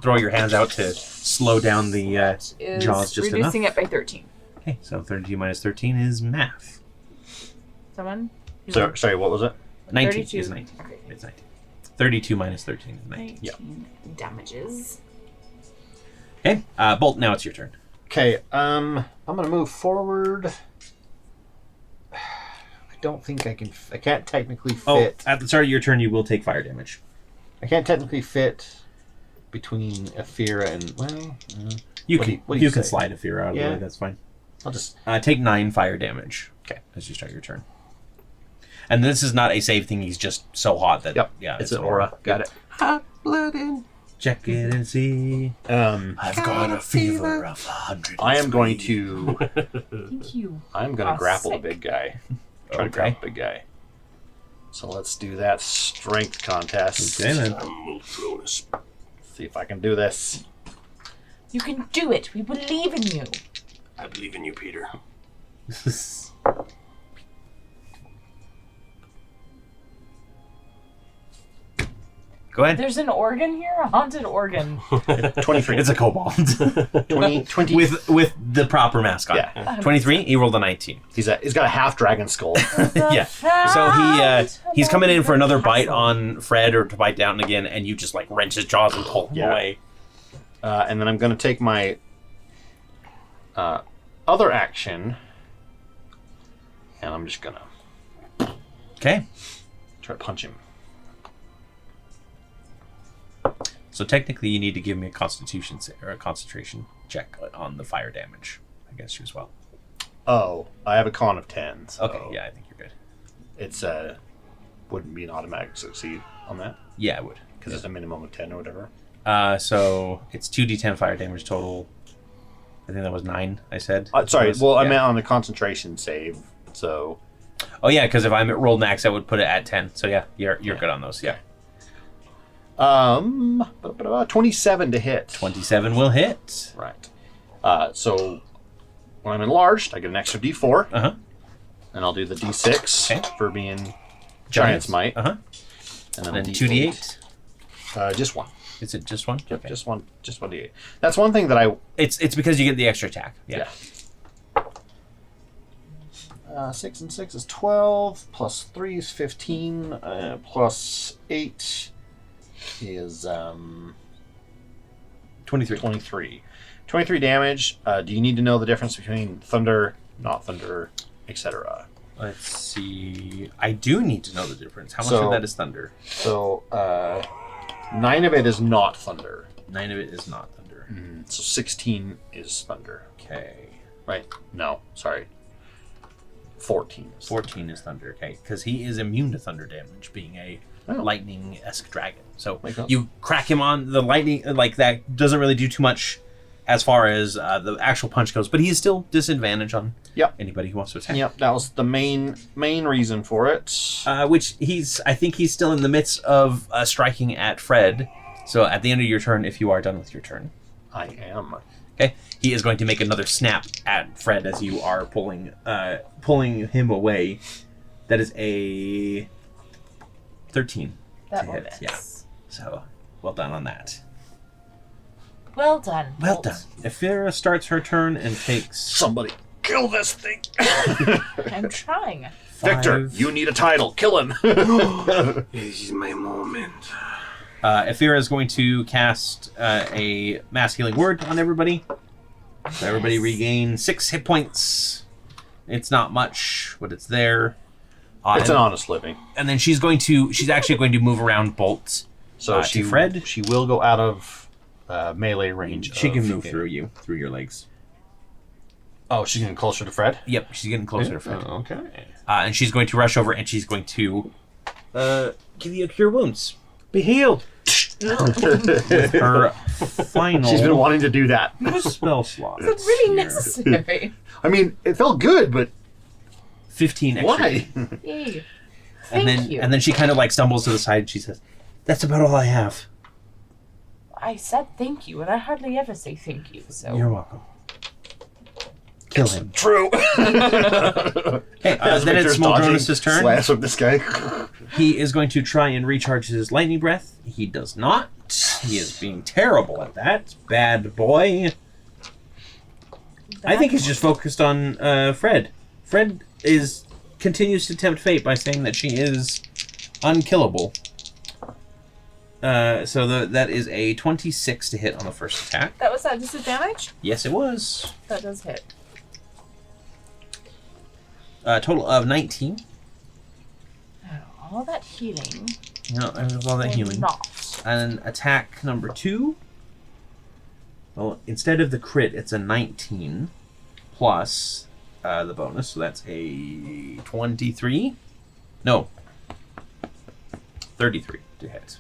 throw your hands out to slow down the Is jaws just enough. reducing it by 13. Okay, so 32 minus 13 is math. Someone? Sorry, what was it? 19 32. is 19. Okay. It's 19. 32 minus 13 is 19. 19 Yeah. damages. Okay, Bolt, now it's your turn. Okay, I'm gonna move forward. I don't think I can. I can't technically fit. Oh, at the start of your turn, you will take fire damage. I can't technically fit between Ephyrra and You What do can you- what do you can say? slide Ephyrra out of the Yeah. way. That's fine. I'll just. Take 9 fire damage. Okay. As you start your turn. And this is not a save thing. He's just so hot that Yep. yeah, It's an aura. Got it. Hot blooded. Check it and see. I've got a fever of 100. I am going to. Thank you. I'm going to grapple the sick. big guy. Try to Okay. grapple the big guy. So let's do that strength contest. Okay then. See if I can do this. You can do it. We believe in you. I believe in you, Peter. Go ahead. There's an organ here? A haunted organ. 23. It's a kobold 20. with the proper mask on. Yeah. 23. He rolled a 19. He's got a half dragon skull. Yeah. So he's coming in for another bite on Fred or to bite down again, and you just like wrench his jaws and pull him Yeah. away. And then I'm going to take my other action, and I'm just going to Okay. try to punch him. So technically, you need to give me a Constitution or a concentration check on the fire damage. I guess you as well. Oh, I have a con of 10. So Okay. Yeah, I think you're good. It's wouldn't be an automatic succeed on that Yeah, I would. because it's a minimum of 10 or whatever. So it's 2d10 fire damage total. I think that was 9. I said. Sorry, Was- well, I yeah. meant on the concentration save. So Oh yeah, because if I rolled max, I would put it at 10. So yeah, you're good on those. Yeah. 27 to hit. 27 will hit. Right. So when I'm enlarged, I get an extra D4, Uh huh. and I'll do the D6 Okay. for being Giant's Might, Uh huh. and And then then a 2d8. Just one. Is it just one? Yep, Okay. just one D8. That's one thing that I. It's because you get the extra attack. Yeah. 6 and 6 is 12, plus 3 is 15, plus 8 is 23. 23. 23 damage. Do you need to know the difference between thunder, not thunder? etc. Let's see. I do need to know the difference. How much So- of that is thunder? So 9 of it is not thunder. 9 of it is not thunder. So 16 is thunder. Okay. Right? No, sorry. 14. 14 is thunder. Okay, because he is immune to thunder damage, being a lightning-esque dragon. So Wake up. you crack him on the lightning, like that doesn't really do too much as far as the actual punch goes, but he's still disadvantaged on anybody who wants to attack. Yep, that was the main reason for it. Which I think he's still in the midst of striking at Fred. So at the end of your turn, if you are done with your turn, I am. okay, he is going to make another snap at Fred as you are pulling him away. That is a 13 That to will hit. miss. Yeah. So well done on that. Well done. Well Bolt. done. Ephyrra starts her turn and takes Somebody kill this thing. I'm trying. Victor, 5. you need a title. Kill him. This is my moment. Ephyrra is going to cast a mass healing word on everybody. So everybody regain 6 hit points. It's not much, but it's there. It's an honest living. And then she's actually going to move around Bolt. So to Fred. She will go out of melee range. She can of- move through you, through your legs. Oh, she's getting closer to Fred? Yep, she's getting closer to Fred. Okay. And she's going to rush over and she's going to give you a cure wounds. Be healed. Her final She's been wanting to do that. spell slot. It's really necessary. I mean, it felt good, but 15 extra. why? Yay. And Thank you. then she kind of like stumbles to the side and she says, "That's about all I have." I said thank you, and I hardly ever say thank you, so. You're welcome. Kill him. True. Okay, then it's Smoldronus' turn. Slash with this guy. He is going to try and recharge his lightning breath. He does not. He is being terrible at that. Bad boy. I think he's just focused on Fred. Fred continues to tempt fate by saying that she is unkillable. So that is a 26 to hit on the first attack. That was at disadvantage? Yes, it was. That does hit. Total of 19. All that healing. No, all that will healing. Not. And attack number 2. Well, instead of the crit, it's a 19 plus the bonus, so that's a 23. No, 33 to hit.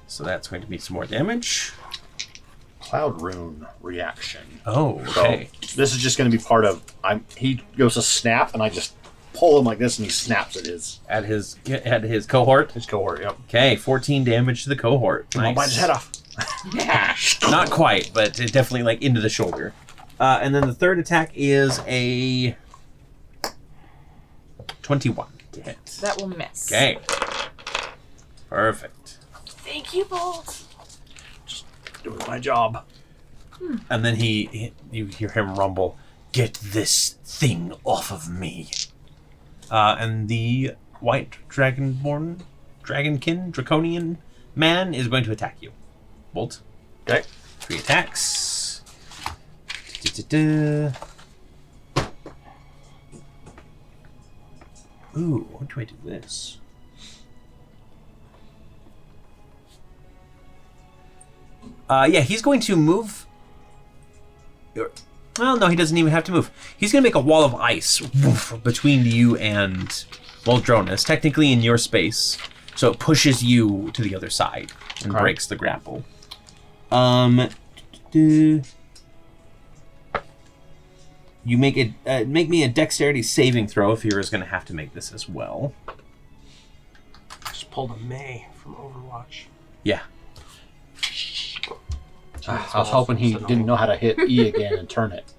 So that's going to be some more damage. Cloud rune reaction. Oh, So okay. this is just going to be part of. He goes to snap, and I just pull him like this, and he snaps at his At his cohort. cohort. Yep. Okay, 14 damage to the cohort. I'll bite his head off. Not quite, but it definitely like into the shoulder. And then the third attack is a 21 to hit. That will miss. Okay. Perfect. Thank you, Bolt. Doing my job. And then you hear him rumble, "Get this thing off of me." And the white dragonborn, draconian man is going to attack you. Bolt. Okay. 3 attacks. Da-da-da. Ooh, what do I do this? Yeah, he's going to move. Well, no, he doesn't even have to move. He's going to make a wall of ice between you and Smoldronus, technically in your space. So it pushes you to the other side and Okay. breaks the grapple. You make me a dexterity saving throw. Ephyrra's going to have to make this as well. Just pulled a May from Overwatch. Yeah. I was hoping he didn't know how to hit E again and turn it.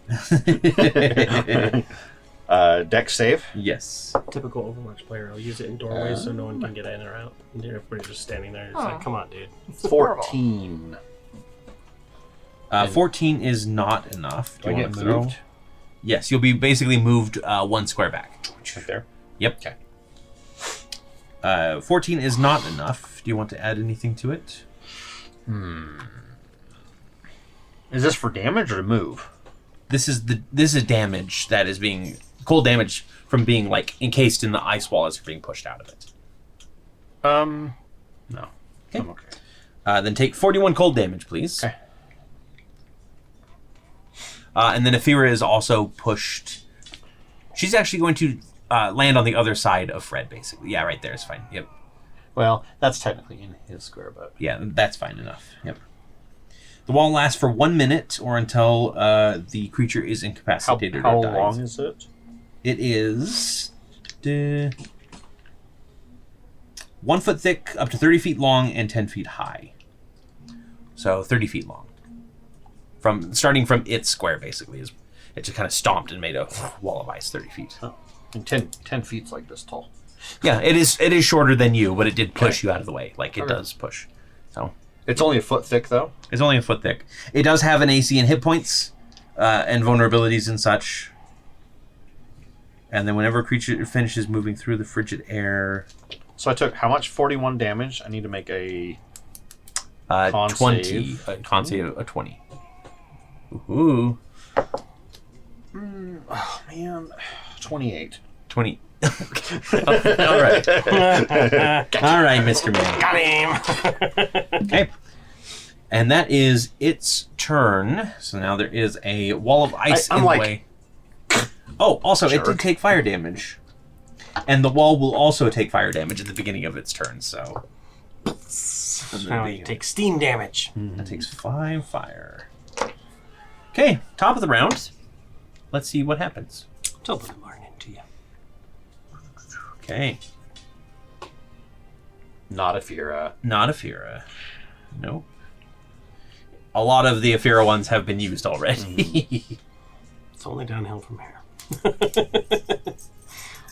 Dex save. Yes. Typical Overwatch player. I'll use it in doorways so no one can get in or out. And everybody's just standing there. It's like, come on, dude. 14. 14 is not enough. Do I you get want to throw? moved? Yes, you'll be basically moved 1 square back. Right there. Yep. Okay. 14 is not enough. Do you want to add anything to it? Is this for damage or to move? This is damage that is being cold damage from being like encased in the ice wall as you're being pushed out of it. No. Okay. I'm okay. Then take 41 cold damage, please. Okay. And then Ephyrra is also pushed. She's actually going to land on the other side of Fred, basically. Yeah, right there is fine. Yep. Well, that's technically in his square, but Yeah, that's fine enough. Yep. The wall lasts for 1 minute or until the creature is incapacitated how or dies. long is it? It is 1 foot thick, up to 30 feet long, and 10 feet high. So 30 feet long. Starting from its square, basically, is it just kind of stomped and made a wall of ice 30 feet. Oh. And 10 feet's like this tall. Yeah, it is shorter than you, but it did push you out of the way. Like, it Okay. does push. So It's only a foot thick, though. it's only a foot thick. It does have an AC and hit points, and vulnerabilities and such. And then whenever a creature finishes moving through the frigid air... So I took how much? 41 damage. I need to make a Con 20. save. Con save a 20. Ooh. Oh, man. 28. 20. All right. All right, Mr. Man. Got him. Okay. And that is its turn. So now there is a wall of ice I'm in the like- way. Oh, also, it Jerk. did take fire damage. And the wall will also take fire damage at the beginning of its turn, so... Now you take steam damage. That takes 5 fire. Okay, top of the round. Let's see what happens. Till the morning to you. Okay. Not Ephyrra. Not Ephyrra. Nope. A lot of the Ephyrra ones have been used already. It's only downhill from here.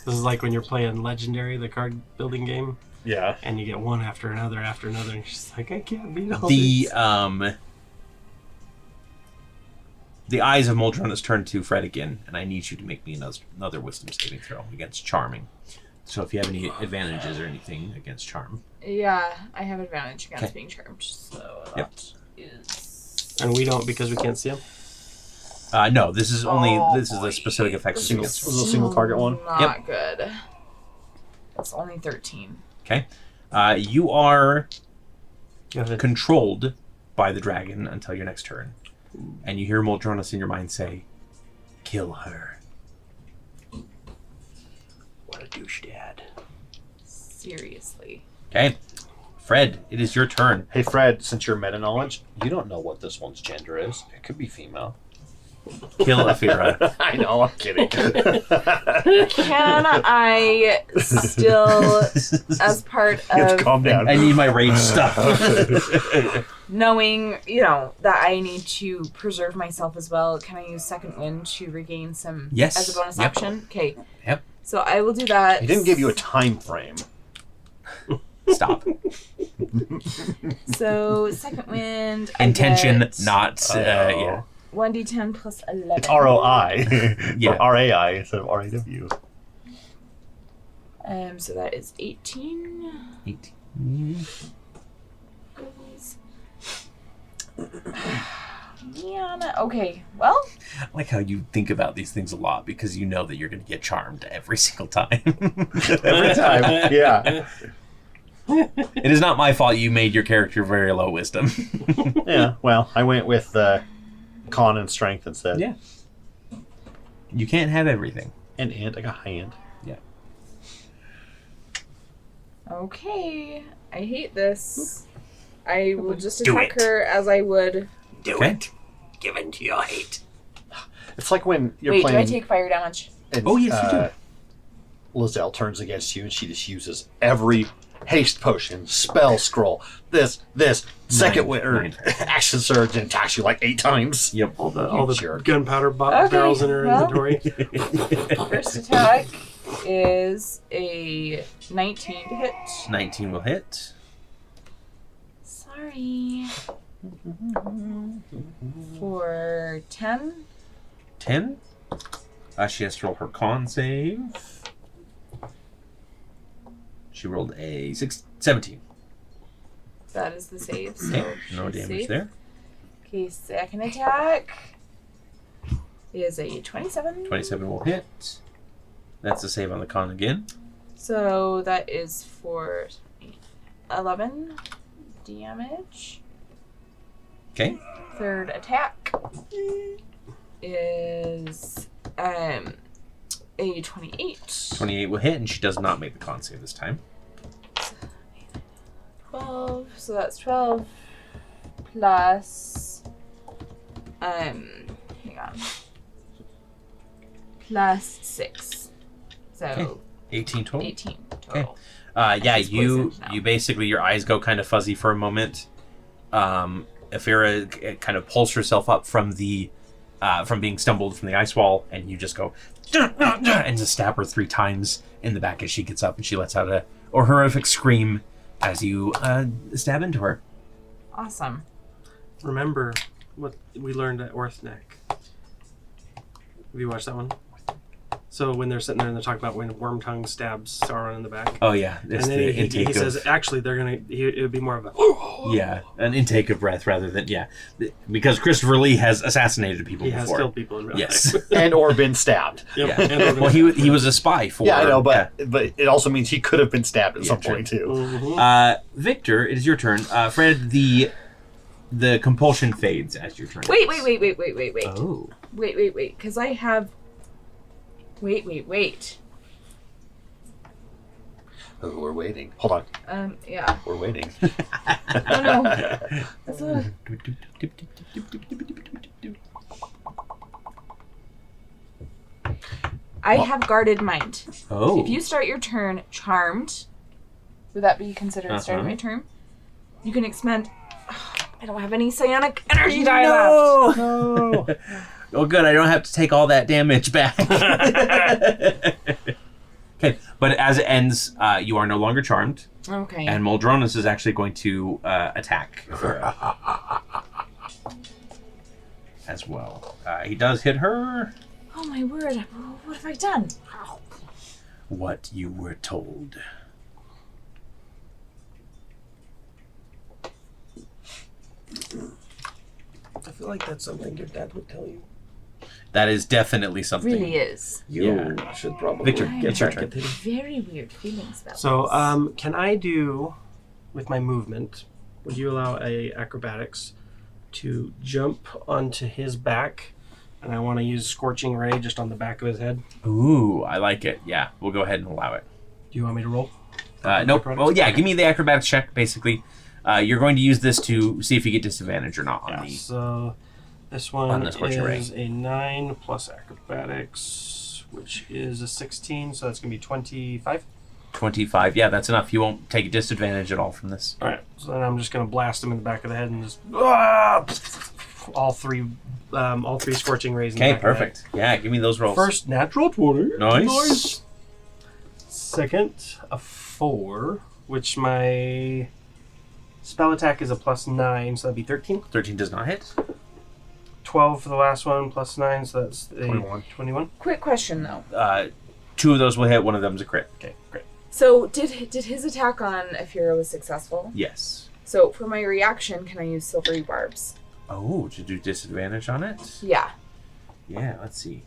This is like when you're playing Legendary, the card building game, Yeah. and you get one after another, and you're just like, I can't beat all the these. The eyes of Moldrona's turn to Fred again, and I need you to make me another wisdom saving throw against Charming. So if you have any advantages or anything against Charm. Yeah, I have advantage against Okay. being charmed, so Yep. that is... And we don't because we can't see them. No, this is only Oh, this is boy. a specific effect This against. Was it a single target one? Not good. It's only 13. Okay, you are Go ahead. controlled by the dragon until your next turn, and you hear Moldronas in your mind say, "Kill her." What a douche dad. Seriously. Okay, Fred, it is your turn. Hey, Fred, since you're meta knowledge, you don't know what this one's gender is. It could be female. Kill Ephyrra. I know, I'm kidding. Can I still, as part of Calm down. I need my rage stuff. knowing, that I need to preserve myself as well, can I use Second Wind to regain some Yes. as a bonus Yep. action? Okay. Yep. So I will do that. He didn't give you a time frame. Stop. So Second Wind. Intention, I get not. Yeah. 1d10 plus 11. It's ROI. Yeah. Or RAI instead of RAW. So that is 18. 18. Yeah. Okay. Well. I like how you think about these things a lot because you know that you're going to get charmed every single time. Every time. Yeah. It is not my fault you made your character very low wisdom. Yeah. Well, I went with con and strength instead. Yeah. You can't have everything. And int. I got high int. Yeah. Okay. I hate this. I will just Do attack it. her as I would. Do Okay. it. Give in to your hate. It's like when you're Wait, do playing. I take fire damage? and, Oh, yes, you do. Lizelle turns against you and she just uses every haste potion, spell scroll, this, second win, or Nine. action surge, and attacks you like 8 times. Yep. All the jerk. gunpowder Okay, barrels in her well. inventory. First attack is a 19 to hit. 19 will hit. Sorry. For 10. 10. She has to roll her con save. She rolled a 17. That is the save. So Okay, no she's damage safe. there. Okay, second attack is a 27. 27 will hit. That's a save on the con again. So that is for 11 damage. Okay. Third attack is a 28. 28 will hit, and she does not make the con save this time. 12. So that's 12 plus. Hang on. Plus 6. So 18 total. 18 total. Yeah, It's you poisoned now. you basically your eyes go kind of fuzzy for a moment. Ephyrra kind of pulls herself up from the from being stumbled from the ice wall, and you just go and just stab her 3 times in the back as she gets up, and she lets out a horrific scream as you stab into her. Awesome. Remember what we learned at Orthneck. Have you watched that one? So when they're sitting there and they're talking about when Wormtongue stabs Sauron in the back. Oh yeah, it's And then the he intake says, of actually, it would be more of a... yeah, an intake of breath rather than because Christopher Lee has assassinated people He has before. killed people in real Yes. life. And or been stabbed. Yep. Yeah. And Well, he was a spy for. Yeah, I know, but it also means he could have been stabbed at some true. point too. Mhm. Victor, it is your turn. Fred, the compulsion fades as your turn. Wait. Oh. Wait. Because I have. Wait. Oh, we're waiting. Hold on. Yeah. We're waiting. Oh no. That's a... I have guarded mind. Oh. If you start your turn charmed, would that be considered starting my turn? You can expend. I don't have any psionic energy die left. No. Oh, good. I don't have to take all that damage back. Okay, but as it ends, you are no longer charmed, Okay. and Muldronis is actually going to attack as well. He does hit her. Oh my word! What have I done? What you were told. I feel like that's something your dad would tell you. That is definitely something. Really is. You Yeah. should probably... Victor, it's your turn. Very weird feelings about So, this. can I do, with my movement, would you allow a acrobatics to jump onto his back? And I want to use Scorching Ray just on the back of his head. Ooh, I like it. Yeah, we'll go ahead and allow it. Do you want me to roll? Nope. Well, yeah, give me the acrobatics check, basically. You're going to use this to see if you get disadvantage or not on the... So, this on one the Scorching Ray. is a 9 plus acrobatics, which is a 16, so that's going to be 25. 25. Yeah, that's enough. You won't take a disadvantage at all from this. All right, so then I'm just going to blast him in the back of the head and just... all three Scorching Rays in the Okay, back of the head. perfect. Yeah, give me those rolls. First, natural 20. Nice. Second, a 4, which my spell attack is a +9, so that'd be 13. 13 does not hit. 12 for the last one, +9, so that's a 21. 21. Quick question though. 2 of those will hit. One of them's a crit. Okay, great. So did his attack on Ephyrra was successful? Yes. So for my reaction, can I use silvery barbs? Oh, to do disadvantage on it? Yeah. Yeah, let's see.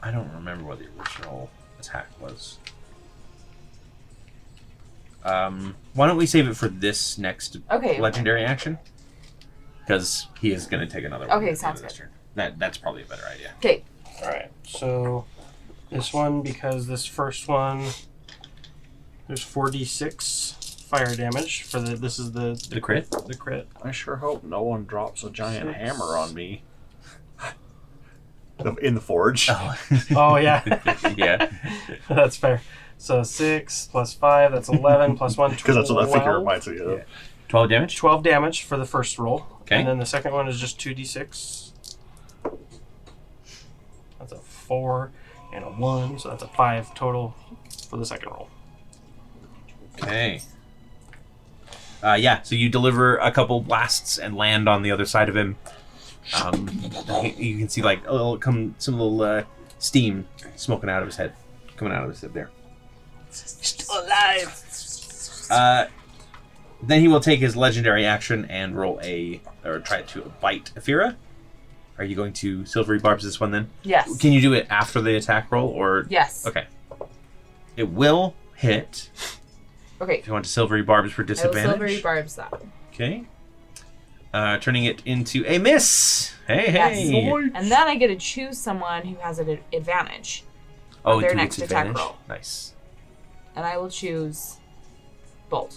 I don't remember what the original attack was. Why don't we save it for this next Okay. legendary action? Because he is going to take another one. Okay, at the end sounds of this good. turn. That's probably a better idea. Okay. All right, so this one, because this first one, there's 4d6 fire damage for the. This is the crit? The crit. I sure hope no one drops a giant 6. hammer on me. In the forge. Oh, Oh yeah, yeah. that's fair. So 6 plus 5, that's 11 plus 1. Because that's what I figure it 12. reminds me of. Yeah. 12 damage? 12 damage for the first roll. Okay. And then the second one is just 2d6. That's a 4 and a 1, so that's a 5 total for the second roll. Okay. Yeah, so you deliver a couple blasts and land on the other side of him. You can see like some little steam smoking out of his head, coming out of his head there. Still alive! Then he will take his legendary action and roll try to bite Ephyrra. Are you going to Silvery Barbs this one then? Yes. Can you do it after the attack roll or? Yes. Okay. It will hit. Okay. If you want to Silvery Barbs for I will disadvantage. Silvery Barbs that. Okay. Turning it into a miss. Hey, Yes. hey. And then I get to choose someone who has an advantage. Oh, their do next its attack advantage. roll. Nice. And I will choose Bolt.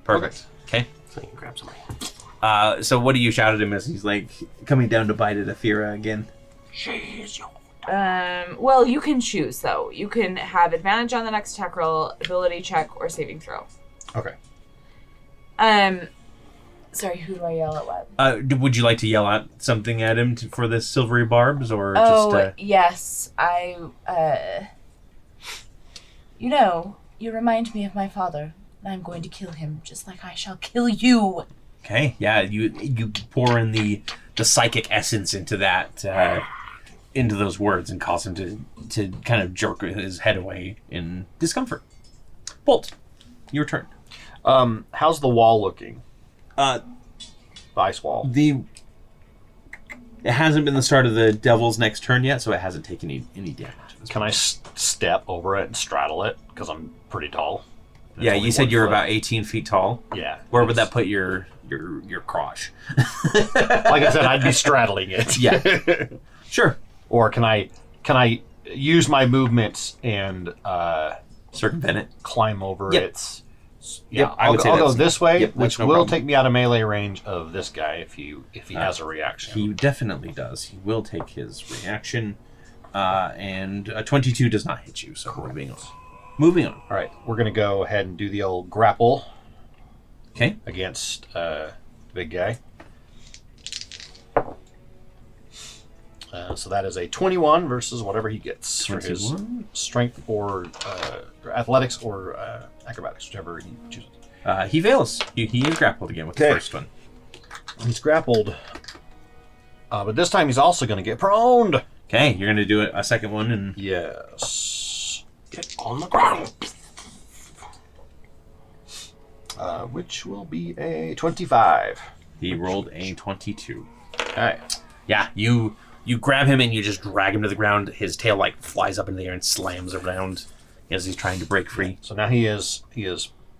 Perfect. Okay. So you can grab somebody. So what do you shout at him as he's like coming down to bite at Ephyrra again? She's your... Well, you can choose though. You can have advantage on the next attack roll, ability check, or saving throw. Okay. Sorry, who do I yell at what? Would you like to yell out something at him for this Silvery Barbs or Oh, just? yes. You remind me of my father. I'm going to kill him just like I shall kill you. Okay. Yeah. You pour in the psychic essence into that into those words and cause him to kind of jerk his head away in discomfort. Bolt, your turn. How's the wall looking? The ice wall. It hasn't been the start of the devil's next turn yet, so it hasn't taken any damage. Can I step over it and straddle it? Because I'm pretty tall. It's Yeah, only you said 1 you're foot. about 18 feet tall. Yeah. Where would that put your crotch? Like I said, I'd be straddling it. Yeah. Sure. Or can I use my movements and Circumvent it. climb over Yep. its? Yep, Yeah, I would say I'll go that's- this way, yep, that's which no will problem. take me out of melee range of this guy if he has a reaction. He definitely does. He will take his reaction. And a 22 does not hit you, so moving on. All right, we're gonna go ahead and do the old grapple Okay. against the big guy. So that is a 21 versus whatever he gets for his 21. strength or athletics or acrobatics, whichever he chooses. He fails. He is grappled again with the Okay. first one. He's grappled, but this time he's also going to get prone. Okay, you're going to do a second one, and Yes. Get on the ground. Which will be a 25. he rolled a 22. All right. Yeah, you grab him and you just drag him to the ground. His tail like flies up in the air and slams around as he's trying to break free. So now he is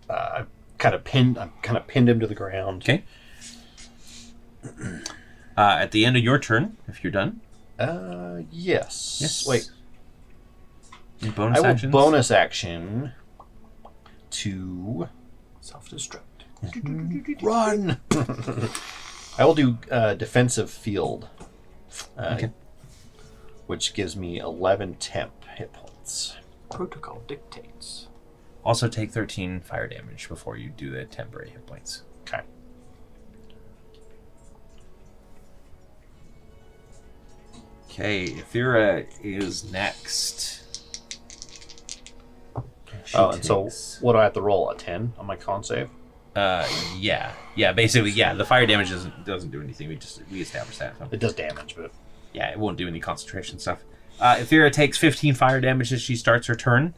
kind of pinned. I'm kind of pinned him to the ground. Okay. At the end of your turn, if you're done. Yes. Yes. Wait. Any bonus I will actions? bonus action to Self-destruct. run. I will do defensive field, Okay. which gives me 11 temp hit points. Protocol dictates. Also take 13 fire damage before you do the temporary hit points. Okay. Okay, Ephyrra is next. She And so takes- what do I have to roll? A 10 on my con save? yeah, basically, yeah. The fire damage doesn't do anything. We established that. So. It does damage, but Yeah, it won't do any concentration stuff. Ephyrra takes 15 fire damage as she starts her turn,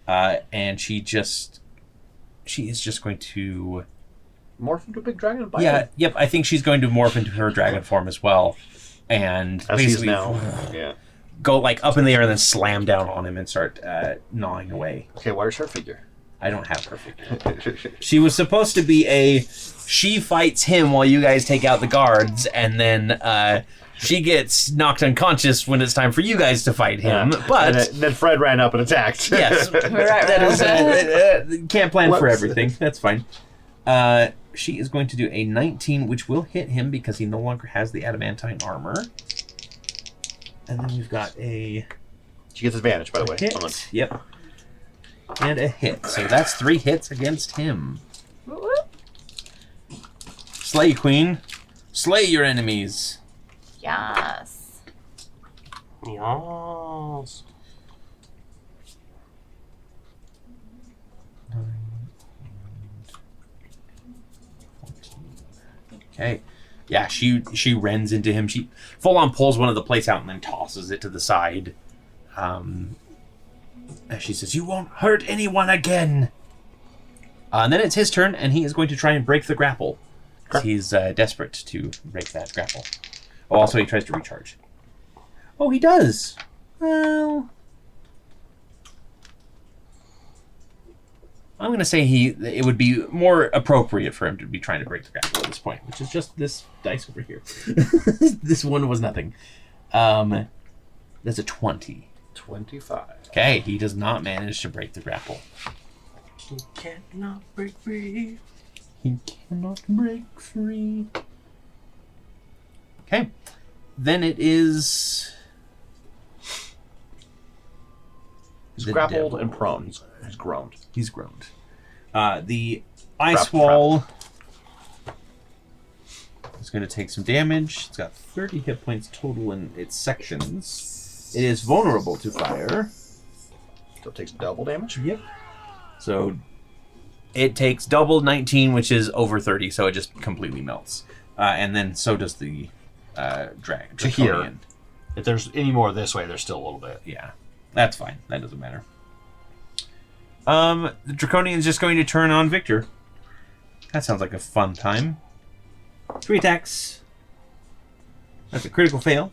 and she is just going to. morph into a big dragon and bite Yeah, him. yep. I think she's going to morph into her dragon form as well, and As he is basically now. Yeah. go like up in the air and then slam down on him and start gnawing away. Okay, where's her figure? I don't have her figure. She was supposed to be she fights him while you guys take out the guards, and then she gets knocked unconscious when it's time for you guys to fight him. Yeah. But And then Fred ran up and attacked. yes, that is can't plan for Whoops. everything. That's fine. She is going to do a 19, which will hit him because he no longer has the adamantine armor. And then we've got a She gets advantage, by the way. hit. On the- Yep. And a hit. So that's 3 hits against him. Whoop, whoop. Slay, Queen. Slay your enemies. Yes. Yes. Okay. Yeah, she rends into him. She full on pulls one of the plates out and then tosses it to the side. As she says, "You won't hurt anyone again." And then it's his turn, and he is going to try and break the grapple. 'Cause he's desperate to break that grapple. Oh, also he tries to recharge. Oh, he does. Well, I'm going to say it would be more appropriate for him to be trying to break the grapple at this point, which is just this dice over here. This one was nothing. That's a 20. 25. Okay, he does not manage to break the grapple. He cannot break free. He cannot break free. Okay. Then it is... He's the grappled devil. and prone. He's groaned. He's groaned. The ice Trapped. wall is going to take some damage. It's got 30 hit points total in its sections. It is vulnerable to fire. So it takes double damage. Yep. So it takes double 19, which is over 30, so it just completely melts. And then so does the To here. draconian. If there's any more this way, there's still a little bit. Yeah, that's fine. That doesn't matter. The draconian is just going to turn on Victor. That sounds like a fun time. 3 attacks. That's a critical fail.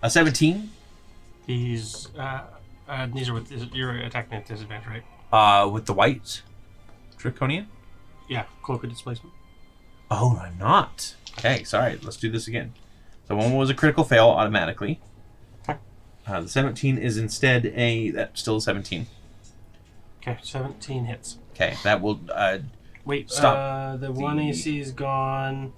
A 17. These are with you're attacking at disadvantage, right? With the white draconian. Yeah, cloak of displacement. Oh, I'm not. Okay, sorry. Let's do this again. So one was a critical fail automatically. The 17 is instead that's still a 17. Okay, 17 hits. Okay, that will Wait, stop. The one AC is gone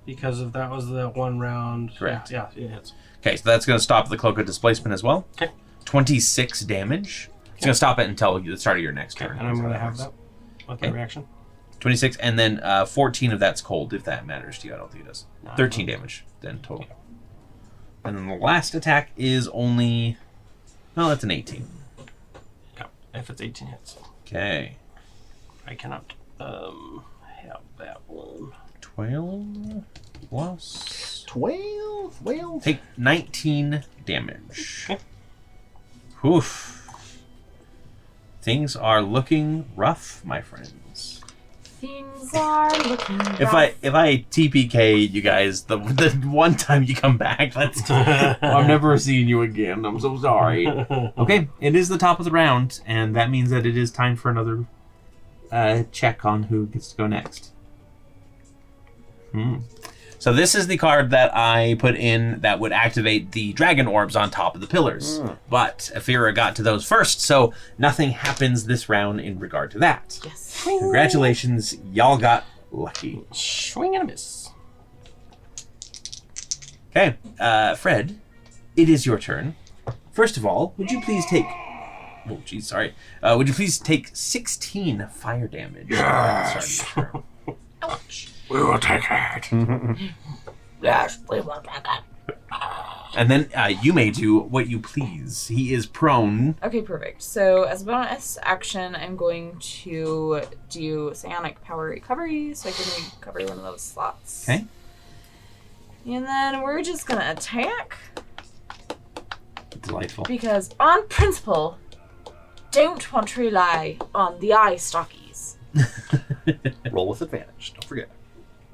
because of that was the one round. Correct. Yeah, it hits. Okay, so that's going to stop the cloak of displacement as well. Okay. 26 damage. It's going to stop it until the start of your next turn. And I'm going to have works. that with Okay. my reaction. 26, and then 14 of that's cold, if that matters to you. I don't think it does. No, 13 damage, then total. And then the last attack is only... No, that's an 18. Yeah, if it's 18 hits. Okay. I cannot have that one. 12 plus... 12? Well, Take 19 damage. Okay. Oof. Things are looking rough, my friends. Things are looking If I TPK you guys the one time you come back, I'm never seeing you again. I'm so sorry. Okay, it is the top of the round, and that means that it is time for another check on who gets to go next. So this is the card that I put in that would activate the dragon orbs on top of the pillars. But Ephyrra got to those first, so nothing happens this round in regard to that. Yes. Congratulations, y'all got lucky. Swing and a miss. Okay, Fred, it is your turn. First of all, would you please take... Oh, geez, sorry. Would you please take 16 fire damage? Yes. Ouch. We will take it. Yes, we will take it. And then you may do what you please. He is prone. Okay, perfect. So as a bonus action, I'm going to do Psionic Power Recovery, so I can recover one of those slots. Okay. And then we're just gonna attack, Delightful. because on principle, don't want to rely on the eye stockies. roll with advantage. Don't forget.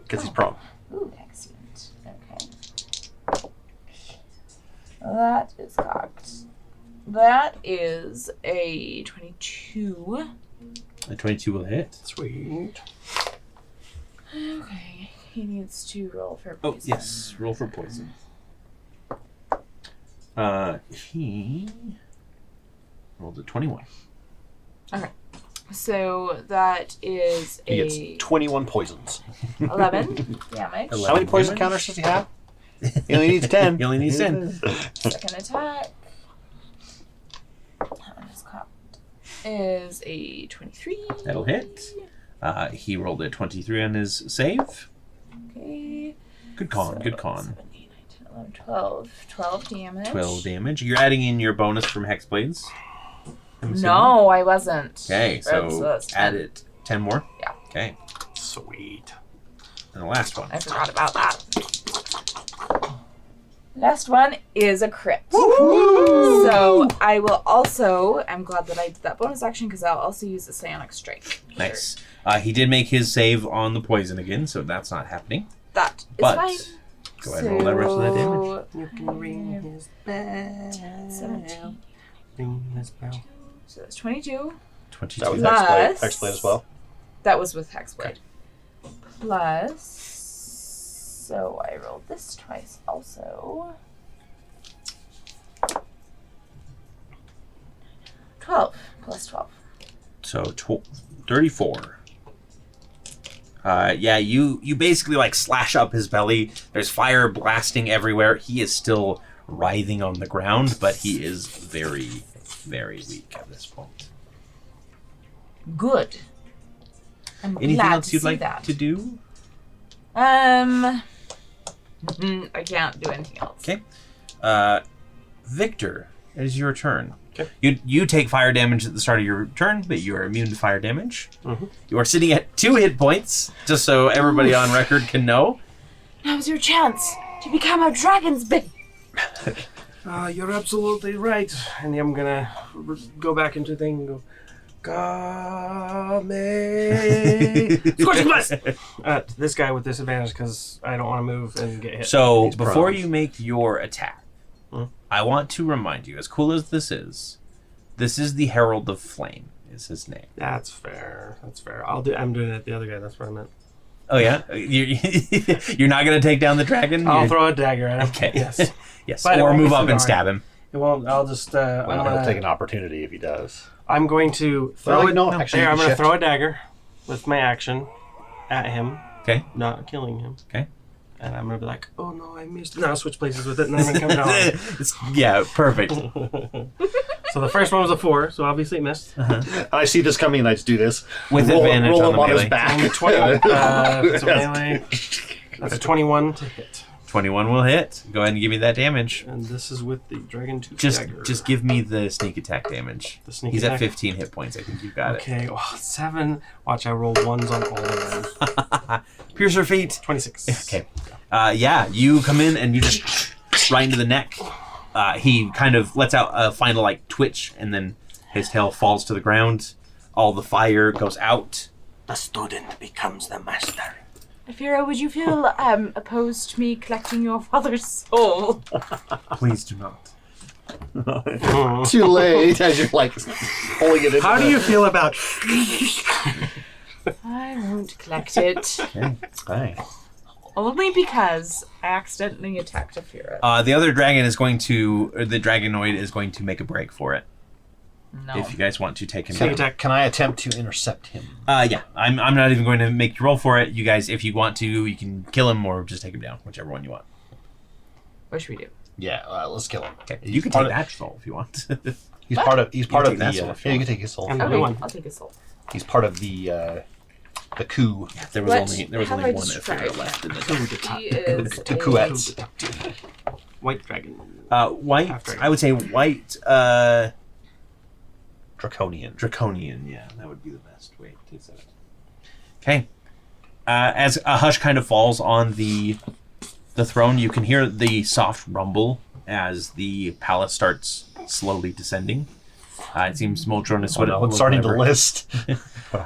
Because he's prone. Ooh, excellent. Okay. That is cocked. That is a 22. A 22 will hit. Sweet. Okay. He needs to roll for Oh, poison. yes. Roll for poison. He rolled a 21. Okay. So that is He a gets 21 poisons. 11 damage. How many poison counters does he have? He only needs 10. He only needs 10. Second attack. That one is cocked. Is a 23. That'll hit. He rolled a 23 on his save. Okay. Good con, So, good con. 7, 8, 9, 10, 11, 12. 12 damage. 12 damage. You're adding in your bonus from Hexblades. I'm assuming. No, I wasn't. Okay, so that's 10. add it 10 more. Yeah. Okay. Sweet. And the last one. I forgot about that. Last one is a crit. So I will also, I'm glad that I did that bonus action because I'll also use the Psionic Strike. Nice. He did make his save on the poison again, so that's not happening. That is But fine. Go ahead and roll that rest of that damage. You can ring his bell. 17. Ring his bell. So that's 22. 22. That was Plus- Hexblade as well. That was with Hexblade. Plus. So I rolled this twice also. 12. Plus 12. So 34. Yeah, you basically like slash up his belly. There's fire blasting everywhere. He is still writhing on the ground, but he is very, very weak at this point. Good. I'm Anything glad else to you'd see like that. to do? I can't do anything else. Okay. Victor, it is your turn. Okay. You take fire damage at the start of your turn, but you are immune to fire damage. Mm-hmm. You are sitting at 2 hit points, just so everybody on record can know. Now's your chance to become a dragon's bane. You're absolutely right. And I'm gonna go back into the thing and go, Kame! Scorching blast! This guy with disadvantage because I don't want to move and get hit. So He's before prone. you make your attack, I want to remind you, as cool as this is the Herald of Flame. Is his name? That's fair. That's fair. I'm doing it. The other guy. That's what I meant. Oh yeah, you're not gonna take down the dragon. I'll You're- throw a dagger at him. Okay. Yes. Yes, But it or won't move be up so and dark. stab him. It won't. I'll just. Well, he'll take an opportunity if he does. I'm going to throw Well, it. no, actually, There, you I'm going to shift. throw a dagger with my action at him, Okay. not killing him. Okay. And I'm going to be like, oh no, I missed. No, I'll switch places with it, and then I'm going to come down. Yeah, perfect. So the first one was a 4, so obviously it missed. I see this coming and I just do this. With roll, advantage roll on him the on his melee. back. Only 20. It's a melee. That's a 21 to hit. 21 will hit. Go ahead and give me that damage. And this is with the Dragon Tooth Just dagger. give me the sneak attack damage. The sneak He's attack? at 15 hit points. I think you've got Okay, 7. Watch, I roll 1s on all of them. it. Pierce her feet. 26. Okay. Yeah, you come in and you just right into the neck. He kind of lets out a final like twitch, and then his tail falls to the ground. All the fire goes out. The student becomes the master. Ephyrra, would you feel opposed to me collecting your father's soul? Please do not. Too late as you're like pulling it in. How do you feel about... I won't collect it. Hey. Only because I accidentally attacked Ephyrra. The other dragon is going to, or the dragonoid is going to make a break for it. No. If you guys want to take him Sneak down. attack. Can I attempt to intercept him? Yeah, I'm not even going to make you roll for it. You guys, if you want to, you can kill him or just take him down, whichever one you want. What should we do? Yeah, let's kill him. Okay, you can part take of- that soul if you want. He's What? part of. He's part can of take the. that soul if you Yeah, you want. can take his soul. And Okay, the one. I'll take a soul. He's part of the coup. there was What only have one I Ephyrra described? left in the He is The a- couettes. White dragon. white. Half dragon. I would say white. Draconian. Draconian. Yeah, that would be the best way to say it. Okay. As a hush kind of falls on the throne, you can hear the soft rumble as the palace starts slowly descending. It seems Moltronus would. It's starting to list.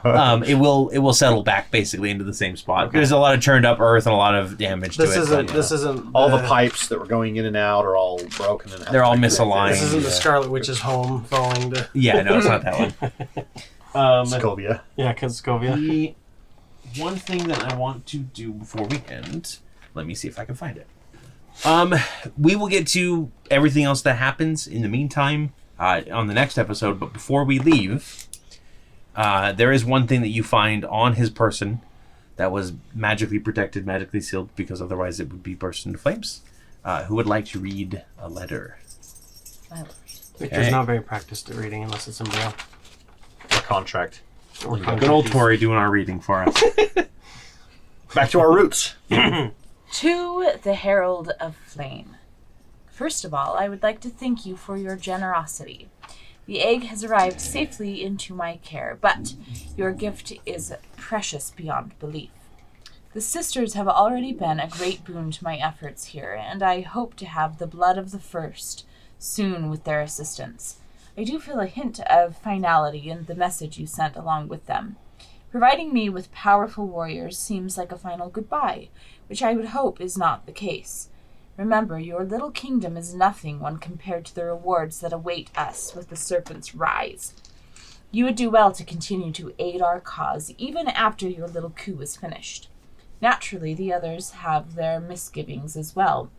It will settle back basically into the same spot. There's a lot of churned up earth and a lot of damage This to it. isn't. but, This isn't. All the pipes that were going in and out are all broken and They're all misaligned. This isn't the Scarlet Witch's home falling to. Yeah, no, it's not that one. Scovia. Yeah, Conscovia. The one thing that I want to do before we end, let me see if I can find it. We will get to everything else that happens in the meantime on the next episode, but before we leave, there is one thing that you find on his person that was magically protected, magically sealed, because otherwise it would be burst into flames. Who would like to read a letter? Victor's Okay. not very practiced at reading unless it's in Braille. A contract. Or Good old Torrey doing our reading for us. Back to our roots. To the Herald of Flame. First of all, I would like to thank you for your generosity. The egg has arrived safely into my care, but your gift is precious beyond belief. The sisters have already been a great boon to my efforts here, and I hope to have the blood of the first soon with their assistance. I do feel a hint of finality in the message you sent along with them. Providing me with powerful warriors seems like a final goodbye, which I would hope is not the case. Remember, your little kingdom is nothing when compared to the rewards that await us with the Serpent's Rise. You would do well to continue to aid our cause even after your little coup is finished. Naturally, the others have their misgivings as well.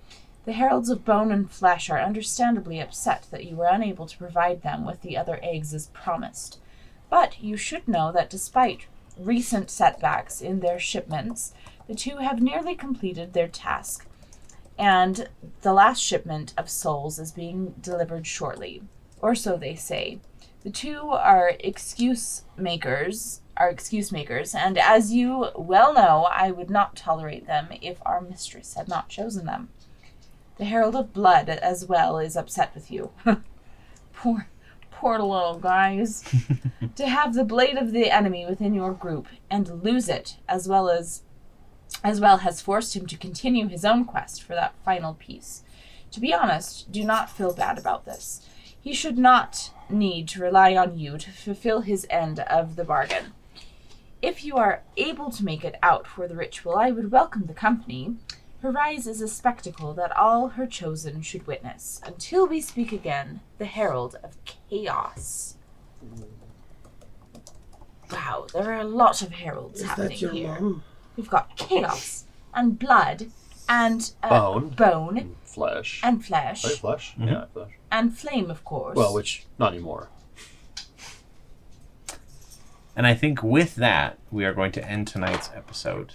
The Heralds of Bone and Flesh are understandably upset that you were unable to provide them with the other eggs as promised. But you should know that despite recent setbacks in their shipments, the two have nearly completed their task, and the last shipment of souls is being delivered shortly. Or so they say. The two are excuse makers, and as you well know, I would not tolerate them if our mistress had not chosen them. The Herald of Blood, as well, is upset with you. Poor little guys. To have the blade of the enemy within your group and lose it, as well has forced him to continue his own quest for that final piece. To be honest, do not feel bad about this. He should not need to rely on you to fulfill his end of the bargain. If you are able to make it out for the ritual, I would welcome the company. Her rise is a spectacle that all her chosen should witness. Until we speak again, the Herald of Chaos. Wow, there are a lot of heralds happening here. Mom? We've got chaos and blood and bone Flesh. and flesh Right, flesh? Mhm. Yeah, flesh. and flame, of course. Well, which, not anymore. And I think with that, we are going to end tonight's episode.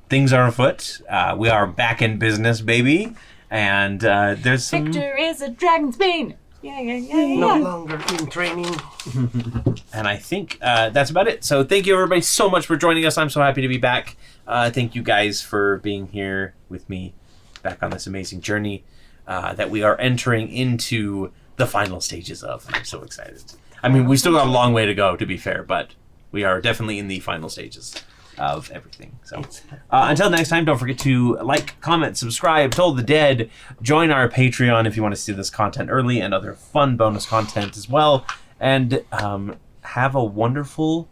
Things are afoot. We are back in business, baby. And there's some... Victor is a dragon's bane. Yeah. No longer in training. And I think that's about it. So thank you, everybody, so much for joining us. I'm so happy to be back. Thank you guys for being here with me back on this amazing journey that we are entering into the final stages of. I'm so excited. I mean, we still got a long way to go, to be fair, but we are definitely in the final stages of everything. So until next time, don't forget to like, comment, subscribe, Toll the Dead, join our Patreon if you want to see this content early and other fun bonus content as well. And have a wonderful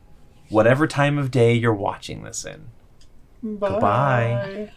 whatever time of day you're watching this in. Bye. Goodbye.